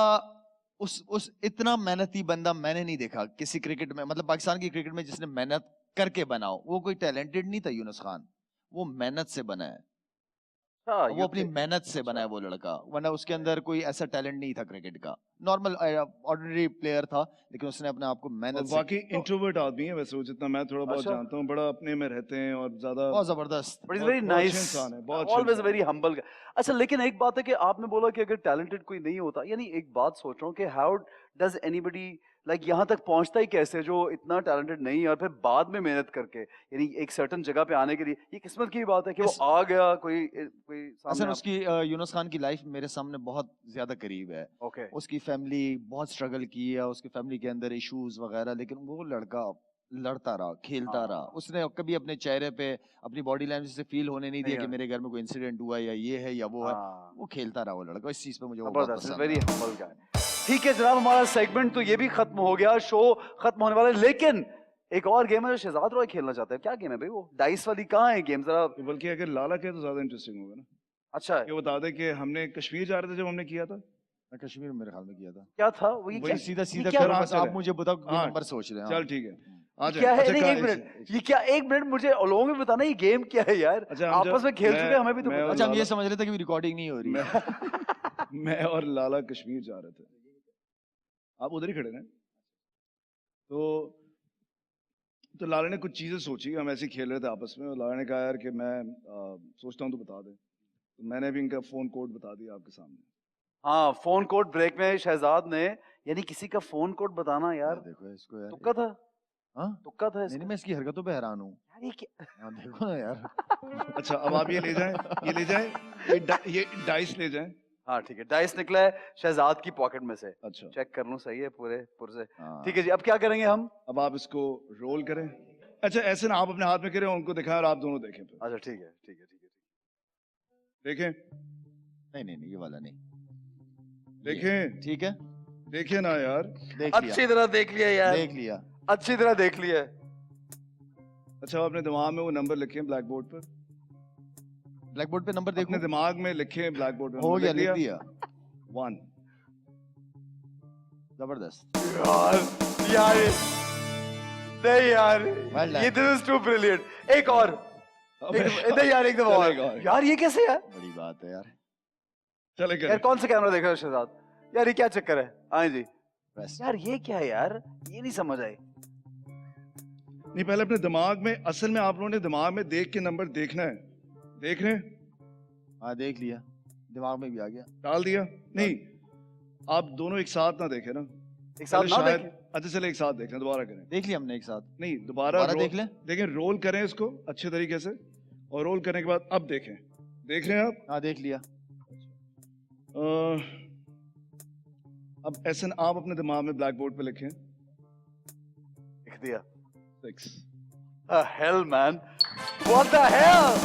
उस इतना मेहनती बंदा मैंने नहीं देखा किसी क्रिकेट में, मतलब पाकिस्तान की क्रिकेट में जिसने मेहनत करके बनाओ। वो कोई टैलेंटेड नहीं था यूनुस खान, वो मेहनत से बना है, हाँ, वो अपनी मेहनत से बना है वो लड़का, वरना उसके अंदर कोई ऐसा टैलेंट नहीं था क्रिकेट का। नॉर्मल ऑर्डिनरी प्लेयर था, लेकिन उसने अपने आप को और मेहनत से वाकई इंट्रोवर्ट आदमी है वैसे वो, जितना मैं थोड़ा बहुत अच्छा। जानता हूँ, बड़ा अपने में रहते हैं और ज्यादा बहुत जबरदस्त। बट इज बहुत- वेरी बहुत अच्छे नाइस, इंसान है, बहुत अच्छे ऑलवेज इंसान वेरी हम्बल। अच्छा, लेकिन एक बात है कि आपने बोला कि अगर टैलेंटेड कोई नहीं होता, यानी एक बात सोच रहा हूँ कि हाउ डज एनीबडी लाइक यहाँ तक पहुँचता ही कैसे जो इतना टैलेंटेड नहीं है और फिर बाद में मेहनत करके, यानी एक सर्टन जगह पे आने के लिए, ये किस्मत की भी बात है कि वो आ गया कोई असल सामने। उसकी यूनुस खान की लाइफ मेरे सामने बहुत ज्यादा करीब है। ओके, उसकी फैमिली बहुत स्ट्रगल की है, उसकी फैमिली के अंदर इश्यूज वगैरह, लेकिन वो लड़का लड़ता रहा, खेलता हाँ। रहा। उसने कभी अपने चेहरे पे अपनी बॉडी लैंग्वेज से फील होने नहीं दिया नहीं कि मेरे घर में कोई इंसिडेंट हुआ या ये है या वो है। हाँ, वो खेलता रहा वो लड़का, इस चीज पे मुझे वो बहुत जबरदस्त, पसंद वेरी है। हम्बल गाय। ठीक है जनाब, हमारा सेगमेंट तो ये भी खत्म हो गया, शो खत्म होने वाला है, लेकिन एक और गेम है जो शहजाद रॉय खेलना चाहता है। क्या गेम है भाई वो? डाइस वाली कहाँ है गेम जरा? है। बल्कि अगर लाला कहे तो ज्यादा इंटरेस्टिंग होगा ना। अच्छा ये बता दे कि हमने कश्मीर जा रहे थे जब हमने किया था। मैं कश्मीर में मेरे ख्याल में किया था। क्या था वो? ये वही क्या सीधा सीधा क्या करो, हाँ, बस चले। आप मुझे बताओ कोई हाँ, नंबर सोच रहे हैं। चल ठीक है, आ क्या जाए। है? नहीं, कहाँ- एक मिनट, ये क्या? एक मिनट, मुझे लोगों में बताना ये गेम क्या है यार? अच्छा, हम आपस जब- में खेल मैं- चुके हैं, हमें भी तो मैं पता। और अच्छा हम ये लाला- समझ रहे थे कि रिकॉर्डिंग नहीं हो रही है। मैं और लाला कश्मीर जा रहे थे, आप उधर ही खड़े हैं। तो लाला ने कुछ चीजें सोची, हम ऐसे ही खेल रहे थे आपस में, और लाला ने कहा यार कि मैं सोचता हूँ तो बता दे। तो मैंने भी इनका फोन कोड बता दिया आपके सामने। हाँ, फोन कोड ब्रेक में शहजाद ने, यानी किसी का फोन कोड बताना यार, देखो इसको यार। तुक्का था, हाँ? तुक्का था नहीं इसका। नहीं, मैं इसकी हरकतों पे हैरान हूँ। यार ये क्या? हाँ, देखो ना यार। अच्छा अब आप ये ले जाएं, ये ले जाएं, ये डाइस ले जाएं। हाँ ठीक है, डाइस निकला है शहजाद की पॉकेट में से। अच्छा चेक कर लूं, सही है पूरे पुर से। हाँ। ठीक है जी, अब क्या करेंगे हम? अब आप इसको रोल करें। अच्छा ऐसे ना, आप अपने हाथ में करें, उनको दिखाएं और आप दोनों देखें। फिर अच्छा ठीक है, ठीक है, ठीक है। देखें, नहीं नहीं नहीं, ये वाला नहीं। देखें, ठीक है, देखें ना यार। देख लिया। अच्छी तरह देख लिया यार, देख लिया। अच्छी तरह देख लिया। अच्छा आप अपने दिमाग में वो नंबर लिखें ब्लैक बोर्ड पर। ब्लैक बोर्ड पे नंबर देखो। अपने दिमाग में लिखें ब्लैक बोर्ड पर। हो नंबर गया, लिख दिया। 1। जबरदस्त। यार नहीं यार, Well done. ये दिस इज टू ब्रिलियंट। एक और, नहीं यार, एक दफा चलेगा और। और। यार ये कैसे यार? बड़ी बात है यार। चले यार करें। कौन सा कैमरा देख रहे हो शहजाद? यार ये क्या चक्कर है? हाँ जी बस। यार, ये क्या है यार? ये नहीं समझ आई। नहीं पहले अपने दिमाग में, असल में आप लोगों ने दिमाग में देख के नंबर देखना है। देख रहे हैं? हाँ देख लिया, दिमाग में भी आ गया। डाल दिया? नहीं, आप दोनों एक साथ ना देखें ना। एक साथ पहले ना शायद- देखें? अच्छा चले एक साथ देख लें, दोबारा करें। देख लिया हमने एक साथ। नहीं दोबारा दोबारा रोल- देख लें? देखें, रोल करें इसको अच्छे तरीके से, और रोल करने के बाद अब देखें। देख रहे हैं आप? हाँ देख लिया। अब एसन आप अपने दिमाग में ब्लैक बोर्ड पे लिखें लिख दिया। 6। The hell man, what the hell,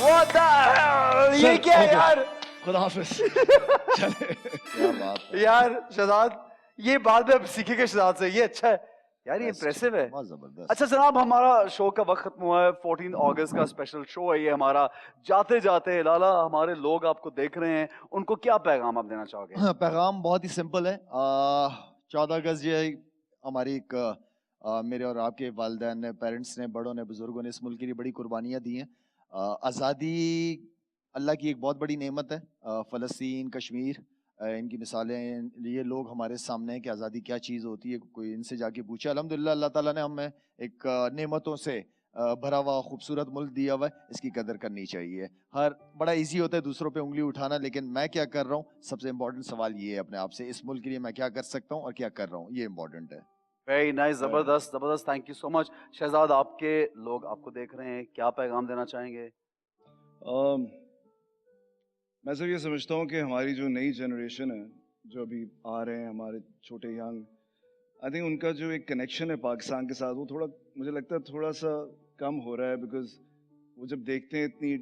what the hell, ये चल, क्या है okay. यार? खुदा हाफिज। चले। क्या बात है। यार शहजाद, ये बाद में अब सीखेंगे शहजाद से, ये अच्छा है यार, ये Best, इम्प्रेसिव है। बहुत जबरदस्त। अच्छा जनाब, हमारा शो का वक्त खत्म हुआ है। 14 अगस्त का स्पेशल शो है ये हमारा। जाते जाते लाला, हमारे लोग आपको देख रहे हैं, उनको क्या पैगाम आप देना चाहोगे? पैगाम बहुत ही सिंपल है। 14 अगस्त ये हमारी एक मेरे और आपके वालिदैन ने, पेरेंट्स ने, बड़ों ने, बुजुर्गों ने इस मुल्क के लिए बड़ी कुर्बानियाँ दी हैं। आज़ादी अल्लाह की एक बहुत बड़ी नेमत है। फ़लस्तीन, कश्मीर, इनकी मिसालें, ये लोग हमारे सामने हैं कि आज़ादी क्या चीज़ होती है। कोई इनसे जाके पूछे। अल्हम्दुलिल्लाह अल्लाह ताला ने हमें एक नेमतों से भरा हुआ खूबसूरत मुल्क दिया हुआ है, इसकी कदर करनी चाहिए। बड़ा इजी होता है दूसरों पे उंगली उठाना, लेकिन मैं क्या कर रहा हूँ, सबसे इम्पोर्टेंट सवाल ये है अपने आप से, इस मुल्क के लिए मैं क्या कर सकता हूँ और क्या कर रहा हूँ, ये इम्पोर्टेंट है। वेरी नाइस, जबरदस्त जबरदस्त, thank you so much. Shahzad, आपके लोग आपको देख रहे हैं, क्या पैगाम देना चाहेंगे? मैं सिर्फ ये समझता हूँ कि हमारी जो नई जनरेशन है, जो अभी आ रहे हैं, हमारे छोटे यंग, आई थिंक उनका जो एक कनेक्शन है पाकिस्तान के साथ, वो थोड़ा, मुझे लगता है थोड़ा सा कम हो रहा है। बिकॉज वो जब देखते हैं इतनी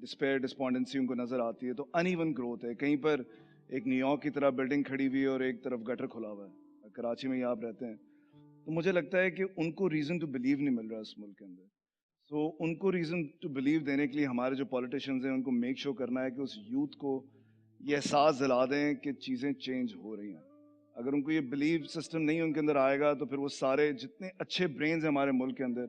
डिस्पेयर, डिस्पॉन्डेंसी उनको नज़र आती है, तो अनइवन ग्रोथ है। कहीं पर एक न्यूयॉर्क की तरह बिल्डिंग खड़ी हुई है और एक तरफ गटर खुला हुआ है। कराची में ही आप रहते हैं, तो मुझे लगता है कि उनको रीज़न टू बिलीव नहीं मिल रहा इस मुल्क के अंदर। तो उनको रीज़न टू बिलीव देने के लिए हमारे जो पॉलिटिशियंस हैं, उनको मेक श्योर करना है कि उस यूथ को ये एहसास दिला दें कि चीज़ें चेंज हो रही हैं। अगर उनको ये बिलीव सिस्टम नहीं उनके अंदर आएगा, तो फिर वो सारे जितने अच्छे ब्रेन्स हैं हमारे मुल्क के अंदर,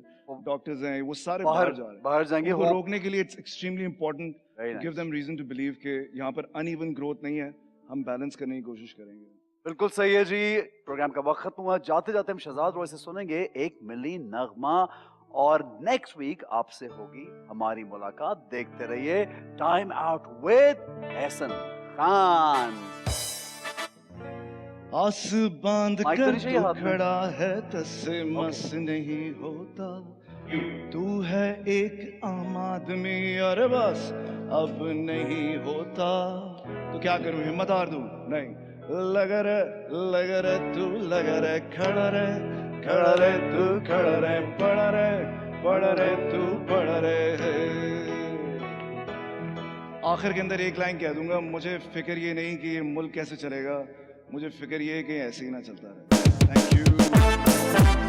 डॉक्टर्स हैं, वो सारे बाहर जा रहे हैं। बाहर जाएंगे। उनको रोकने के लिए it's extremely important Very to give them reason to believe कि यहाँ पर अनइवन ग्रोथ नहीं है, हम बैलेंस करने की कोशिश करेंगे। बिल्कुल सही है जी। प्रोग्राम का वक्त खत्म हुआ। जाते जाते हम शहजाद रॉय से सुनेंगे एक मिली नगमा, और नेक्स्ट वीक आपसे होगी हमारी मुलाकात। देखते रहिए time out with Ehsan Khan. आस बांध माइक तो कर नहीं चाहिए तू हाथ में। खड़ा है, तस्से मस नहीं होता। तू है एक आम आदमी और बस अब नहीं होता। तो क्या करूं, हिम्मत हार दूं? नहीं, लगा रे तू लगा रे, खड़ा रे तू खड़ा रे, पड़ा रे तू पड़ा रे। आखिर के अंदर एक लाइन कह दूंगा, मुझे फिक्र ये नहीं कि ये मुल्क कैसे चलेगा, मुझे फिक्र ये है कि ऐसे ही ना चलता रहे। Thank you.